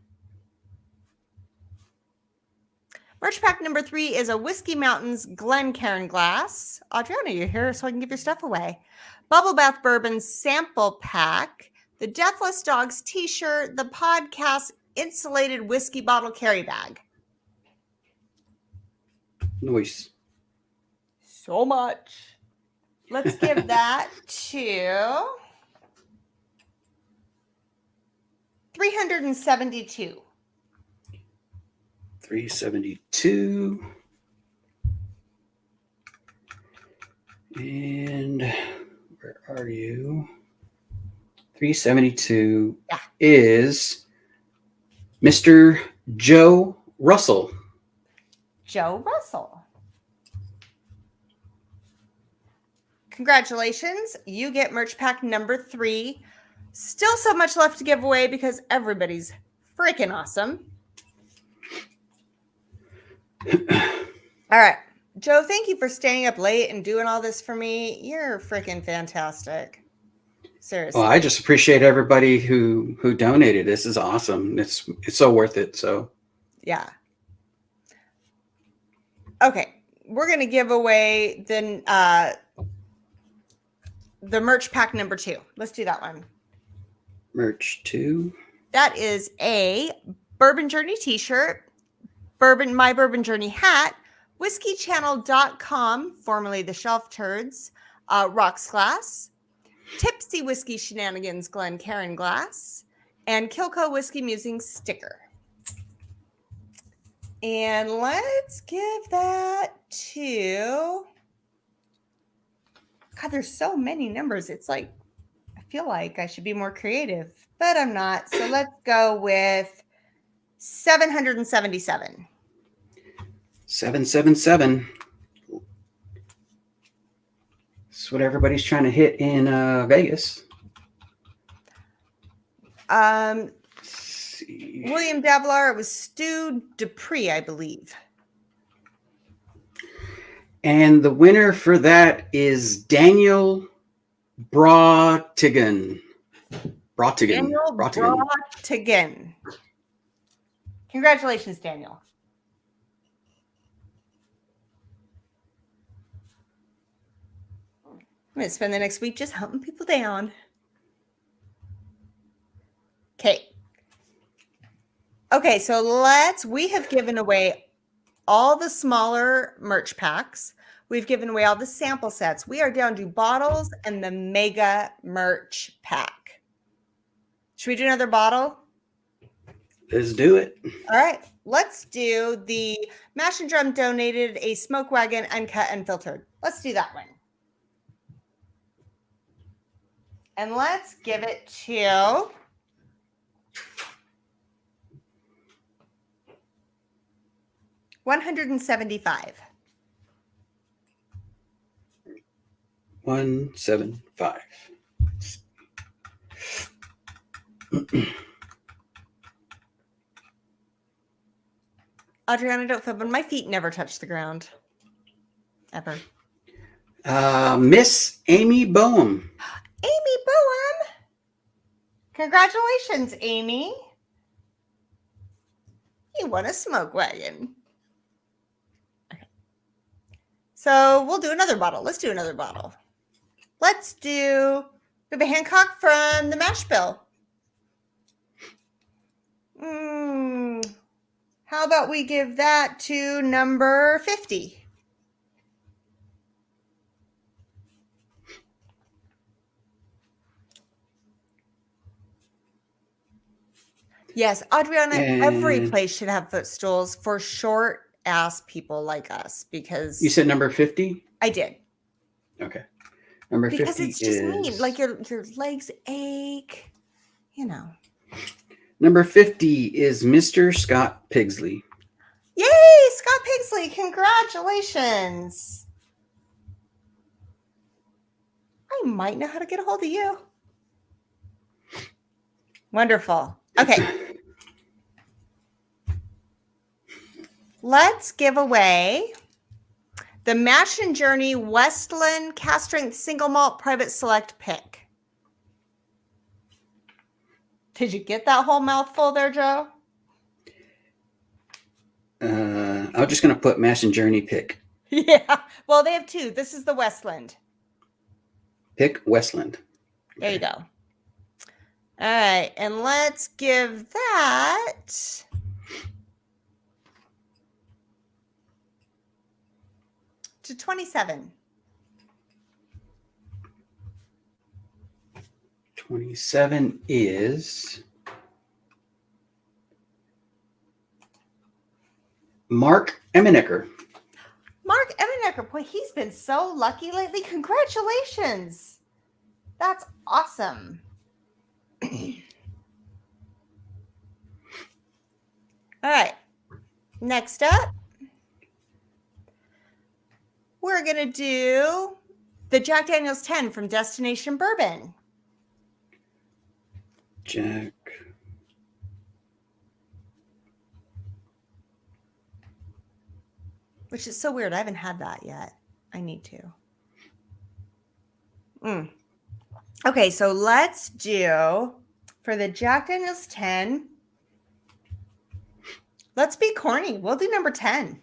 Merch pack number 3 is a Whiskey Mountains Glencairn glass. Adriana, you're here so I can give your stuff away. Bubble Bath Bourbon sample pack, the Deathless Dogs t-shirt, the podcast insulated whiskey bottle carry bag. Nice. So much. Let's give that to 372. 372. And where are you? 372 is Mr. Joe Russell. Joe Russell. Congratulations. You get merch pack number 3. Still so much left to give away because everybody's freaking awesome. All right. Joe, thank you for staying up late and doing all this for me. You're freaking fantastic. Seriously. Well, I just appreciate everybody who donated. This is awesome. It's so worth it. So yeah. Okay. We're going to give away the merch pack number 2. Let's do that one. merch 2. That is a Bourbon Journey t-shirt, My Bourbon Journey hat, whiskeychannel.com, formerly the Shelf Turds, Rocks Glass, Tipsy Whiskey Shenanigans Glencairn Glass, and Kilco Whiskey Musings sticker. And let's give that to... God, there's so many numbers. It's like, I feel like I should be more creative, but I'm not. So let's go with 777. 777. That's what everybody's trying to hit in Vegas. William Davlar, it was Stu Dupree, I believe. And the winner for that is Daniel Bratigan. Daniel Bratigan. Congratulations, Daniel. I'm going to spend the next week just hunting people down. Okay, so we have given away all the smaller merch packs. We've given away all the sample sets. We are down to bottles and the mega merch pack. Should we do another bottle? Let's do it. All right, let's do the Mash and Drum donated a Smoke Wagon uncut and filtered. Let's do that one. And let's give it to $175. 175. Adriana, don't feel, but my feet never touch the ground. Ever. Miss Amy Boehm. Amy Boehm. Congratulations, Amy. You won a Smoke Wagon. Okay. So we'll do another bottle. Let's do another bottle. Let's do Bibba Hancock from the Mash Bill. How about we give that to number 50? Yes, Adriana, every place should have footstools for short ass people like us because You said number 50? I did. Okay. Number 50 because it's just mean. Like your legs ache, you know. Number 50 is Mr. Scott Pigsley. Yay, Scott Pigsley, congratulations. I might know how to get a hold of you. Wonderful. Okay. Let's give away the Mash and Journey Westland Cast Strength Single Malt Private Select Pick. Did you get that whole mouthful there, Joe? I'm just going to put Mash and Journey pick. Yeah. Well, they have 2. This is the Westland. Pick Westland. Okay. There you go. All right. And let's give that to 27. 27 is Mark Eminecker. Mark Eminecker, boy, he's been so lucky lately. Congratulations. That's awesome. All right. Next up, we're going to do the Jack Daniel's 10 from Destination Bourbon. Jack. Which is so weird. I haven't had that yet. I need to. Okay, so let's do, for the Jack Daniel's 10, let's be corny. We'll do number 10.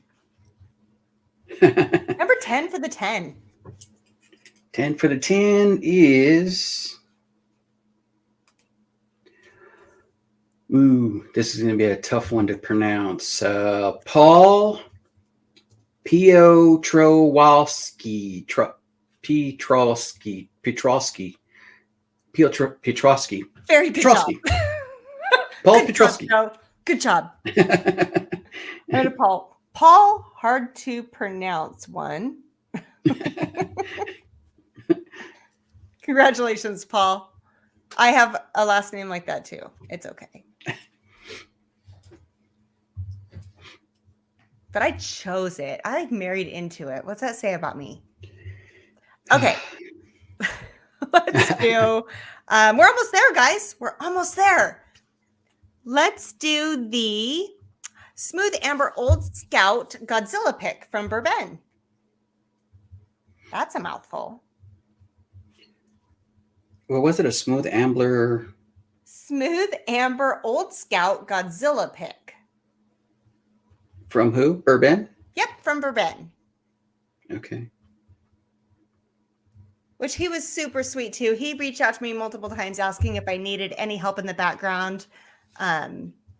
Number 10 for the 10. 10 for the 10 is... Ooh, this is going to be a tough one to pronounce. Paul Piotrowski. Piotrowski. Very good Piotrowski. job. Paul Good job, Piotrowski. Joe. Good job. And Paul. Paul, hard to pronounce one. Congratulations, Paul. I have a last name like that too. It's okay. But I chose it. I married into it. What's that say about me? Okay. Let's do, we're almost there, guys. We're almost there. Let's do the Smooth Amber Old Scout Godzilla pick from Bourbon. That's a mouthful. Well, was it a Smooth Ambler? Smooth Amber Old Scout Godzilla pick. From who? Bourbon? Yep, from Bourbon. Okay. Which he was super sweet too. He reached out to me multiple times asking if I needed any help in the background.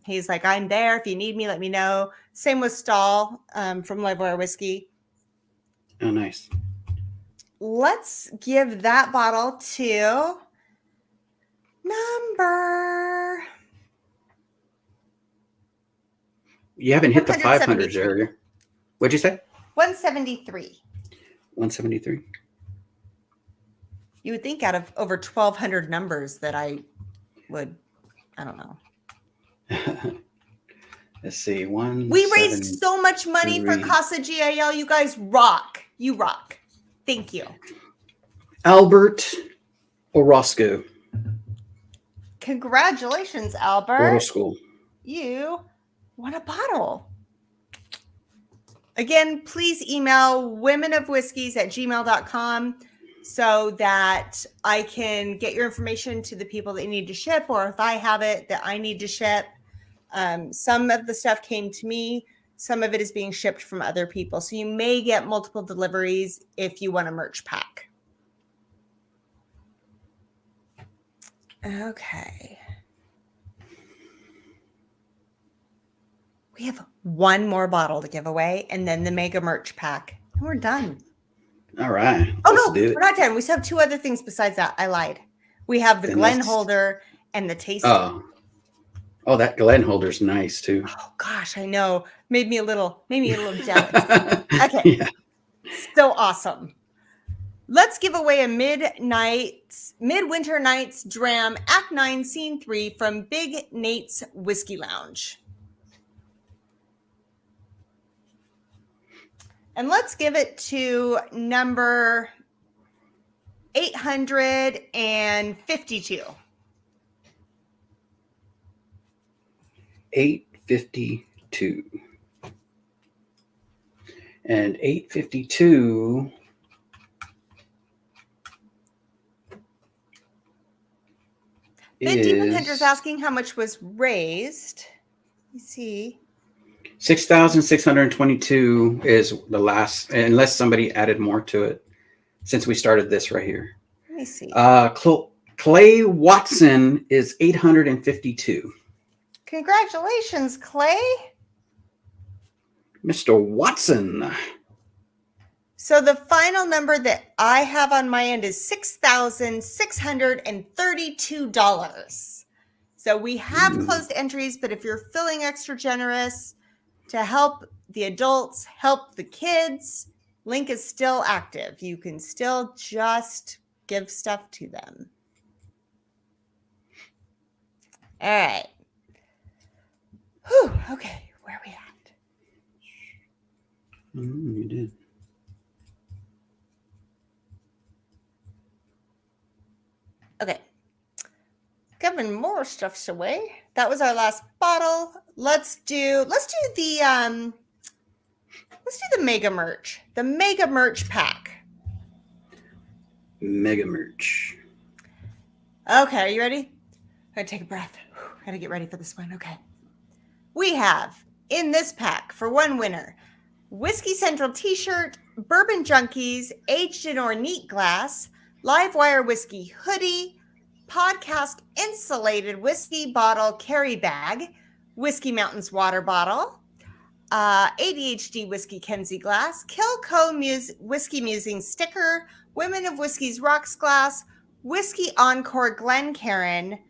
He's like, I'm there. If you need me, let me know. Same with Stahl from Livewire Whiskey. Oh, nice. Let's give that bottle to number. You haven't hit the 500s 173. earlier. What'd you say? 173. 173. You would think out of over 1,200 numbers that I would, I don't know. Let's see. We raised so much money for CASA GIL. You guys rock. You rock. Thank you. Albert Orozco. Congratulations, Albert. Orozco. You won a bottle. Again, please email womenofwhiskies@gmail.com so that I can get your information to the people that you need to ship, or if I have it that I need to ship. Some of the stuff came to me. Some of it is being shipped from other people. So you may get multiple deliveries if you want a merch pack. Okay. We have one more bottle to give away and then the mega merch pack. And we're done. All right. Oh, let's no, do it. we're not done. We still have two other things besides that. I lied. We have the Then Glen let's- holder and the tasting. Oh, that Glen holder's nice too. Oh gosh, I know. Made me a little jealous. Okay. Yeah. So awesome. Let's give away a Midwinter Nights Dram Act 9 Scene 3 from Big Nate's Whiskey Lounge. And let's give it to number 852. 852. And 852 The Demon Hunter's is asking how much was raised. Let me see. 6,622 is the last, unless somebody added more to it since we started this right here. Let me see. Clay Watson is 852. Congratulations, Clay. Mr. Watson. So the final number that I have on my end is $6,632. So we have closed entries, but if you're feeling extra generous to help the adults, help the kids, link is still active. You can still just give stuff to them. All right. Whew, okay, where are we at? You did. Okay. Giving more stuffs away. That was our last bottle. Let's do the mega merch. The mega merch pack. Mega merch. Okay, are you ready? I gotta take a breath. Gotta get ready for this one. Okay. We have in this pack for one winner, Whiskey Central t-shirt, Bourbon Junkies, aged in ornate glass, Livewire whiskey hoodie, podcast insulated whiskey bottle carry bag, Whiskey Mountains water bottle, ADHD whiskey Kenzie glass, Kilco whiskey musing sticker, Women of Whiskey's rocks glass, Whiskey Encore Glencairn,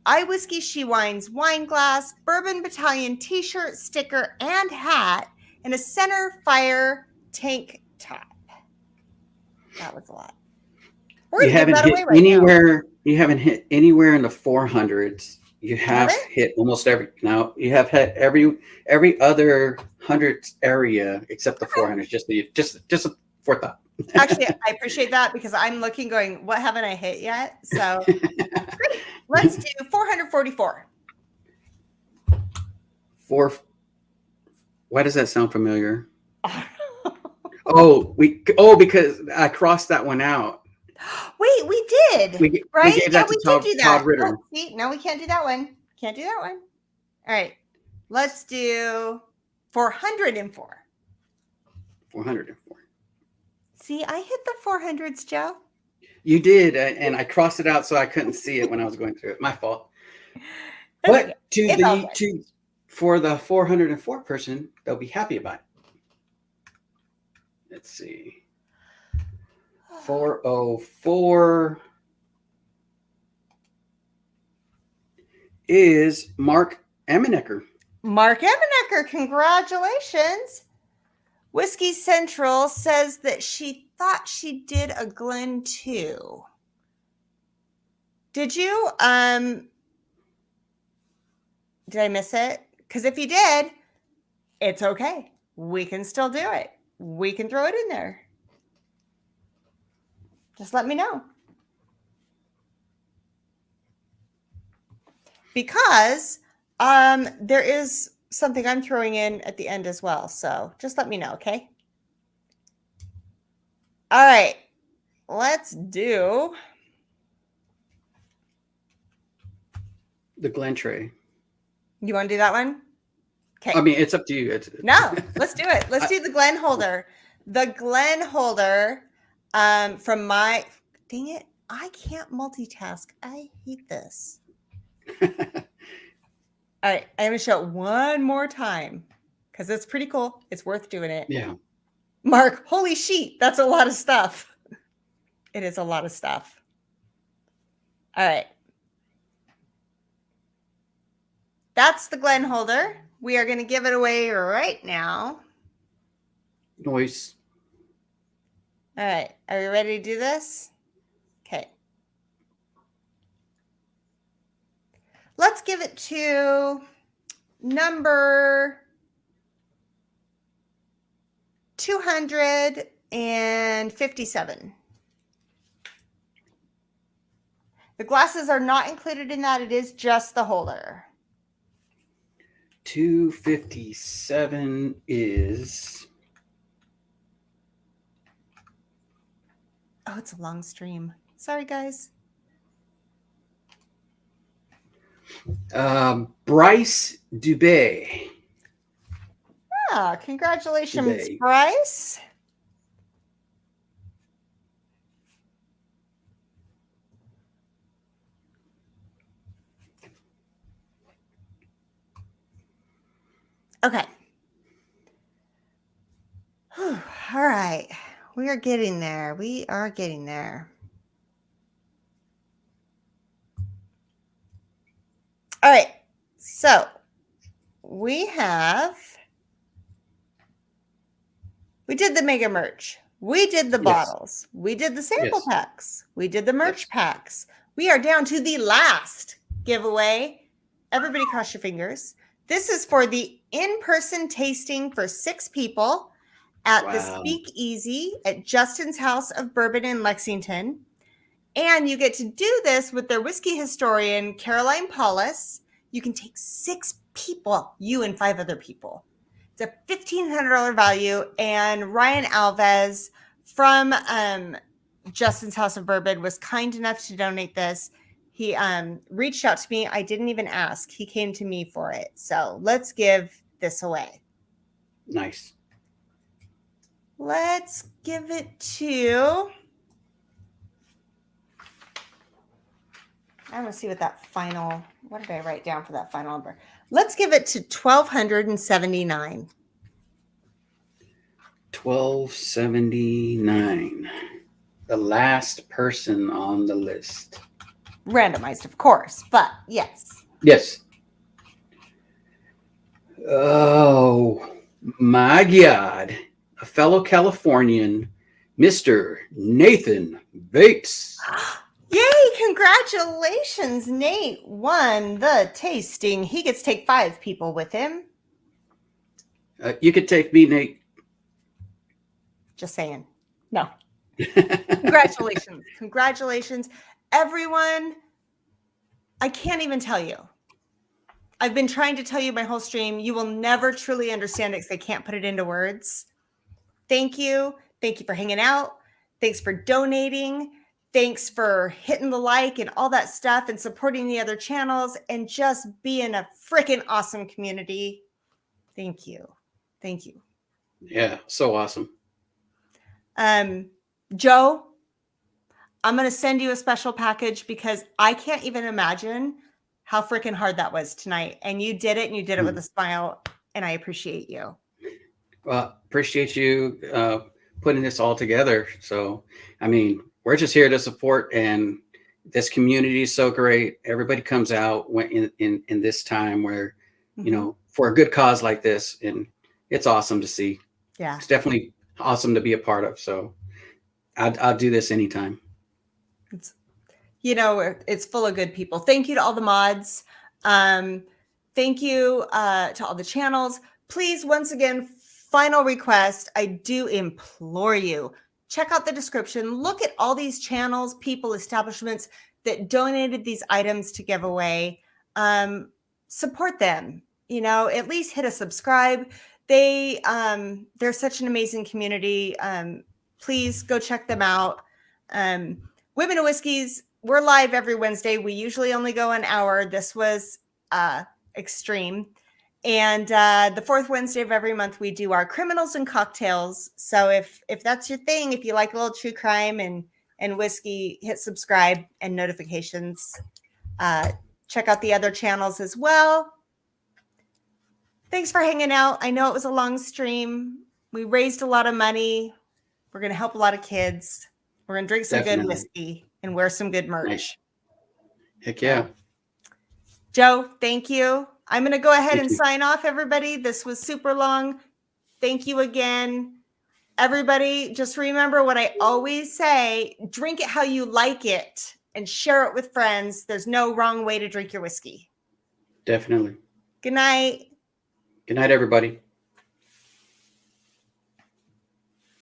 I Whiskey She Wines wine glass, Bourbon Battalion t-shirt, sticker, and hat, and a center fire tank top. That was a lot. You haven't hit anywhere. You haven't hit anywhere in the 400s. You have hit almost every. Now you have hit every other hundreds area except the 400s. Just for thought. Actually, I appreciate that because I'm looking, going, what haven't I hit yet? So great. Let's do 444. Why does that sound familiar? Because I crossed that one out. Wait, we did. Right? We gave that to Todd Ritter. Oh, see, no, we can't do that one. Can't do that one. All right. Let's do 404. 404. See, I hit the 400s, Joe. You did, and I crossed it out so I couldn't see it when I was going through it. My fault. But for the 404 person, they'll be happy about it. Let's see. 404 is Mark Amenecker. Mark Amenecker, congratulations. Whiskey Central says that she thought she did a Glen too. Did you? Did I miss it? Because if you did, it's okay. We can still do it. We can throw it in there. Just let me know. Because there is something I'm throwing in at the end as well. So just let me know, okay? All right. Let's do the Glen Tray. You want to do that one? Okay. I mean, it's up to you. No, let's do it. Let's do the Glen Holder. The Glen Holder from my... Dang it. I can't multitask. I hate this. All right, I'm going to show it one more time because it's pretty cool. It's worth doing it. Yeah. Mark, holy sheet. That's a lot of stuff. It is a lot of stuff. All right. That's the Glen Holder. We are going to give it away right now. Noise. All right. Are we ready to do this? Okay. Let's give it to number 257. The glasses are not included in that. It is just the holder. 257 is... Oh, it's a long stream. Sorry, guys. Bryce Dubé. Ah, congratulations, Dubé. Bryce. Okay. Whew. All right. We are getting there. We are getting there. All right. So we did the mega merch. We did the bottles. We did the sample packs. We did the merch packs. We are down to the last giveaway. Everybody cross your fingers. This is for the in-person tasting for 6 people at the Speakeasy at Justin's House of Bourbon in Lexington. And you get to do this with their whiskey historian, Caroline Paulus. You can take 6 people, you and 5 other people. It's a $1,500 value. And Ryan Alves from Justin's House of Bourbon was kind enough to donate this. He reached out to me. I didn't even ask. He came to me for it. So let's give this away. Nice. Let's give it to... I want to see what that final... What did I write down for that final number? Let's give it to 1,279. 1279. The last person on the list. Randomized, of course, but yes. Yes. Oh, my God. A fellow Californian, Mr. Nathan Bates. Yay, congratulations. Nate won the tasting. He gets to take 5 people with him. You could take me, Nate. Just saying. No. Congratulations. Congratulations. Everyone, I can't even tell you. I've been trying to tell you my whole stream. You will never truly understand it because I can't put it into words. Thank you. Thank you for hanging out. Thanks for donating. Thanks for hitting the like and all that stuff and supporting the other channels and just being a freaking awesome community. Thank you. Thank you. Yeah, so awesome. Joe, I'm going to send you a special package because I can't even imagine how freaking hard that was tonight. And you did it, and you did it with a smile, and I appreciate you. Well, appreciate you putting this all together. So, I mean, we're just here to support, and this community is so great. Everybody comes out when in this time where, you know, for a good cause like this, and it's awesome to see. Yeah. It's definitely awesome to be a part of. So I'll do this anytime. It's, you know, it's full of good people. Thank you to all the mods. Thank you to all the channels. Please, once again, final request. I do implore you, check out the description. Look at all these channels, people, establishments that donated these items to give away. Support them. You know, at least hit a subscribe. They're such an amazing community. Please go check them out. Women of Whiskeys, we're live every Wednesday. We usually only go an hour. This was extreme. And the 4th Wednesday of every month, we do our criminals and cocktails. So if that's your thing, if you like a little true crime and whiskey, hit subscribe and notifications. Check out the other channels as well. Thanks for hanging out. I know it was a long stream. We raised a lot of money. We're going to help a lot of kids. We're going to drink some good whiskey and wear some good merch. Nice. Heck yeah. Joe, thank you. I'm going to go ahead and sign off, everybody. This was super long. Thank you again. Everybody, just remember what I always say. Drink it how you like it and share it with friends. There's no wrong way to drink your whiskey. Definitely. Good night. Good night, everybody.